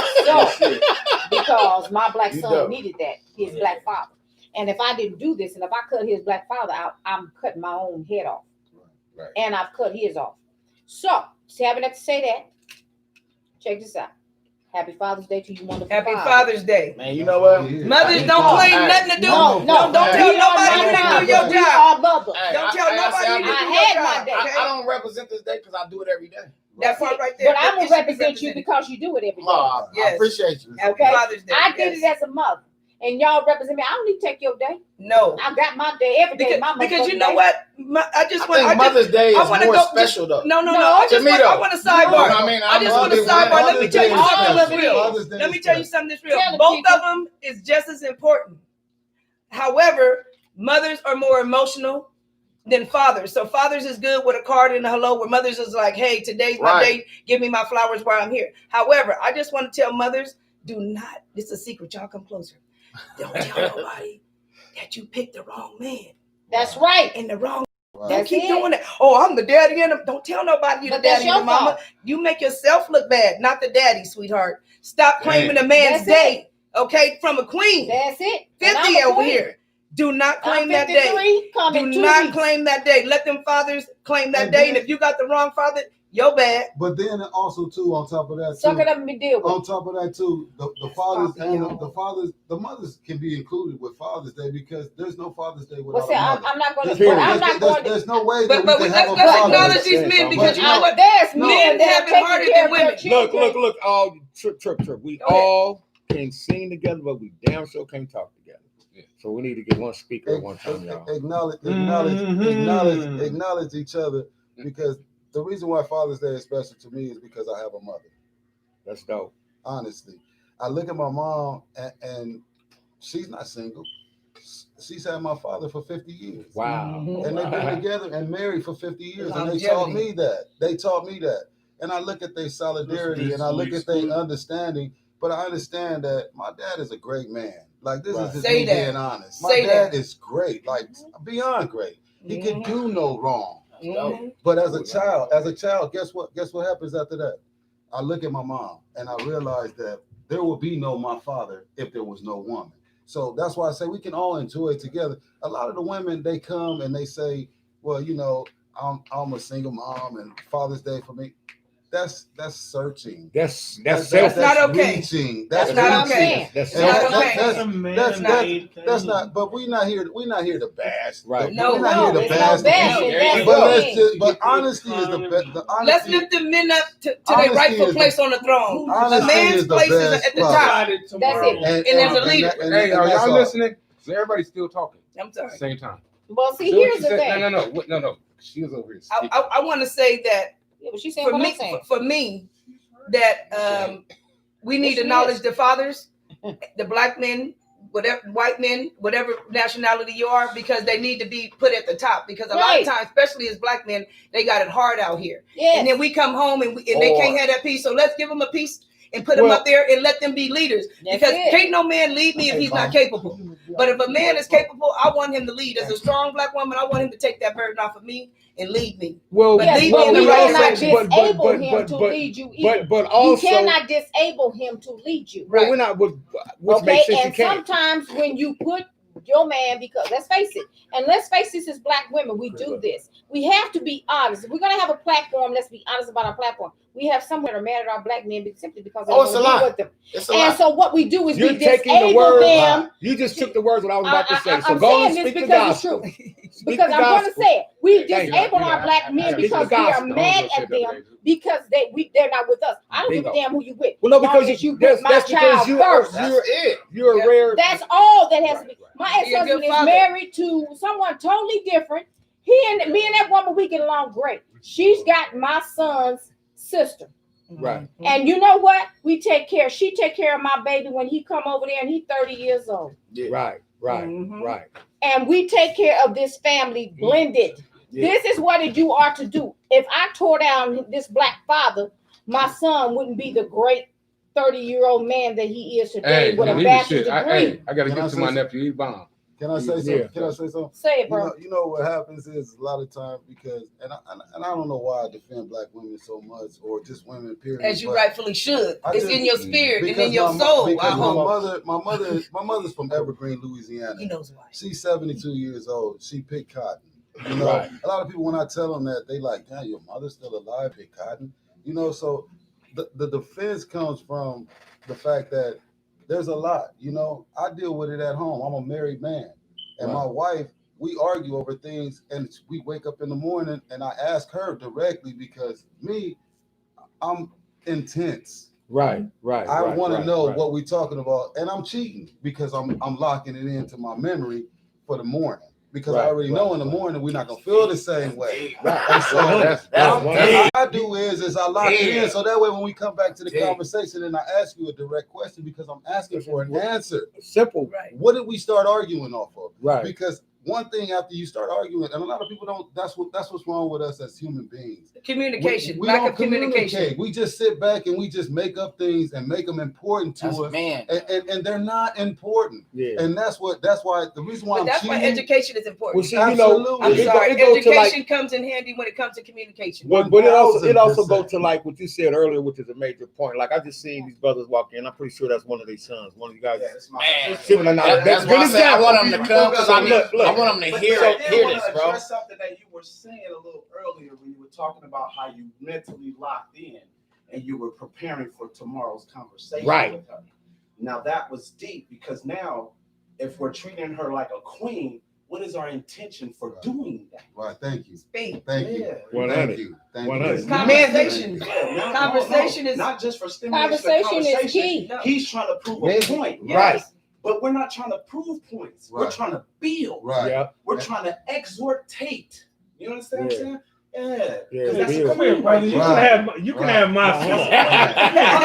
Speaker 3: So, because my black
Speaker 6: You
Speaker 3: son
Speaker 6: dope.
Speaker 3: needed that, his black father. And if I didn't do this, and if I cut his black father out, I'm cutting my own head off.
Speaker 2: Right.
Speaker 3: And I've cut his off. So, see, having to say that, check this out. Happy Father's Day to you, wonderful
Speaker 8: Happy
Speaker 3: father.
Speaker 8: Father's Day.
Speaker 6: Man, you know what?
Speaker 8: Mothers
Speaker 6: Hey,
Speaker 8: don't claim
Speaker 6: hey,
Speaker 8: nothing to do.
Speaker 3: No,
Speaker 8: Don't
Speaker 6: hey,
Speaker 8: tell
Speaker 3: We are
Speaker 8: nobody you
Speaker 3: not
Speaker 8: didn't do your
Speaker 3: We
Speaker 8: job.
Speaker 3: are Bubba.
Speaker 6: Hey,
Speaker 8: Don't tell nobody
Speaker 6: I
Speaker 8: you didn't do
Speaker 3: I
Speaker 8: your
Speaker 3: had
Speaker 8: job.
Speaker 3: my day.
Speaker 8: Okay?
Speaker 6: I don't represent this day because I do it every day.
Speaker 8: That part right there.
Speaker 3: But I'm
Speaker 8: It
Speaker 3: gonna
Speaker 8: should be
Speaker 3: represent you
Speaker 8: represented.
Speaker 3: because you do it every day.
Speaker 6: I
Speaker 8: Yes.
Speaker 6: appreciate you.
Speaker 8: Happy
Speaker 3: Okay.
Speaker 8: Father's Day.
Speaker 3: I did
Speaker 8: yes.
Speaker 3: it as a mother, and y'all represent me. I don't need to take your day.
Speaker 8: No.
Speaker 3: I got my day every day.
Speaker 8: Because you know what? I just want.
Speaker 6: I think Mother's Day
Speaker 8: I
Speaker 6: is
Speaker 8: wanna
Speaker 6: more
Speaker 8: go-
Speaker 6: special though.
Speaker 8: No.
Speaker 3: No,
Speaker 8: I
Speaker 6: to
Speaker 8: just
Speaker 6: me,
Speaker 8: want. I
Speaker 6: though.
Speaker 8: want a sidebar.
Speaker 6: You know what I mean?
Speaker 8: I just want a
Speaker 7: Mother's
Speaker 8: sidebar.
Speaker 7: Day-
Speaker 8: Let me tell you
Speaker 3: Mother's
Speaker 8: something
Speaker 3: Day
Speaker 8: that's
Speaker 3: is
Speaker 8: real.
Speaker 7: Mother's Day
Speaker 8: Let me
Speaker 7: is
Speaker 8: tell you
Speaker 7: special.
Speaker 8: something that's real.
Speaker 3: Tell the
Speaker 8: Both
Speaker 3: people.
Speaker 8: of them is just as important. However, mothers are more emotional than fathers. So fathers is good with a card and a hello, where mothers is like, hey, today's my
Speaker 6: Right.
Speaker 8: day. Give me my flowers while I'm here. However, I just want to tell mothers, do not, this is a secret. Y'all come closer. Don't tell nobody that you picked the wrong man
Speaker 3: That's right.
Speaker 8: and the wrong.
Speaker 7: Right.
Speaker 8: Don't
Speaker 3: That's
Speaker 8: keep
Speaker 3: it.
Speaker 8: doing that. Oh, I'm the daddy and don't tell nobody you're
Speaker 3: But
Speaker 8: the
Speaker 3: that's
Speaker 8: daddy and
Speaker 3: your
Speaker 8: the mama.
Speaker 3: fault.
Speaker 8: You make yourself look bad, not the daddy, sweetheart. Stop claiming a man's
Speaker 3: That's
Speaker 8: day. Okay, from a queen.
Speaker 3: That's it. And I'm
Speaker 8: 50
Speaker 3: a
Speaker 8: over
Speaker 3: queen.
Speaker 8: here. Do not claim
Speaker 3: I'm
Speaker 8: that day.
Speaker 3: 53,
Speaker 8: Do
Speaker 3: coming 2
Speaker 8: not
Speaker 3: weeks.
Speaker 8: claim that day. Let them fathers claim that
Speaker 7: And
Speaker 8: day.
Speaker 7: then-
Speaker 8: And if you got the wrong father, Your bad.
Speaker 7: But then also too, on top of that,
Speaker 3: Suck
Speaker 7: too,
Speaker 3: it up and be deal with.
Speaker 7: on top of that too, the fathers and the mothers can be included with Father's Day because there's no Father's Day without
Speaker 3: Well, see,
Speaker 7: a mother.
Speaker 3: I'm not going to.
Speaker 7: There's,
Speaker 3: I'm not going to.
Speaker 7: there's no way
Speaker 8: But
Speaker 7: that we can have a
Speaker 8: let's
Speaker 7: father.
Speaker 8: acknowledge these men because you know what?
Speaker 3: There's
Speaker 7: No.
Speaker 3: men that
Speaker 8: have
Speaker 3: are
Speaker 8: it
Speaker 3: taking
Speaker 8: harder
Speaker 3: care
Speaker 8: than
Speaker 3: of their
Speaker 8: women.
Speaker 3: children.
Speaker 1: Look, all trip. We
Speaker 8: Go ahead.
Speaker 1: all can sing together, but we damn sure can't talk together.
Speaker 2: Yeah.
Speaker 1: So we need to get one speaker at one time, y'all.
Speaker 7: Acknowledge each other because the reason why Father's Day is special to me is because I have a mother.
Speaker 1: That's dope.
Speaker 7: Honestly, I look at my mom and she's not single. She's had my father for 50 years.
Speaker 1: Wow.
Speaker 7: And they've been together and married for 50 years. And they
Speaker 8: Longevity.
Speaker 7: taught me that. And I look at their solidarity and I look at their understanding. But I understand that my dad is a great man. Like, this is just
Speaker 8: Say
Speaker 7: me
Speaker 8: that.
Speaker 7: being honest. My
Speaker 8: Say
Speaker 7: dad
Speaker 8: that.
Speaker 7: is great, like beyond great. He can do no wrong.
Speaker 8: Mhm.
Speaker 7: But as a child, guess what happens after that? I look at my mom and I realize that there will be no my father if there was no woman. So that's why I say we can all enjoy it together. A lot of the women, they come and they say, well, you know, I'm a single mom and Father's Day for me. That's searching.
Speaker 1: That's
Speaker 8: That's
Speaker 1: selfish.
Speaker 8: not okay.
Speaker 7: Reaching.
Speaker 8: That's not okay.
Speaker 1: That's
Speaker 7: And
Speaker 8: That's
Speaker 1: selfish.
Speaker 8: not okay.
Speaker 7: that's not. But we're not here to bash.
Speaker 1: Right.
Speaker 8: No,
Speaker 7: we're not here to
Speaker 3: it's
Speaker 7: bash.
Speaker 3: no bashing.
Speaker 2: There you
Speaker 3: That's
Speaker 2: go.
Speaker 7: But
Speaker 3: the
Speaker 7: let's
Speaker 3: thing.
Speaker 7: just. But honesty is the best.
Speaker 8: Let's lift the men up to their
Speaker 7: Honesty
Speaker 8: rightful
Speaker 7: is
Speaker 8: place on the throne. A
Speaker 7: Honesty
Speaker 8: man's
Speaker 7: is the
Speaker 8: place is
Speaker 7: best
Speaker 8: at the
Speaker 7: part.
Speaker 8: top.
Speaker 3: That's it.
Speaker 8: And there's a leader.
Speaker 2: Hey, are
Speaker 7: that's
Speaker 2: y'all
Speaker 7: all.
Speaker 2: listening? So everybody's still talking
Speaker 8: I'm
Speaker 2: at the
Speaker 8: sorry.
Speaker 2: same time.
Speaker 3: Well, see,
Speaker 2: See what
Speaker 3: here's
Speaker 2: she
Speaker 3: the
Speaker 2: said?
Speaker 3: thing.
Speaker 2: No. She was over here speaking.
Speaker 8: I want to say that
Speaker 3: Yeah, but she's saying
Speaker 8: for
Speaker 3: what
Speaker 8: me,
Speaker 3: I'm saying.
Speaker 8: for me, that we need to acknowledge the fathers, the black men, whatever white men, whatever nationality you are, because they need to be put at the top. Because a lot of times, especially as black men, they got it hard out here.
Speaker 3: Yes.
Speaker 8: And then we come home and they can't have that peace. So let's give them a piece and put them
Speaker 1: Well,
Speaker 8: up there and let them be leaders.
Speaker 3: That's
Speaker 8: Because
Speaker 3: it.
Speaker 8: can't no man lead me if he's not capable. But if a man is capable, I want him to lead. As a strong black woman, I want him to take that burden off of me and lead me.
Speaker 1: Well,
Speaker 8: But
Speaker 3: Yes,
Speaker 8: lead
Speaker 3: but
Speaker 8: me in the
Speaker 3: we
Speaker 8: right
Speaker 3: cannot
Speaker 8: direction.
Speaker 3: disable him to lead you either.
Speaker 1: but also,
Speaker 3: you cannot disable him to lead you.
Speaker 1: well, we're not. Which
Speaker 3: Okay,
Speaker 1: makes sense. You
Speaker 3: and
Speaker 1: can't.
Speaker 3: sometimes when you put your man, because let's face it, and let's face this as black women, we do this. We have to be honest. If we're gonna have a platform, let's be honest about our platform. We have some that are mad at our black men simply because they
Speaker 6: it's
Speaker 3: don't
Speaker 6: a lot.
Speaker 3: deal with them.
Speaker 6: It's a
Speaker 3: And
Speaker 6: lot.
Speaker 3: so what we do is
Speaker 1: You're
Speaker 3: we
Speaker 1: taking the
Speaker 3: disable
Speaker 1: word.
Speaker 3: them.
Speaker 1: You just took the words what I was about to say. So
Speaker 3: I'm
Speaker 1: go
Speaker 3: saying
Speaker 1: and
Speaker 3: this
Speaker 1: speak the
Speaker 3: because it's
Speaker 1: gospel.
Speaker 3: true.
Speaker 1: Speak
Speaker 3: Because
Speaker 1: the
Speaker 3: I'm going to
Speaker 1: gospel.
Speaker 3: say it. We
Speaker 1: Thank you.
Speaker 3: disable our black men
Speaker 1: Speak the
Speaker 3: because we are
Speaker 1: gospel.
Speaker 3: mad at them because they're not with us. I don't give a
Speaker 1: Bingo.
Speaker 3: damn who you with.
Speaker 1: Well, no,
Speaker 3: Long
Speaker 1: because
Speaker 3: as you
Speaker 1: that's
Speaker 3: put my child
Speaker 1: because
Speaker 3: first.
Speaker 1: you're
Speaker 8: Yeah.
Speaker 1: a rare.
Speaker 3: That's all that has to be.
Speaker 1: Right.
Speaker 3: My
Speaker 8: Be a
Speaker 3: ex-husband
Speaker 8: good
Speaker 3: is
Speaker 8: father.
Speaker 3: married to someone totally different. Me and that woman, we get along great. She's got my son's sister.
Speaker 1: Right.
Speaker 3: And you know what? She take care of my baby when he come over there and he's 30 years old.
Speaker 1: Right.
Speaker 8: Mhm.
Speaker 1: Right.
Speaker 3: And we take care of this family blended.
Speaker 1: Yeah.
Speaker 3: This is what you are to do. If I tore down this black father, my son wouldn't be the great 30-year-old man that he is today
Speaker 2: Hey,
Speaker 3: with a
Speaker 2: no, he the
Speaker 3: bachelor's
Speaker 2: shit.
Speaker 3: degree.
Speaker 2: I gotta
Speaker 7: Can I
Speaker 2: give to
Speaker 7: say
Speaker 2: my
Speaker 7: something?
Speaker 2: nephew. He bomb.
Speaker 7: Can I say something?
Speaker 1: Yeah.
Speaker 7: Can I say something?
Speaker 3: Say it, bro.
Speaker 7: You know what happens is a lot of times because, and I don't know why I defend black women so much or just women period.
Speaker 8: As you
Speaker 7: but
Speaker 8: rightfully should.
Speaker 7: I
Speaker 8: It's
Speaker 7: just-
Speaker 8: in your spirit and
Speaker 7: because
Speaker 8: in your
Speaker 7: my
Speaker 8: soul. I
Speaker 7: because
Speaker 8: hope.
Speaker 7: my mother's from Evergreen, Louisiana.
Speaker 8: He knows why.
Speaker 7: She's 72 years old. She picked cotton. You know,
Speaker 1: Right.
Speaker 7: a lot of people when I tell them that they like, damn, your mother's still alive, pick cotton. You know, so the defense comes from the fact that there's a lot. You know, I deal with it at home. I'm a married man, and my wife, we argue over things, and we wake up in the morning, and I ask her directly because I'm intense.
Speaker 1: Right.
Speaker 7: I want to know what we're talking about, and I'm cheating because I'm locking it into my memory for the morning because I already know in the morning we're not gonna feel the same way. And so
Speaker 2: That's
Speaker 7: what I do is I lock it in so that way when we come back to the conversation and I ask you a direct question because I'm asking for an answer.
Speaker 1: Simple.
Speaker 8: Right.
Speaker 7: What did we start arguing off of?
Speaker 1: Right.
Speaker 7: Because one thing after you start arguing, and a lot of people don't. That's what's wrong with us as human beings.
Speaker 8: Communication.
Speaker 7: We
Speaker 8: Lack
Speaker 7: don't
Speaker 8: of communication.
Speaker 7: communicate. We just sit back and we just make up things and make them important to us,
Speaker 6: Man.
Speaker 7: and they're not important.
Speaker 1: Yeah.
Speaker 7: And that's why the reason why
Speaker 8: But
Speaker 7: I'm
Speaker 8: that's why
Speaker 7: cheating.
Speaker 8: education is important.
Speaker 1: Well, see,
Speaker 7: Absolutely.
Speaker 8: I'm
Speaker 1: it
Speaker 8: sorry.
Speaker 1: go to
Speaker 8: Education
Speaker 1: like,
Speaker 8: comes in handy when it comes to communication.
Speaker 1: but it also
Speaker 7: 1000%.
Speaker 1: go to like what you said earlier, which is a major point. Like I just seen these brothers walk in. I'm pretty sure that's one of their sons. One of you guys.
Speaker 6: Man.
Speaker 1: That's
Speaker 6: That's why I said I want them to come because I
Speaker 1: Look.
Speaker 6: want them to hear
Speaker 9: I did
Speaker 6: this,
Speaker 9: want to
Speaker 6: bro.
Speaker 9: address something that you were saying a little earlier when you were talking about how you mentally locked in and you were preparing for tomorrow's conversation
Speaker 1: Right.
Speaker 9: with her. Now that was deep because now, if we're treating her like a queen, what is our intention for doing that?
Speaker 7: Right. Thank you.
Speaker 8: Speak.
Speaker 7: Thank you.
Speaker 9: Yeah.
Speaker 1: 100.
Speaker 7: Thank you. Thank
Speaker 1: 100.
Speaker 7: you.
Speaker 8: Conversation.
Speaker 9: Yeah,
Speaker 8: Conversation is-
Speaker 9: not just for stimulation.
Speaker 3: Conversation is key.
Speaker 8: No.
Speaker 9: He's trying to prove
Speaker 1: Man,
Speaker 9: a point.
Speaker 1: right.
Speaker 9: Yes. But we're not trying to prove points. We're
Speaker 7: Right.
Speaker 9: trying to build.
Speaker 7: Right.
Speaker 1: Yeah.
Speaker 9: We're trying to exhortate. You understand what I'm saying? Yeah.
Speaker 1: Yeah,
Speaker 9: 'Cause that's
Speaker 1: build.
Speaker 9: a
Speaker 4: Come here,
Speaker 9: queen
Speaker 4: brother.
Speaker 9: right
Speaker 4: You
Speaker 9: there.
Speaker 4: can
Speaker 7: Right.
Speaker 4: have you can have my
Speaker 1: Right.
Speaker 4: phone.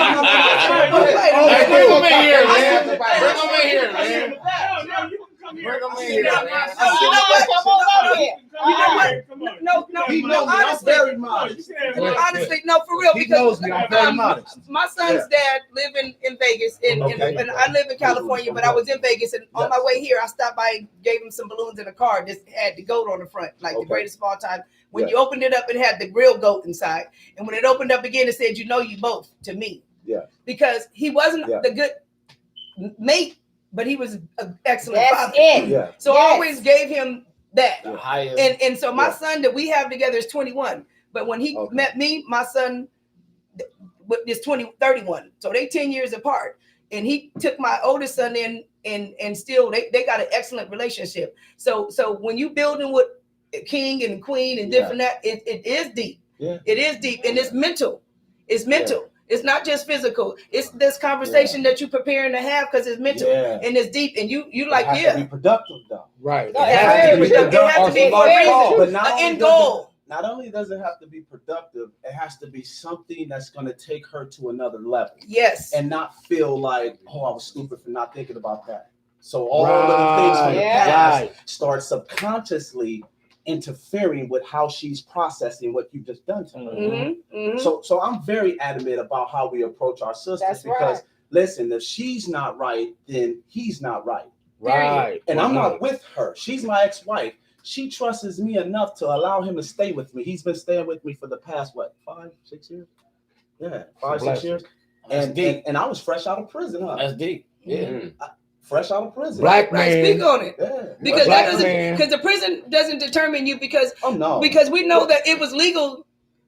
Speaker 2: Hey, bring him in here, man. Bring him in here, man.
Speaker 4: No, you can come here.
Speaker 2: Bring him in here, man.
Speaker 8: Oh, you know what?
Speaker 3: Come on over here.
Speaker 8: You know what?
Speaker 4: Come on.
Speaker 8: No,
Speaker 9: He
Speaker 8: no,
Speaker 9: knows me. I'm
Speaker 8: honestly,
Speaker 9: very
Speaker 4: No,
Speaker 9: modest.
Speaker 4: you can have
Speaker 8: well,
Speaker 4: my-
Speaker 8: honestly, no, for real,
Speaker 9: He
Speaker 8: because
Speaker 9: knows me. I'm very modest.
Speaker 8: my son's dad live in Vegas, and I live in California, but I was in Vegas, and on my way here, I stopped by and gave him some balloons in a car. This had the goat on the front, like the
Speaker 9: Okay.
Speaker 8: greatest of all time. When
Speaker 9: Yeah.
Speaker 8: you opened it up, it had the real goat inside, and when it opened up again, it said, "You know, you both," to me.
Speaker 9: Yeah.
Speaker 8: Because he wasn't
Speaker 9: Yeah.
Speaker 8: the good mate, but he was an excellent
Speaker 3: That's
Speaker 8: father.
Speaker 3: it.
Speaker 9: Yeah.
Speaker 8: So I
Speaker 3: Yes.
Speaker 8: always gave him that.
Speaker 9: The highest.
Speaker 8: And so my
Speaker 9: Yeah.
Speaker 8: son that we have together is 21. But when he
Speaker 9: Okay.
Speaker 8: met me, my son is 31. So they 10 years apart. And he took my oldest son in and still they got an excellent relationship. So when you building with king and queen and different that it is deep.
Speaker 9: Yeah.
Speaker 8: It is deep and it's mental. It's mental. It's not just physical. It's this conversation that you're preparing to have because it's mental
Speaker 9: Yeah.
Speaker 8: and it's deep. And you
Speaker 9: It
Speaker 8: like,
Speaker 9: has
Speaker 8: yeah.
Speaker 9: to be productive though.
Speaker 1: Right.
Speaker 3: No,
Speaker 1: It
Speaker 3: it's
Speaker 1: has
Speaker 3: very
Speaker 1: to be
Speaker 8: productive. It has to be for a reason.
Speaker 9: But not
Speaker 8: An
Speaker 9: only
Speaker 8: end
Speaker 9: does
Speaker 8: goal.
Speaker 9: Not only does it have to be productive, it has to be something that's going to take her to another level
Speaker 8: Yes.
Speaker 9: and not feel like, oh, I was stupid for not thinking about that. So all of the things from the
Speaker 3: Right.
Speaker 9: past
Speaker 1: Right.
Speaker 9: start subconsciously interfering with how she's processing what you've just done to her.
Speaker 8: Mm-hmm, mm-hmm.
Speaker 9: So I'm very adamant about how we approach our sisters
Speaker 3: That's
Speaker 9: because
Speaker 3: right.
Speaker 9: listen, if she's not right, then he's not right.
Speaker 1: Right.
Speaker 9: And I'm not with her. She's my ex-wife. She trusts me enough to allow him to stay with me. He's been staying with me for the past, 5, 6 years? Yeah, 5, 6 years. And I was fresh out of prison, huh?
Speaker 6: That's deep. Yeah.
Speaker 9: Fresh out of prison.
Speaker 1: Black
Speaker 8: Right,
Speaker 1: man.
Speaker 8: speak on it.
Speaker 9: Yeah.
Speaker 8: Because
Speaker 1: Black
Speaker 8: that doesn't
Speaker 1: man.
Speaker 8: because the prison doesn't determine you because
Speaker 9: Oh no.
Speaker 8: we know that it was legal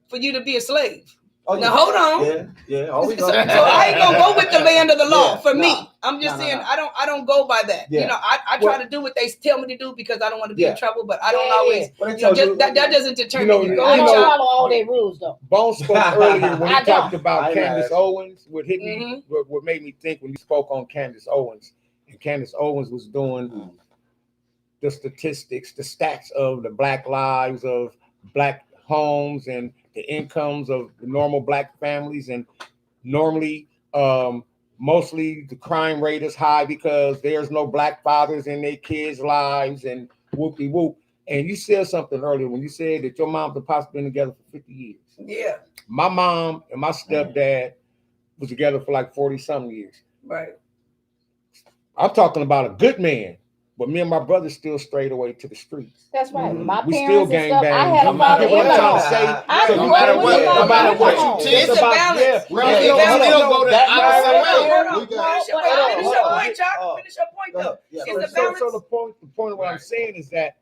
Speaker 8: for you to be a slave.
Speaker 9: Oh,
Speaker 8: Now hold on.
Speaker 9: Yeah. Always
Speaker 8: So I ain't gonna go with the land of the law for me.
Speaker 9: Nah.
Speaker 8: I'm just
Speaker 9: Nah,
Speaker 8: saying
Speaker 9: nah.
Speaker 8: I don't go by that.
Speaker 9: Yeah.
Speaker 8: You know, I try to do what they tell me to do because I don't want to be
Speaker 9: Yeah.
Speaker 8: in trouble, but I don't
Speaker 3: Yeah.
Speaker 8: always
Speaker 9: What I
Speaker 8: you know,
Speaker 9: told
Speaker 8: just,
Speaker 9: you-
Speaker 8: that doesn't determine
Speaker 1: know,
Speaker 8: you. Go
Speaker 3: I
Speaker 1: you
Speaker 8: ahead,
Speaker 3: don't
Speaker 1: know-
Speaker 8: y'all.
Speaker 3: follow all their rules though.
Speaker 1: Bone spoke earlier when he
Speaker 3: I
Speaker 1: talked
Speaker 3: don't.
Speaker 1: about
Speaker 9: I
Speaker 1: Candace
Speaker 9: know.
Speaker 1: Owens. What hit me,
Speaker 8: Mhm.
Speaker 1: what made me think when you spoke on Candace Owens, and Candace Owens was doing the statistics, the stats of the Black lives of Black homes and the incomes of the normal Black families, and normally, mostly the crime rate is high because there's no Black fathers in their kids' lives, and whoopie whoop. And you said something earlier when you said that your mom and pops been together for 50 years.
Speaker 8: Yeah,
Speaker 1: My mom and my stepdad was together for like 40 something years.
Speaker 8: right.
Speaker 1: I'm talking about a good man, but me and my brother still strayed away to the streets.
Speaker 3: That's right. My
Speaker 1: We still
Speaker 3: parents and
Speaker 1: gang
Speaker 3: stuff.
Speaker 1: bang.
Speaker 3: I had a father
Speaker 1: You get what
Speaker 3: in
Speaker 1: I'm trying
Speaker 3: law.
Speaker 1: to say?
Speaker 3: I
Speaker 1: So
Speaker 3: grew
Speaker 1: no matter
Speaker 3: up with
Speaker 1: what,
Speaker 3: my
Speaker 1: no matter what
Speaker 3: mom.
Speaker 1: you think
Speaker 8: It's a
Speaker 1: about,
Speaker 8: balance.
Speaker 1: yeah,
Speaker 8: We
Speaker 1: yeah,
Speaker 8: don't
Speaker 1: yeah,
Speaker 8: get
Speaker 1: hold
Speaker 8: balance.
Speaker 1: on,
Speaker 2: Don't go
Speaker 1: no,
Speaker 2: the opposite way.
Speaker 8: Hold on.
Speaker 7: We got-
Speaker 8: Finish your point, Chuck. Finish your point, though.
Speaker 9: Yeah.
Speaker 8: It's a
Speaker 1: So
Speaker 8: balance.
Speaker 1: the point of what I'm saying is that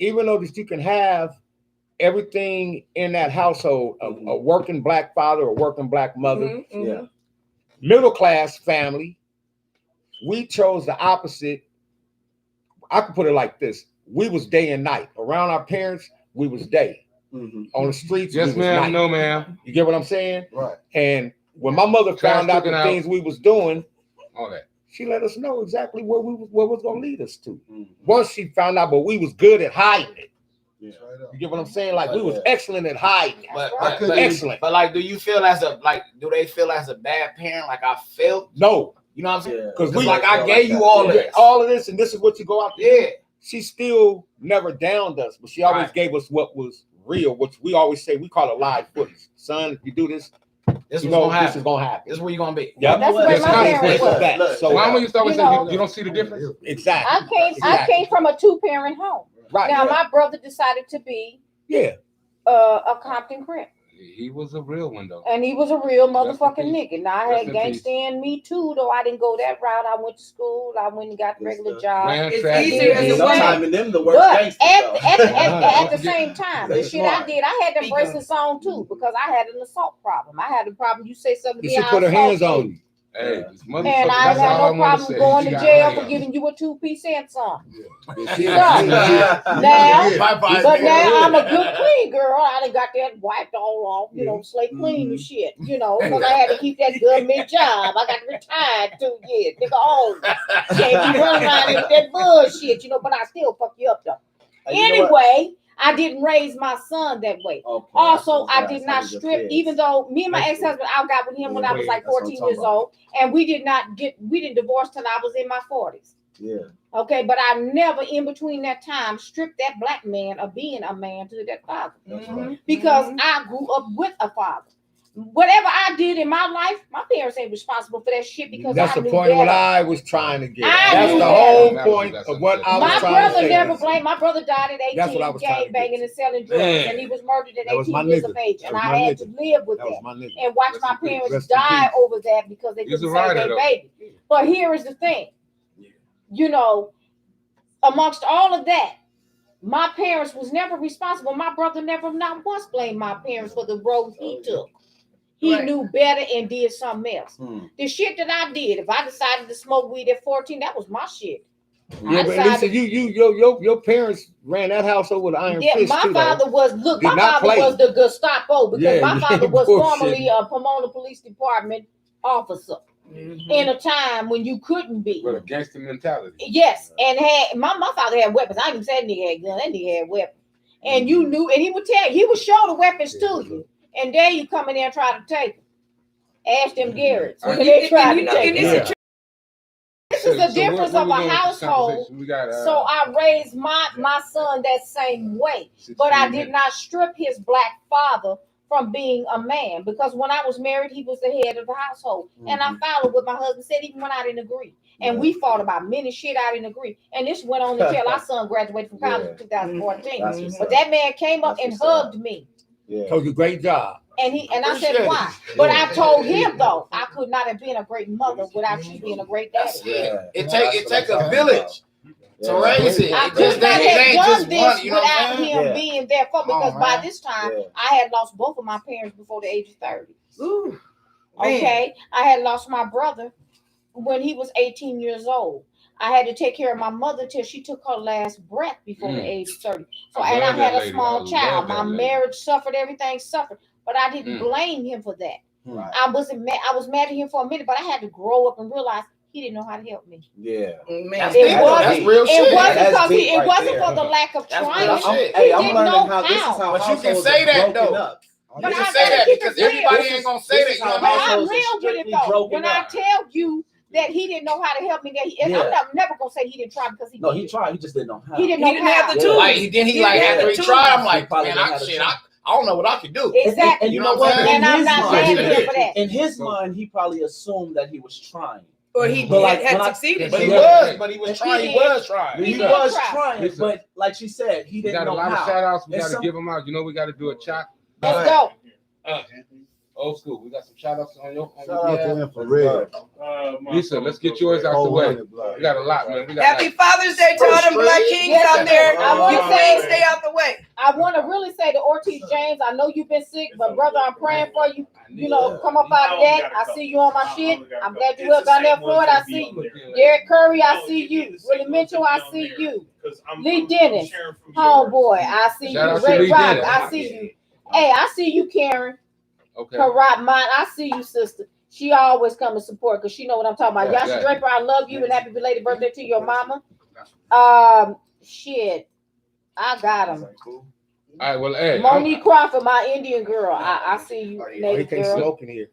Speaker 1: even though that you can have everything in that household, a working Black father, a working Black mother,
Speaker 8: Mhm, mhm.
Speaker 9: Yeah.
Speaker 1: middle class family, we chose the opposite. I could put it like this: we was day and night. Around our parents, we was day.
Speaker 9: Mhm.
Speaker 1: On the streets,
Speaker 2: Yes,
Speaker 1: we was
Speaker 2: ma'am.
Speaker 1: night.
Speaker 2: No, ma'am.
Speaker 1: You get what I'm saying?
Speaker 7: Right.
Speaker 1: And when my mother
Speaker 2: Trash
Speaker 1: found out
Speaker 2: taken
Speaker 1: the
Speaker 2: out.
Speaker 1: things we was doing,
Speaker 2: All that.
Speaker 1: she let us know exactly where was gonna lead us to.
Speaker 9: Mhm.
Speaker 1: Once she found out, but we was good at hiding it.
Speaker 9: Yeah.
Speaker 7: Straight up.
Speaker 1: You get what I'm saying? Like we was
Speaker 9: Yeah.
Speaker 1: excellent at hiding it.
Speaker 6: But,
Speaker 7: I
Speaker 6: but,
Speaker 7: couldn't
Speaker 6: but,
Speaker 7: even-
Speaker 1: Excellent.
Speaker 6: but like, do you feel as a do they feel as a bad parent? Like I failed?
Speaker 1: No,
Speaker 6: You know what I'm saying?
Speaker 9: Yeah.
Speaker 1: because
Speaker 6: Cause
Speaker 1: we
Speaker 6: like I gave you all of
Speaker 1: yeah,
Speaker 6: this.
Speaker 1: all of this, and this is what you go out.
Speaker 6: Yeah.
Speaker 1: She still never downed us, but she always
Speaker 6: Right.
Speaker 1: gave us what was real, which we always say we call it live footage. Son, if you do this,
Speaker 6: This
Speaker 1: you
Speaker 6: was
Speaker 1: know
Speaker 6: gonna happen.
Speaker 1: this is gonna happen.
Speaker 6: This is where you're gonna be.
Speaker 1: Yep.
Speaker 3: That's the way
Speaker 1: There's
Speaker 3: my parents
Speaker 1: consequences
Speaker 3: were.
Speaker 1: of that.
Speaker 9: Look,
Speaker 1: So
Speaker 2: Mama used to always
Speaker 3: You
Speaker 2: say,
Speaker 3: know-
Speaker 2: you don't see the difference?
Speaker 1: exactly.
Speaker 3: I
Speaker 1: Exactly.
Speaker 3: came from a 2-parent home.
Speaker 1: Right.
Speaker 3: Now my brother decided to be
Speaker 1: Yeah.
Speaker 3: a Compton Crip.
Speaker 2: He was a real one though.
Speaker 3: And he was a real
Speaker 2: Rest in
Speaker 3: motherfucking
Speaker 2: peace.
Speaker 3: nigga. Now I
Speaker 2: Rest
Speaker 3: had
Speaker 2: in peace.
Speaker 3: gangsta in me too, though I didn't go that route. I went to school. I went and got a regular job.
Speaker 2: Ran
Speaker 8: It's
Speaker 2: track.
Speaker 8: easier
Speaker 3: as a
Speaker 8: way.
Speaker 9: Sometimes in them the worst
Speaker 3: But
Speaker 9: gangsters, though.
Speaker 3: at the same time, the
Speaker 9: They
Speaker 3: shit
Speaker 9: smart.
Speaker 3: I did, I had them
Speaker 8: Speak
Speaker 3: bracelets on too because I had an assault problem. I had a problem. You say something to
Speaker 1: You
Speaker 3: me,
Speaker 1: should put her
Speaker 3: I'll
Speaker 1: hands
Speaker 3: assault
Speaker 1: on
Speaker 3: you.
Speaker 1: you.
Speaker 2: Hey, this motherfucker,
Speaker 3: And I
Speaker 2: that's
Speaker 3: had
Speaker 2: all
Speaker 3: no
Speaker 2: I wanna
Speaker 3: problem
Speaker 2: say.
Speaker 3: going
Speaker 2: You
Speaker 3: to
Speaker 2: got
Speaker 3: jail
Speaker 2: her
Speaker 3: for
Speaker 2: hands.
Speaker 3: giving you a 2-piece and some.
Speaker 1: Yeah.
Speaker 3: Now,
Speaker 6: Bye-bye,
Speaker 3: but
Speaker 6: nigga.
Speaker 3: now I'm a good clean girl. I done got that wiped all off, slay clean and shit, because I had to keep that government job. I got retired 2 years, nigga. Oh, can't be running around with that bullshit, but I still fuck you up though. Anyway, I didn't raise my son that way.
Speaker 9: Okay,
Speaker 3: Also,
Speaker 9: that's
Speaker 3: I did
Speaker 9: how
Speaker 3: not
Speaker 9: you get
Speaker 3: strip,
Speaker 9: kids.
Speaker 3: even though me and my
Speaker 9: High
Speaker 3: ex-husband, I got with him when I was like
Speaker 9: That's what I'm
Speaker 3: 14
Speaker 9: talking
Speaker 3: years old, and we didn't divorce till I was in my 40s.
Speaker 9: Yeah.
Speaker 3: Okay, but I never in between that time stripped that black man of being a man to that father. Because I grew up with a father. Whatever I did in my life, my parents ain't responsible for that shit because
Speaker 1: That's
Speaker 3: I
Speaker 1: the
Speaker 3: knew
Speaker 1: point of what
Speaker 3: better.
Speaker 1: I was trying to get.
Speaker 3: I
Speaker 1: That's
Speaker 3: knew
Speaker 1: the
Speaker 3: better.
Speaker 1: whole point of what I was
Speaker 3: My
Speaker 1: trying to
Speaker 3: brother
Speaker 1: say.
Speaker 3: never blamed. My brother died at 18,
Speaker 1: That's what I was trying to
Speaker 3: gang banging
Speaker 1: get.
Speaker 3: and selling drugs,
Speaker 2: Man.
Speaker 3: and he was murdered at
Speaker 1: That was my
Speaker 3: 18 years
Speaker 1: nigga.
Speaker 3: of age,
Speaker 1: That
Speaker 3: and
Speaker 1: was
Speaker 3: I
Speaker 1: my
Speaker 3: had
Speaker 1: nigga.
Speaker 3: to live with
Speaker 1: That was
Speaker 3: that
Speaker 1: my nigga.
Speaker 3: and watch
Speaker 2: Rest
Speaker 3: my
Speaker 2: in peace.
Speaker 3: parents
Speaker 1: Rest in
Speaker 3: die
Speaker 1: peace.
Speaker 3: over that because they
Speaker 2: He was
Speaker 3: couldn't
Speaker 2: a
Speaker 3: save
Speaker 2: rider,
Speaker 3: their
Speaker 2: though.
Speaker 3: baby. But here is the thing, amongst all of that, my parents was never responsible. My brother never not once blamed my parents for the road he took. He
Speaker 8: Right.
Speaker 3: knew better and did something else. The shit that I did, if I decided to smoke weed at 14, that was my shit.
Speaker 1: Yeah, but at least your parents ran that household with an iron fist
Speaker 3: My
Speaker 1: too,
Speaker 3: father was
Speaker 1: Did
Speaker 3: my
Speaker 1: not
Speaker 3: father
Speaker 1: play.
Speaker 3: was the Gestapo because
Speaker 1: Yeah,
Speaker 3: my
Speaker 1: you
Speaker 3: father
Speaker 1: ain't
Speaker 3: was
Speaker 1: bullshitting.
Speaker 3: formerly a Pomona Police Department officer in a time when you couldn't be.
Speaker 2: With a gangster mentality.
Speaker 3: Yes, and my father had weapons. I didn't say that nigga had guns. That nigga had weapons. And you knew, and he would show the weapons to you. And there you come in there and try to take them. Ask them Garrett's when they tried to take them. This is the difference of a household. So I raised my son that same way. But I did not strip his black father from being a man, because when I was married, he was the head of the household. And I followed what my husband said, even when I didn't agree. And we fought about many shit I didn't agree. And this went on until our son graduated from college in 2014. But that man came up and hugged me.
Speaker 1: Told you great job.
Speaker 3: And I said, why? But I told him though, I could not have been a great mother without you being a great daddy.
Speaker 6: It take a village to raise it.
Speaker 3: I
Speaker 6: It
Speaker 3: could
Speaker 6: just
Speaker 3: not
Speaker 6: ain't
Speaker 3: have done
Speaker 6: just
Speaker 3: this
Speaker 6: one, you know what
Speaker 3: without
Speaker 6: I'm saying?
Speaker 3: him being there for me,
Speaker 6: Come on,
Speaker 3: because by
Speaker 6: man.
Speaker 3: this time I had lost both of my parents before the age of 30.
Speaker 8: Ooh,
Speaker 3: Okay, I had lost my brother when he was 18 years old. I had to take care of my mother till she took her last breath before the age of 30. So,
Speaker 2: I
Speaker 3: and I
Speaker 2: love
Speaker 3: had
Speaker 2: that
Speaker 3: a
Speaker 2: lady.
Speaker 3: small
Speaker 2: I
Speaker 3: child.
Speaker 2: love that
Speaker 3: My
Speaker 2: lady.
Speaker 3: marriage suffered, everything suffered, but I didn't blame him for that.
Speaker 9: Right.
Speaker 3: I wasn't mad. I was mad at him for a minute, but I had to grow up and realize he didn't know how to help me.
Speaker 9: Yeah.
Speaker 8: man.
Speaker 6: That's
Speaker 3: It
Speaker 6: deep.
Speaker 3: wasn't-
Speaker 6: That's real
Speaker 3: It
Speaker 6: shit.
Speaker 3: wasn't
Speaker 9: That's
Speaker 3: because
Speaker 9: deep
Speaker 3: it
Speaker 9: right
Speaker 3: wasn't
Speaker 9: there.
Speaker 3: for the lack of
Speaker 6: That's
Speaker 3: trying.
Speaker 6: real
Speaker 3: He
Speaker 6: shit.
Speaker 9: Hey, I'm
Speaker 3: didn't
Speaker 9: learning
Speaker 3: know
Speaker 9: how this is how
Speaker 6: But you can
Speaker 9: households
Speaker 6: say
Speaker 9: are
Speaker 6: that,
Speaker 9: broken
Speaker 6: though.
Speaker 9: up.
Speaker 3: But
Speaker 6: You
Speaker 3: I
Speaker 6: can say
Speaker 3: gotta
Speaker 6: that
Speaker 3: keep it
Speaker 6: because
Speaker 3: real.
Speaker 6: everybody ain't gonna say
Speaker 9: This
Speaker 6: that.
Speaker 9: is
Speaker 6: You know
Speaker 9: how
Speaker 6: what I mean?
Speaker 3: I'm
Speaker 9: households are
Speaker 3: real with it
Speaker 9: strictly
Speaker 3: though.
Speaker 9: broken
Speaker 3: When I
Speaker 9: up.
Speaker 3: tell you that he didn't know how to help me, I'm never gonna say he didn't try, because he
Speaker 9: No,
Speaker 3: did.
Speaker 9: he tried. He just didn't know how.
Speaker 3: He didn't
Speaker 8: He
Speaker 3: know
Speaker 8: didn't
Speaker 3: how.
Speaker 8: have the
Speaker 9: Yeah.
Speaker 8: tools.
Speaker 6: Like then he
Speaker 8: He
Speaker 6: like
Speaker 8: didn't
Speaker 6: after
Speaker 8: have
Speaker 6: he
Speaker 8: the
Speaker 6: tried, I'm
Speaker 8: tools.
Speaker 6: like,
Speaker 9: Probably
Speaker 6: man,
Speaker 9: didn't have the
Speaker 6: shit,
Speaker 9: tools.
Speaker 6: I don't know what I can do.
Speaker 3: Exactly.
Speaker 9: And
Speaker 6: You know what I'm saying?
Speaker 3: And I'm not mad at him for that.
Speaker 9: In his mind, he probably assumed that he was trying.
Speaker 8: Or he
Speaker 9: But like,
Speaker 8: had
Speaker 9: when I-
Speaker 8: succeeded.
Speaker 6: But he
Speaker 9: Yeah.
Speaker 6: was trying. He was trying.
Speaker 9: He
Speaker 3: He did
Speaker 9: was
Speaker 3: try.
Speaker 9: trying,
Speaker 2: Listen.
Speaker 9: but like she said, he
Speaker 2: We
Speaker 9: didn't
Speaker 2: got a
Speaker 9: know
Speaker 2: lot of
Speaker 9: how.
Speaker 2: shout outs. We
Speaker 9: And
Speaker 2: got to
Speaker 9: some-
Speaker 2: give them out. You know, we got to do a chat.
Speaker 3: Let's go.
Speaker 2: Old school. We got some shout outs on your.
Speaker 7: Shout out to him for real.
Speaker 2: Lisa, let's get yours out the way. We got a lot, man. We got
Speaker 8: Happy
Speaker 2: like,
Speaker 8: Father's Day to all them black kings
Speaker 3: Yes,
Speaker 8: out there.
Speaker 3: I wanna
Speaker 8: You
Speaker 3: say-
Speaker 8: queens, stay out the way.
Speaker 3: I want to really say to Ortiz James, I know you've been sick, but brother, I'm praying for you. You know, come up out of that. I see you on my shit. I'm glad you up down there, Floyd. I see you. Derek Curry, I see you. Willie Mitchell, I see you. Lee Dennis, homeboy, I see
Speaker 2: Shout out
Speaker 3: you.
Speaker 2: to
Speaker 3: Ray
Speaker 2: Lee
Speaker 3: Rock,
Speaker 2: Dennis.
Speaker 3: I see you. Hey, I see you, Karen.
Speaker 2: okay.
Speaker 3: Karat Mine, I see you, sister. She always come and support because she know what I'm talking about.
Speaker 2: Yeah,
Speaker 3: Yasha
Speaker 2: yeah.
Speaker 3: Draper, I love you and happy belated birthday to your mama. Shit, I got him.
Speaker 2: All right, well, hey.
Speaker 3: Monique Crawford, my Indian girl. I see you,
Speaker 1: Oh, he
Speaker 3: native
Speaker 1: can't
Speaker 3: girl.
Speaker 1: smoke in here.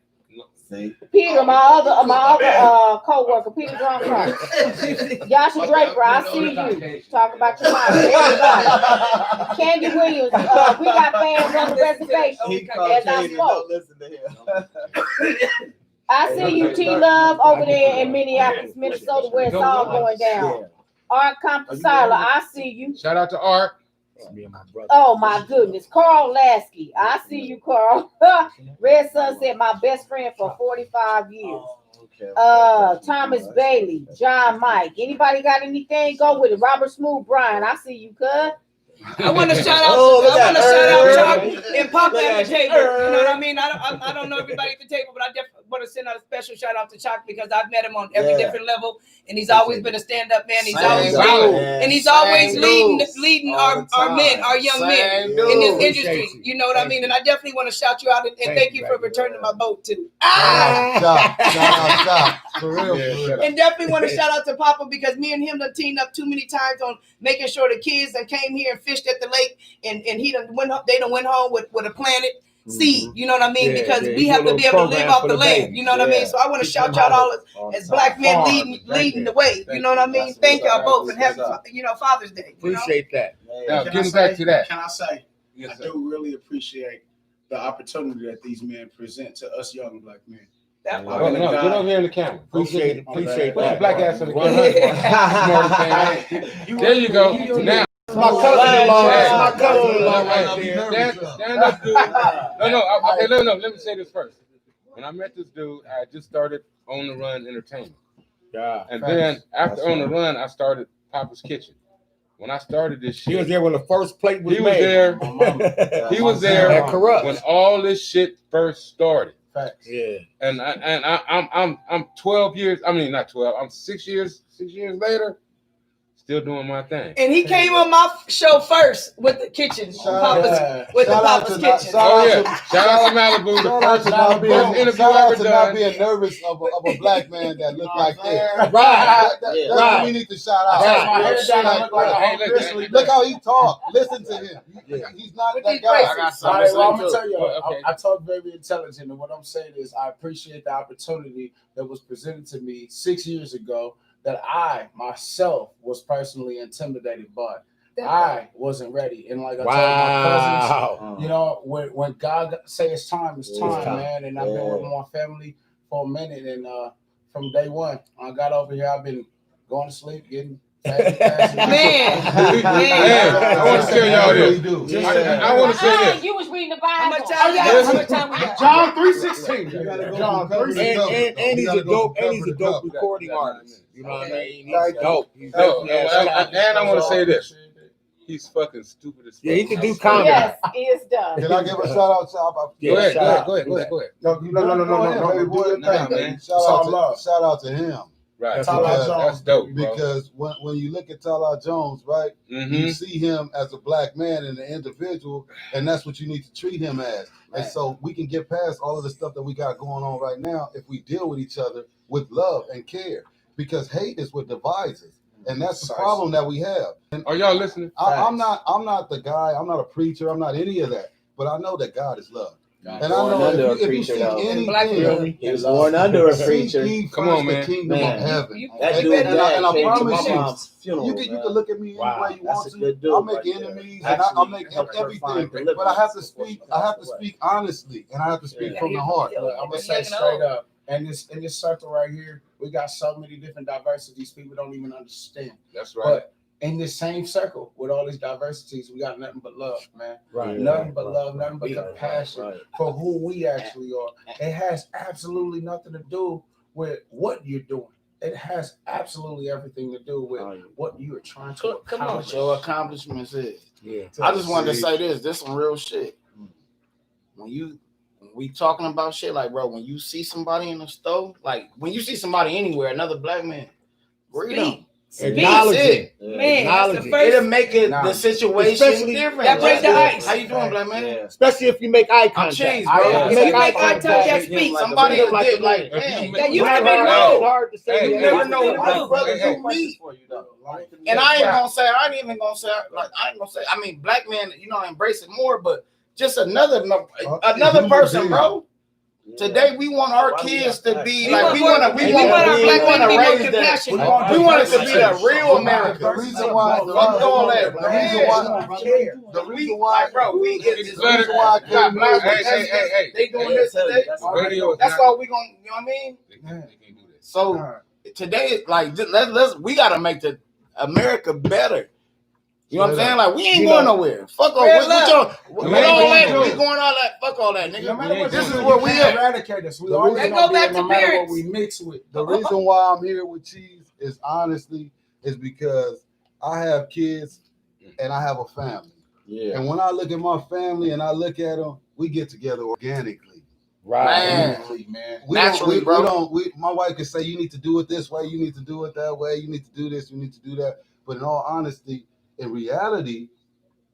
Speaker 9: See?
Speaker 3: Peter, my other co-worker, Peter Drunkard. Yasha Draper, I see you. Talk about your mom. Everybody. Candy Williams, we got fans on the reservation. As I spoke.
Speaker 9: Listen to him.
Speaker 3: I see you, T Love, over there in Minneapolis, Minnesota, where it's all going down. Art Compasala, I see you.
Speaker 2: Shout out to Art.
Speaker 1: Me and my brother.
Speaker 3: Oh my goodness, Carl Lasky. I see you, Carl. Red Sun said my best friend for 45 years. Thomas Bailey, John Mike. Anybody got anything? Go with it. Robert Smooth, Brian. I see you, cuz.
Speaker 8: I want to shout out. Chuck and Papa at the table. You know what I mean? I don't know everybody at the table, but I definitely want to send out a special shout out to Chuck because I've met him on every different level, and he's always been a stand-up man. He's always leading our men, our young men in this industry. You know what I mean? And I definitely want to shout you out and thank you for returning my boat too.
Speaker 7: Stop. For real.
Speaker 8: And definitely want to shout out to Papa because me and him done teamed up too many times on making sure the kids that came here and fished at the lake, and they done went home with a planted seed. You know what I mean? Because we have to be able to live off the land. You know what I mean? So I want to shout y'all all as black men leading the way. You know what I mean? Thank y'all both and happy Father's Day.
Speaker 1: Appreciate that.
Speaker 2: Now, getting back to that.
Speaker 6: Can I say? I do really appreciate the opportunity that these men present to us young black men.
Speaker 2: Get over here in the camera.
Speaker 1: Appreciate
Speaker 2: Put your
Speaker 1: that.
Speaker 2: black ass in the camera. There you go. Now.
Speaker 1: My cousin-in-law right there.
Speaker 2: Stand up, dude. No. Let me say this first. When I met this dude, I just started On the Run Entertainment.
Speaker 1: Yeah.
Speaker 2: And then after On the Run, I started Papa's Kitchen. When I started this shit,
Speaker 1: he was there when the first plate was made.
Speaker 2: He was there
Speaker 1: at Corrupt
Speaker 2: when all this shit first started.
Speaker 6: Facts.
Speaker 1: Yeah.
Speaker 2: And I'm 12 years. I mean, not 12. I'm 6 years later, still doing my thing.
Speaker 8: And he came on my show first with the kitchen, Papa's Kitchen.
Speaker 2: Oh yeah! Shout out to Malibu. The first interview ever done.
Speaker 7: Not being nervous of a black man that look like that.
Speaker 1: Right.
Speaker 7: That's what we need to shout out. Look how he talk. Listen to him. He's not that guy.
Speaker 6: I got something. I'm gonna tell you. I talk very intelligent, and what I'm saying is, I appreciate the opportunity that was presented to me 6 years ago that I myself was personally intimidated by. I wasn't ready, and like I told my cousins, you know, when God say it's time, man. And I've been with my family for a minute, and from day one, I got over here. I've been going to sleep, getting.
Speaker 2: Man, I want to tell y'all this. I want to say this.
Speaker 3: You was reading the Bible. How much
Speaker 6: time we got? John 3:16. John 3:16.
Speaker 1: And he's a dope recording artist. You know what I mean? He's dope.
Speaker 2: And I want to say this. He's fucking stupid as fuck.
Speaker 1: Yeah, he can do comedy.
Speaker 3: Yes, he is done.
Speaker 7: Can I give a shout out to?
Speaker 2: Go ahead.
Speaker 7: No. Shout out to him.
Speaker 2: Right.
Speaker 7: That's
Speaker 2: dope, bro.
Speaker 7: Because when you look at Tala Jones, right, you see him as a black man and an individual, and that's what you need to treat him as. And so we can get past all of the stuff that we got going on right now if we deal with each other with love and care. Because hate is what divides us. And that's the problem that we have. And
Speaker 2: are y'all listening?
Speaker 7: I'm not the guy. I'm not a preacher. I'm not any of that. But I know that God is love. And I know if you see anything,
Speaker 9: he was born under a preacher.
Speaker 7: Come on, man. The kingdom of heaven.
Speaker 9: That dude
Speaker 7: and I promise
Speaker 9: my mom's funeral,
Speaker 7: you can look at me any way you want to.
Speaker 9: Dude,
Speaker 7: I'll make enemies and I'll make everything. But I have to speak. I have to speak honestly, and I have to speak from the heart.
Speaker 6: I'm gonna say straight up. And in this circle right here, we got so many different diversities people don't even understand.
Speaker 2: That's right.
Speaker 6: But in this same circle with all these diversities, we got nothing but love, man.
Speaker 1: Right.
Speaker 6: Nothing but love, nothing but compassion for who we actually are. It has absolutely nothing to do with what you're doing. It has absolutely everything to do with what you are trying to accomplish. Your accomplishments is.
Speaker 1: Yeah.
Speaker 6: I just wanted to say this some real shit. When we talking about shit, like, bro, when you see somebody in the store, like when you see somebody anywhere, another black man, read them.
Speaker 1: Acknowledge it.
Speaker 8: Man,
Speaker 6: it'll make the situation different.
Speaker 8: That breaks the ice.
Speaker 6: How you doing, black man?
Speaker 1: Especially if you make eye contact.
Speaker 6: I'm cheese, bro.
Speaker 8: You make eye contact, speak.
Speaker 6: Somebody will get like, man,
Speaker 8: you never know.
Speaker 1: Hard to say.
Speaker 6: You never know. My brother do me. And I ain't gonna say. I mean, black men, embrace it more, but just another person, bro. Today we want our kids to be like we want to raise them. We want it to be the real America.
Speaker 7: The reason why
Speaker 6: they doing this today. That's why we gonna, you know what I mean? So today, like, we gotta make the America better. You know what I'm saying? Like, we ain't going nowhere. Fuck all
Speaker 8: Where's
Speaker 6: that. We
Speaker 2: love?
Speaker 6: going all that. Fuck all that, nigga.
Speaker 7: No matter what
Speaker 6: This
Speaker 7: you
Speaker 6: is
Speaker 7: do,
Speaker 6: where
Speaker 7: you
Speaker 6: we
Speaker 7: can't
Speaker 6: at.
Speaker 7: eradicate us. We
Speaker 8: They
Speaker 7: always
Speaker 8: go
Speaker 7: gonna be
Speaker 8: back
Speaker 7: here
Speaker 8: to
Speaker 7: no matter
Speaker 8: parents.
Speaker 7: what we mix with. The reason why I'm here with Cheese is honestly is because I have kids and I have a family.
Speaker 9: Yeah.
Speaker 7: And when I look at my family and I look at them, we get together organically.
Speaker 6: Man.
Speaker 7: Man.
Speaker 6: Naturally, bro.
Speaker 7: My wife could say, you need to do it this way, you need to do it that way, you need to do this, you need to do that. But in all honesty, in reality,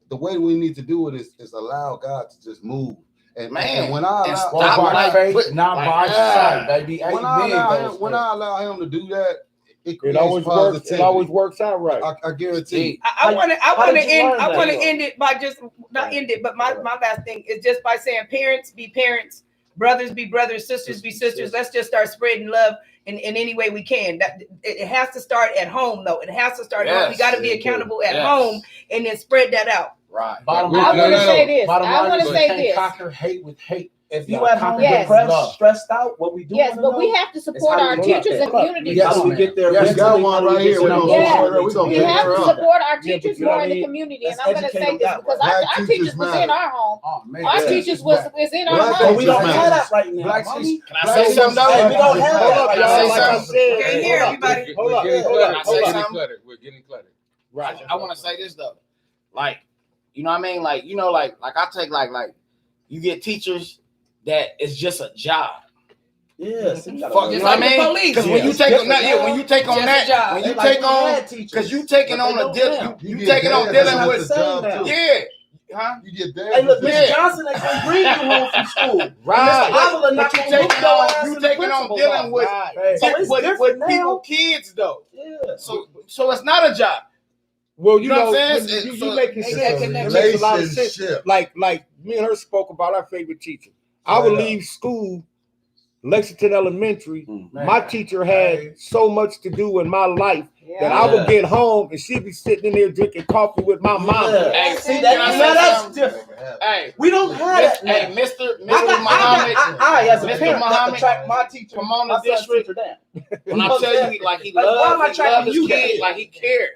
Speaker 7: the way we need to do it is allow God to just move. And,
Speaker 6: Man,
Speaker 7: and when I
Speaker 6: and
Speaker 7: allow,
Speaker 6: stop
Speaker 7: when I-
Speaker 6: faith,
Speaker 9: not
Speaker 6: like,
Speaker 9: by sight, baby.
Speaker 7: when I allow him to do that, it
Speaker 1: It
Speaker 7: creates
Speaker 1: always works.
Speaker 7: positivity.
Speaker 1: It always works out right.
Speaker 7: I guarantee.
Speaker 8: I want to
Speaker 9: how did you
Speaker 8: end.
Speaker 9: learn
Speaker 8: I
Speaker 9: that,
Speaker 8: want to
Speaker 9: though?
Speaker 8: end it by just not end it, but my last thing is just by saying, parents be parents, brothers be brothers, sisters be sisters. Let's just start spreading love in any way we can. That it has to start at home, though. It has to start at home. We got to be accountable at home, and then spread that out.
Speaker 6: Right.
Speaker 9: Bottom
Speaker 3: I
Speaker 9: line,
Speaker 3: want to say this.
Speaker 9: Bottom
Speaker 3: I
Speaker 9: line
Speaker 3: want
Speaker 9: is
Speaker 3: to
Speaker 9: we
Speaker 3: say
Speaker 9: can't
Speaker 3: this.
Speaker 9: conquer hate with hate. If you
Speaker 7: Yeah,
Speaker 9: at home
Speaker 3: yes.
Speaker 9: depressed, stressed out, what we do?
Speaker 3: Yes, but we have to support
Speaker 9: how
Speaker 3: our
Speaker 9: we get
Speaker 3: teachers
Speaker 9: there.
Speaker 3: and community.
Speaker 9: Yes,
Speaker 3: more.
Speaker 9: we get there.
Speaker 7: Yes, we got
Speaker 9: mentally,
Speaker 7: one
Speaker 9: how do we
Speaker 7: right
Speaker 9: get
Speaker 7: here.
Speaker 9: to
Speaker 7: We
Speaker 9: the
Speaker 7: gonna
Speaker 3: Yeah.
Speaker 9: point
Speaker 7: go
Speaker 9: where
Speaker 7: we gonna
Speaker 3: We
Speaker 7: get
Speaker 3: have
Speaker 7: her
Speaker 3: to
Speaker 7: up.
Speaker 3: support our
Speaker 9: but
Speaker 3: teachers
Speaker 9: you know
Speaker 3: more
Speaker 9: what
Speaker 3: in
Speaker 9: I
Speaker 3: the
Speaker 9: mean?
Speaker 3: community.
Speaker 9: Let's
Speaker 3: And I'm going to
Speaker 9: educate
Speaker 3: say
Speaker 9: them
Speaker 3: this
Speaker 9: that
Speaker 3: because
Speaker 9: way.
Speaker 3: our
Speaker 7: Black
Speaker 3: teachers
Speaker 7: teachers
Speaker 3: was
Speaker 7: matter.
Speaker 3: in our home.
Speaker 7: Oh man.
Speaker 3: Our
Speaker 7: Yeah.
Speaker 3: teachers was in our
Speaker 7: Black
Speaker 9: But
Speaker 3: home.
Speaker 9: we don't
Speaker 7: teachers
Speaker 9: have
Speaker 7: matter.
Speaker 9: that right now.
Speaker 7: Black
Speaker 9: mommy.
Speaker 7: teachers-
Speaker 6: Can I say something though?
Speaker 9: Hey, we don't have
Speaker 1: Hold
Speaker 9: that
Speaker 1: up,
Speaker 9: right
Speaker 6: Can I
Speaker 1: y'all.
Speaker 6: say
Speaker 1: Like I
Speaker 6: something?
Speaker 1: said,
Speaker 8: Can't hear everybody.
Speaker 1: Hold up.
Speaker 2: We're getting
Speaker 1: Hold up.
Speaker 6: Can I
Speaker 2: cluttered.
Speaker 6: say
Speaker 2: We're getting
Speaker 6: something?
Speaker 2: cluttered. We're getting cluttered.
Speaker 1: Right.
Speaker 6: I want to say this though, like, you know what I mean? Like, you know, like I take like you get teachers that it's just a job.
Speaker 9: Yeah, see, you gotta
Speaker 6: Fuck,
Speaker 9: learn.
Speaker 6: you
Speaker 8: Just
Speaker 6: know what I
Speaker 8: like the
Speaker 6: mean?
Speaker 8: police.
Speaker 6: Because when you
Speaker 9: It's
Speaker 6: take on
Speaker 9: different
Speaker 6: that,
Speaker 9: now.
Speaker 6: when you take on
Speaker 8: Just a
Speaker 6: that,
Speaker 8: job.
Speaker 6: when
Speaker 9: They
Speaker 6: you
Speaker 9: like
Speaker 6: take
Speaker 9: we
Speaker 6: on,
Speaker 9: had teachers,
Speaker 6: because you taking
Speaker 9: but
Speaker 6: on
Speaker 9: they
Speaker 6: a
Speaker 9: don't
Speaker 6: deal,
Speaker 9: now.
Speaker 6: you
Speaker 7: get
Speaker 6: taking on
Speaker 7: dads,
Speaker 6: dealing
Speaker 7: that's
Speaker 6: with,
Speaker 7: the job,
Speaker 9: now.
Speaker 7: too.
Speaker 6: yeah, huh?
Speaker 7: You get dads.
Speaker 9: Hey, look,
Speaker 7: with
Speaker 9: Mr.
Speaker 6: Yeah.
Speaker 9: Johnson ain't gonna bring you home from school.
Speaker 1: Right.
Speaker 9: Mr. Avila
Speaker 6: But
Speaker 9: not
Speaker 6: you
Speaker 9: gonna
Speaker 6: taking
Speaker 9: whoop your
Speaker 6: on,
Speaker 9: ass
Speaker 6: you
Speaker 9: in the
Speaker 6: taking on
Speaker 9: principal's
Speaker 6: dealing
Speaker 9: office.
Speaker 6: with,
Speaker 1: Right.
Speaker 9: So it's
Speaker 6: with
Speaker 9: different now.
Speaker 6: people, kids though.
Speaker 9: Yeah.
Speaker 6: So it's not a job.
Speaker 1: Well,
Speaker 6: You know what I'm saying?
Speaker 1: you
Speaker 6: So-
Speaker 1: making
Speaker 6: It's
Speaker 1: sense.
Speaker 6: a
Speaker 1: It makes a lot of sense.
Speaker 7: relationship.
Speaker 1: Like me and her spoke about our favorite teacher. I would leave school, Lexington Elementary. My teacher had so much to do in my life that I would get home and she'd be sitting in there drinking coffee with my mama.
Speaker 9: Yeah.
Speaker 6: Hey,
Speaker 9: See,
Speaker 6: can
Speaker 9: that,
Speaker 6: I
Speaker 9: now
Speaker 6: say
Speaker 9: that's
Speaker 6: something?
Speaker 9: different.
Speaker 6: Hey,
Speaker 9: We don't have that now.
Speaker 6: hey, Mr.
Speaker 9: I,
Speaker 6: Muhammad,
Speaker 9: as a
Speaker 6: Mr.
Speaker 9: parent, got to
Speaker 6: Muhammad,
Speaker 9: track my teacher,
Speaker 6: come on
Speaker 9: my
Speaker 6: the
Speaker 9: son's
Speaker 6: district.
Speaker 9: teacher down.
Speaker 6: When I tell you, like he
Speaker 9: Like, why am I
Speaker 6: loved
Speaker 9: tracking
Speaker 6: his
Speaker 9: you
Speaker 6: kid,
Speaker 9: down?
Speaker 6: like he cared.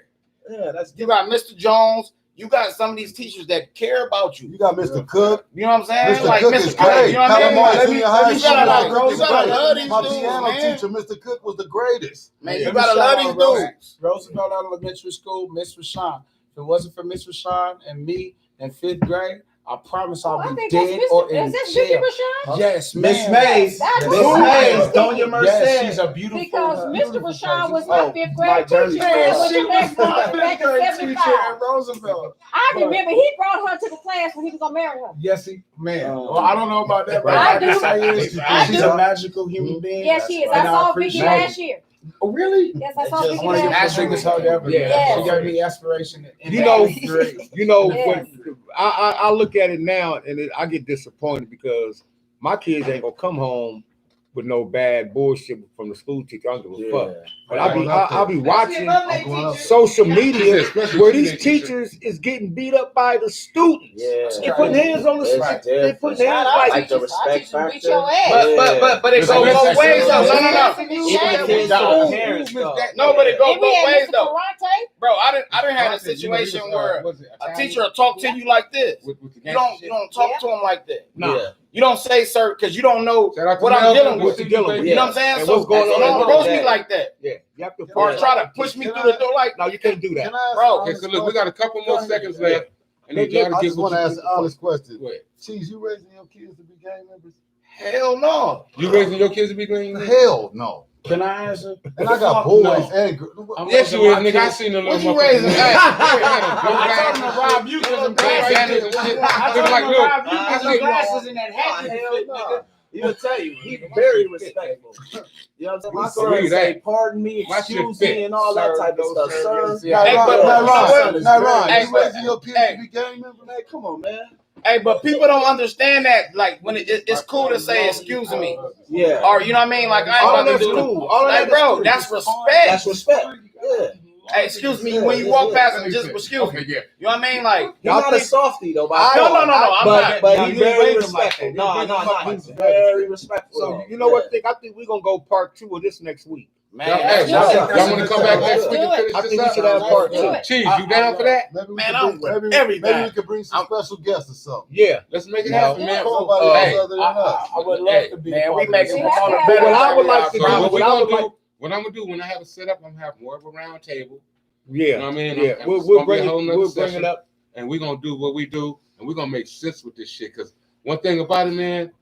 Speaker 9: Yeah, that's
Speaker 6: You got Mr. Jones. You got some of these teachers that care about you.
Speaker 7: You got Mr. Cook.
Speaker 6: You know what I'm saying?
Speaker 7: Mr.
Speaker 6: Like
Speaker 7: Cook
Speaker 6: Mr.
Speaker 7: is
Speaker 6: Cook,
Speaker 7: great.
Speaker 6: you know what I mean?
Speaker 7: Calamar
Speaker 6: Like,
Speaker 7: Junior High
Speaker 6: you
Speaker 7: School,
Speaker 6: gotta like,
Speaker 7: Mr. Cook
Speaker 6: you
Speaker 7: is
Speaker 6: gotta
Speaker 7: great.
Speaker 6: love these
Speaker 7: My
Speaker 6: dudes,
Speaker 7: piano
Speaker 6: man.
Speaker 7: teacher, Mr. Cook, was the greatest.
Speaker 6: Man, you
Speaker 10: Let me
Speaker 6: gotta
Speaker 10: shout
Speaker 6: love
Speaker 10: out
Speaker 6: these dudes.
Speaker 10: Roosevelt Elementary School, Miss Rashawn. If it wasn't for Miss Rashawn and me in 5th grade, I promise
Speaker 3: I
Speaker 10: I'll be
Speaker 3: think
Speaker 10: dead
Speaker 3: that's
Speaker 10: or
Speaker 3: Mr.
Speaker 10: in
Speaker 3: Is that
Speaker 10: jail.
Speaker 3: Mr. Rashawn?
Speaker 10: Yes,
Speaker 9: Miss
Speaker 10: ma'am.
Speaker 9: Mays.
Speaker 3: That's
Speaker 9: Miss
Speaker 3: who
Speaker 9: Mays,
Speaker 3: I'm
Speaker 9: Doña
Speaker 3: thinking.
Speaker 9: Merced.
Speaker 10: Yes, she's a beautiful.
Speaker 3: Because Mr.
Speaker 10: beautiful
Speaker 3: Rashawn
Speaker 10: person.
Speaker 3: was my fifth
Speaker 9: my
Speaker 3: grade
Speaker 9: journey.
Speaker 3: teacher.
Speaker 10: Man,
Speaker 3: Went
Speaker 10: she
Speaker 3: to
Speaker 10: was
Speaker 3: Lexington
Speaker 10: my
Speaker 3: back
Speaker 10: 5th
Speaker 3: in
Speaker 10: grade teacher
Speaker 3: 75.
Speaker 10: at Roosevelt.
Speaker 3: I remember he brought her to the class when he was gonna marry her.
Speaker 10: Yes, man. Well, I don't know about that, but
Speaker 3: I
Speaker 10: I
Speaker 3: do.
Speaker 10: can say is
Speaker 3: I
Speaker 10: she's
Speaker 3: do.
Speaker 10: a magical human being.
Speaker 3: Yes, she is. I
Speaker 10: And
Speaker 3: saw Vicky
Speaker 10: appreciate
Speaker 3: last
Speaker 10: it.
Speaker 3: year.
Speaker 10: Oh, really?
Speaker 3: Yes, I saw
Speaker 9: Just
Speaker 3: Vicky
Speaker 10: One of the
Speaker 3: last year.
Speaker 10: biggest hugs ever.
Speaker 1: Yeah.
Speaker 10: She gave me aspiration. In
Speaker 1: You know,
Speaker 10: 8th grade.
Speaker 3: Yes.
Speaker 1: when I look at it now and I get disappointed because my kids ain't gonna come home with no bad bullshit from the school teacher. I don't give a fuck. But I'll be watching social media where these teachers is getting beat up by the students.
Speaker 9: Yeah.
Speaker 1: They putting hands on the
Speaker 9: It's
Speaker 1: they putting
Speaker 9: different.
Speaker 1: hands
Speaker 3: Our
Speaker 1: like
Speaker 9: the
Speaker 3: teachers- our
Speaker 9: respect
Speaker 3: teachers beat
Speaker 9: factor.
Speaker 3: your ass.
Speaker 6: But it go both ways though. No.
Speaker 9: Even kids
Speaker 6: Ooh,
Speaker 9: with parents, though.
Speaker 6: No, but it go
Speaker 3: Then we
Speaker 6: both
Speaker 3: had
Speaker 6: ways
Speaker 3: Mr.
Speaker 6: though.
Speaker 3: Karate.
Speaker 6: Bro, I didn't have a situation where a teacher will talk to you like this. You don't talk to them like that.
Speaker 1: Nah.
Speaker 9: Yeah.
Speaker 6: You don't say sir because you don't know
Speaker 2: Shout out to
Speaker 6: what I'm
Speaker 2: Melvin,
Speaker 6: dealing with.
Speaker 1: what you dealing with.
Speaker 6: You know what I'm saying?
Speaker 1: And
Speaker 6: So
Speaker 1: what's going on
Speaker 6: don't
Speaker 1: with
Speaker 6: approach
Speaker 1: that?
Speaker 6: me like that.
Speaker 1: Yeah, you have to
Speaker 6: Or try to push me through the door like
Speaker 1: No, you can't do that.
Speaker 7: Can I ask
Speaker 6: Bro,
Speaker 7: an
Speaker 2: Okay,
Speaker 7: honest
Speaker 2: so look, we got a couple more seconds
Speaker 1: Yeah.
Speaker 2: left. And then y'all
Speaker 7: I
Speaker 2: to
Speaker 7: just
Speaker 2: get
Speaker 7: want to
Speaker 2: what
Speaker 7: ask an honest question.
Speaker 2: Go ahead.
Speaker 7: Cheese, you raising your kids to be gang members?
Speaker 6: hell no.
Speaker 2: You raising your kids to be green?
Speaker 7: Hell no.
Speaker 10: Can I answer?
Speaker 7: And I got
Speaker 10: Fuck
Speaker 7: boys
Speaker 10: no.
Speaker 7: and girls.
Speaker 10: I'm
Speaker 2: Yes, you
Speaker 10: raising
Speaker 2: is,
Speaker 10: my
Speaker 2: nigga. I
Speaker 10: kids.
Speaker 2: seen the
Speaker 6: What
Speaker 2: little
Speaker 6: you raising? Hey,
Speaker 10: I told him to rob you because them glasses.
Speaker 2: I
Speaker 10: I told him to rob you because them glasses and that hat.
Speaker 9: Hell no. He'll tell you, he's very respectful. You know what I'm saying? My son
Speaker 2: Believe
Speaker 9: say,
Speaker 2: that.
Speaker 9: pardon me,
Speaker 2: My shit
Speaker 9: excuse
Speaker 2: fit.
Speaker 9: me, and all that
Speaker 10: Sir,
Speaker 9: type of
Speaker 10: no,
Speaker 9: stuff.
Speaker 10: sir.
Speaker 9: Sir,
Speaker 10: Yeah.
Speaker 6: Hey, but-
Speaker 7: Now, Ron,
Speaker 6: Hey,
Speaker 7: you raising your kids
Speaker 6: hey.
Speaker 7: to be gang members?
Speaker 9: man, come on, man.
Speaker 6: hey, but people don't understand that. Like when it's cool to say excuse me,
Speaker 9: Yeah.
Speaker 6: or you know what I mean. Like I ain't
Speaker 1: All
Speaker 6: about to
Speaker 1: that's
Speaker 6: do
Speaker 1: cool. All
Speaker 6: Like
Speaker 1: that's
Speaker 6: bro,
Speaker 1: cool.
Speaker 6: that's respect.
Speaker 9: That's respect. Yeah.
Speaker 6: Hey, excuse me when you walk past and just excuse me.
Speaker 2: yeah.
Speaker 6: You know what I mean? Like
Speaker 9: He's not a softy, though. By
Speaker 6: no,
Speaker 9: far.
Speaker 6: I'm not.
Speaker 9: But
Speaker 1: Now,
Speaker 9: he's
Speaker 1: you didn't
Speaker 9: very
Speaker 1: raise him like
Speaker 9: respectful.
Speaker 1: that.
Speaker 9: No, he's very respectful.
Speaker 1: So
Speaker 9: though.
Speaker 1: you know what?
Speaker 9: Yeah.
Speaker 1: I think we're gonna go part 2 of this next week.
Speaker 6: Man,
Speaker 2: Hey, y'all want to come back next week and finish
Speaker 1: I
Speaker 2: this
Speaker 1: think we
Speaker 2: up?
Speaker 1: should have part two.
Speaker 2: Chief, you down for that?
Speaker 7: Maybe we
Speaker 6: Man,
Speaker 7: could
Speaker 6: I'm
Speaker 7: bring-
Speaker 6: with
Speaker 7: maybe
Speaker 6: everything.
Speaker 7: we could bring some special guests or something.
Speaker 1: Yeah.
Speaker 2: Let's make it
Speaker 1: No.
Speaker 2: happen, man.
Speaker 7: Somebody
Speaker 2: Hey,
Speaker 7: else other than us.
Speaker 10: I would love
Speaker 2: Hey,
Speaker 10: to be.
Speaker 6: Man,
Speaker 10: a
Speaker 6: we
Speaker 10: part of
Speaker 6: making
Speaker 10: this.
Speaker 6: Pomona
Speaker 3: But
Speaker 6: better.
Speaker 1: what I would like to
Speaker 2: So
Speaker 1: do-
Speaker 2: what
Speaker 1: what I would like-
Speaker 2: what I'm gonna do when I have it set up, I'm gonna have more of a round table.
Speaker 1: Yeah.
Speaker 2: You know what I mean?
Speaker 1: Yeah.
Speaker 2: It's
Speaker 1: We'll
Speaker 2: gonna be
Speaker 1: bring
Speaker 2: a
Speaker 1: it.
Speaker 2: whole nother
Speaker 1: We'll bring
Speaker 2: session.
Speaker 1: it up.
Speaker 2: And we're gonna do what we do, and we're gonna make sense with this shit. Cause one thing about it, man,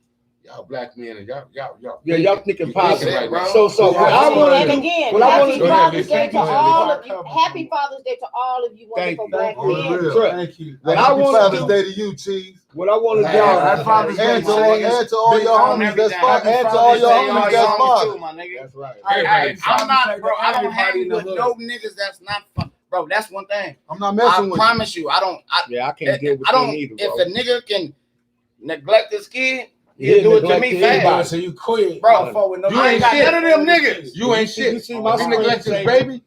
Speaker 2: y'all black men and y'all.
Speaker 1: Yeah, y'all thinking
Speaker 2: you
Speaker 1: positive.
Speaker 2: right now.
Speaker 1: So what I
Speaker 3: And
Speaker 1: want to do.
Speaker 3: again,
Speaker 1: What I
Speaker 3: happy
Speaker 1: want to
Speaker 3: Father's
Speaker 1: do.
Speaker 3: Day to all of you. Happy Father's Day to all of you
Speaker 1: Thank
Speaker 3: wonderful
Speaker 1: you.
Speaker 3: black
Speaker 7: On the
Speaker 3: men.
Speaker 7: real.
Speaker 1: Sure.
Speaker 10: Thank you.
Speaker 1: What I
Speaker 7: Happy
Speaker 1: want
Speaker 7: Father's
Speaker 1: to
Speaker 7: Day
Speaker 1: do.
Speaker 7: to you, Chief.
Speaker 1: What I want to
Speaker 6: Hey,
Speaker 1: do.
Speaker 10: Happy Father's Day,
Speaker 7: And to all
Speaker 10: Chief.
Speaker 7: your
Speaker 10: Big
Speaker 7: homies that's
Speaker 6: Happy
Speaker 7: and to all
Speaker 6: Father's
Speaker 7: your
Speaker 6: Day,
Speaker 7: homies
Speaker 6: all
Speaker 7: that's
Speaker 6: your homies
Speaker 7: fathers.
Speaker 6: too, my nigga.
Speaker 1: That's right.
Speaker 6: Hey, I'm not,
Speaker 10: Father's Day
Speaker 6: bro.
Speaker 10: to
Speaker 6: I don't
Speaker 10: everybody
Speaker 6: hang
Speaker 10: in the
Speaker 6: with
Speaker 10: hood.
Speaker 6: no niggas that's not, bro. That's one thing.
Speaker 7: I'm not
Speaker 6: I
Speaker 7: messing with you.
Speaker 6: promise you, I don't.
Speaker 1: Yeah, I can't deal with
Speaker 6: I don't.
Speaker 1: you either,
Speaker 6: If
Speaker 1: bro.
Speaker 6: a nigga can neglect his kid,
Speaker 1: He'll
Speaker 6: he'll do it to
Speaker 1: neglect
Speaker 6: me
Speaker 1: anybody.
Speaker 6: fast.
Speaker 10: So you quit,
Speaker 6: Bro,
Speaker 10: I fought with no.
Speaker 2: you
Speaker 6: I ain't
Speaker 2: ain't
Speaker 6: got
Speaker 2: shit.
Speaker 6: none of them niggas.
Speaker 2: You ain't
Speaker 1: You
Speaker 2: shit.
Speaker 1: see my
Speaker 2: If you neglect
Speaker 1: screensaver?
Speaker 2: his baby,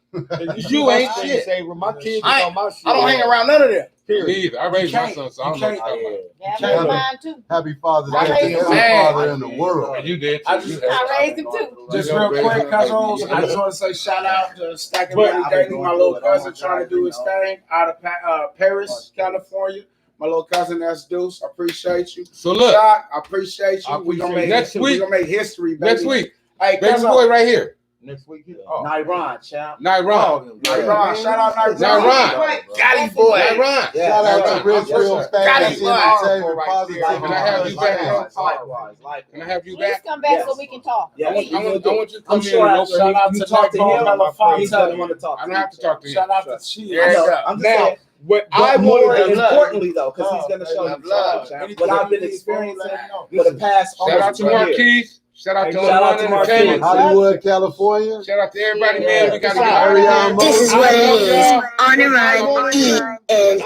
Speaker 2: you ain't shit.
Speaker 1: Screensaver, my kids is
Speaker 6: I
Speaker 1: on my shit.
Speaker 6: I don't hang around none of them.
Speaker 1: Period.
Speaker 2: Neither. I raised my
Speaker 10: can't-
Speaker 2: son, so I
Speaker 10: you
Speaker 2: don't know what
Speaker 10: can't-
Speaker 2: you're talking
Speaker 3: Yeah, I
Speaker 7: Can't-
Speaker 3: raised mine too.
Speaker 7: Happy Father's
Speaker 3: I
Speaker 7: Day
Speaker 3: raised
Speaker 7: to
Speaker 3: him
Speaker 7: every
Speaker 6: too.
Speaker 7: father in the world.
Speaker 2: about. You did.
Speaker 10: I
Speaker 2: too.
Speaker 10: just-
Speaker 2: You had-
Speaker 3: I raised him too.
Speaker 10: Just
Speaker 2: You
Speaker 10: real
Speaker 2: raised
Speaker 10: quick,
Speaker 2: him.
Speaker 10: Cuzzo,
Speaker 2: You-
Speaker 10: I just want to say shout out to Stacking
Speaker 1: But-
Speaker 10: Money Daily, my little cousin trying to do his thing out of Paris, California. My little cousin, that's Deuce. I appreciate you.
Speaker 2: So look,
Speaker 10: Shock, I appreciate you.
Speaker 1: I
Speaker 10: We're gonna
Speaker 1: appreciate
Speaker 10: make
Speaker 2: next
Speaker 10: we
Speaker 2: week-
Speaker 10: gonna make history, baby.
Speaker 2: next week,
Speaker 10: Hey,
Speaker 2: baby
Speaker 10: Cuzzo.
Speaker 2: boy right here.
Speaker 1: Next week.
Speaker 9: Nairon, champ.
Speaker 2: Nairon.
Speaker 10: Nairon, shout out Nairon.
Speaker 2: Nairon.
Speaker 6: Got him, boy.
Speaker 2: Nairon.
Speaker 9: Yeah.
Speaker 7: Shout out
Speaker 2: Nairon.
Speaker 7: to Rich Films, Fantasy
Speaker 6: Got it.
Speaker 7: Entertainment, Positive.
Speaker 2: Can I have you back?
Speaker 9: Likewise.
Speaker 2: Can I have you
Speaker 3: Please
Speaker 2: back?
Speaker 3: come back so we can talk.
Speaker 9: Yeah,
Speaker 2: I want you to come
Speaker 9: I'm
Speaker 2: in
Speaker 9: sure
Speaker 2: and
Speaker 9: after
Speaker 2: shout out
Speaker 9: you
Speaker 2: to
Speaker 9: talk to
Speaker 2: Nightball,
Speaker 9: him,
Speaker 2: my friend.
Speaker 9: he's gonna want to talk.
Speaker 2: I don't have to talk to him.
Speaker 10: Shout out to Chief.
Speaker 6: There you go.
Speaker 9: I'm just
Speaker 1: Now,
Speaker 9: saying.
Speaker 1: what
Speaker 9: But
Speaker 1: I
Speaker 9: more
Speaker 1: want to do.
Speaker 9: importantly, though, because he's going to show you
Speaker 6: Love, love.
Speaker 9: something, what I've been experiencing for the past
Speaker 2: Shout out
Speaker 9: almost
Speaker 2: to
Speaker 9: 2 years.
Speaker 2: Marquise. Shout out to
Speaker 9: Shout out to
Speaker 2: Online
Speaker 9: Marquise.
Speaker 2: Entertainment.
Speaker 7: Hollywood, California.
Speaker 2: Shout out to everybody,
Speaker 3: Yeah.
Speaker 2: man. We gotta get
Speaker 1: Yeah.
Speaker 2: out of here.
Speaker 5: This is what it is. On the run, ENT.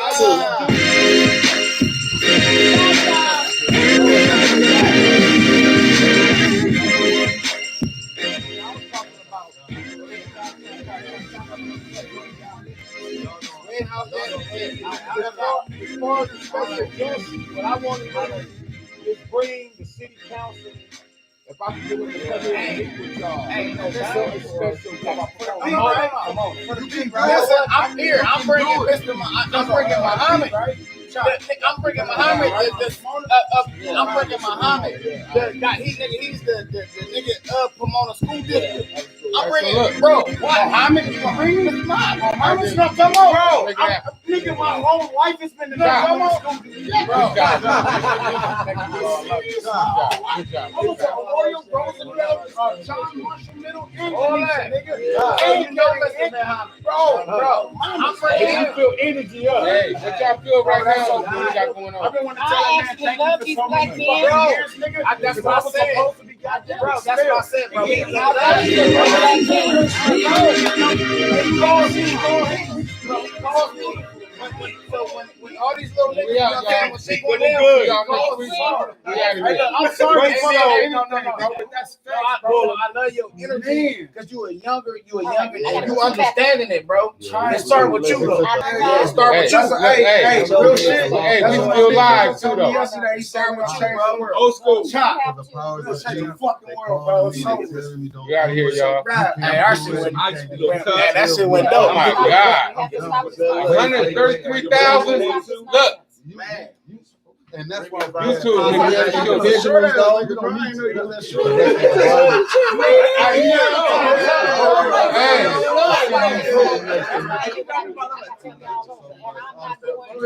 Speaker 1: What I want to do is bring the city council. If I can get them to come in and meet with y'all.
Speaker 6: Hey,
Speaker 1: Something special.
Speaker 6: Come on. Listen, I'm here. I'm bringing Mr. I'm bringing Muhammad. I'm bringing Muhammad. I'm bringing Muhammad. He's the nigga of Pomona School District. I'm bringing, bro. Muhammad, you gonna bring him? Muhammad's not come on, bro. Nigga, my whole life has been the come on.
Speaker 2: Good job. Good job.
Speaker 6: I was a Royal Roosevelt, John Marshall Middle, and
Speaker 1: All that.
Speaker 6: nigga. And you know, bro. I'm bringing
Speaker 1: You feel energy up.
Speaker 2: Hey, what y'all feel right now? What we got going
Speaker 6: I've
Speaker 2: on?
Speaker 6: been wanting to
Speaker 3: I
Speaker 6: tell that man
Speaker 3: actually
Speaker 6: thank
Speaker 3: love
Speaker 6: you
Speaker 3: these
Speaker 6: for so
Speaker 3: black
Speaker 6: many
Speaker 3: men.
Speaker 6: fucking years, nigga. That's what I was supposed to be goddamn. Bro, that's what I said, bro.
Speaker 3: I love these black men.
Speaker 6: He calls me. When all these little niggas,
Speaker 2: We out,
Speaker 6: you know,
Speaker 2: y'all.
Speaker 6: when shit
Speaker 2: We
Speaker 6: going down,
Speaker 2: good.
Speaker 6: he
Speaker 2: Y'all
Speaker 6: calls
Speaker 2: next
Speaker 6: me.
Speaker 2: week. We out of
Speaker 6: Hey,
Speaker 2: here.
Speaker 6: look, I'm sorry,
Speaker 1: Wait,
Speaker 6: bro.
Speaker 1: so-
Speaker 6: No, but that's facts, bro. I love your energy because you a younger, and you understanding it, bro. It start with you, though. Yeah, it start with you.
Speaker 2: Hey,
Speaker 6: Real shit.
Speaker 2: hey,
Speaker 6: That's
Speaker 2: we
Speaker 6: what
Speaker 2: still
Speaker 6: I
Speaker 2: live
Speaker 6: said
Speaker 2: too, though.
Speaker 6: yesterday. He started with you, bro.
Speaker 2: Old school.
Speaker 6: Chop.
Speaker 7: For the powers
Speaker 6: We'll
Speaker 7: that
Speaker 6: take
Speaker 7: be,
Speaker 6: the fucking
Speaker 7: they
Speaker 6: world,
Speaker 7: call
Speaker 6: bro.
Speaker 7: me
Speaker 6: So-
Speaker 7: military, don't
Speaker 2: We out of here, y'all.
Speaker 6: Hey, our shit went. Man, that shit went
Speaker 2: Oh
Speaker 6: dope.
Speaker 2: my God. 133,000. Look,
Speaker 6: Man.
Speaker 7: And that's why
Speaker 2: YouTube, nigga, that's your
Speaker 7: visuals, though.
Speaker 2: Hey.
Speaker 3: I'm not doing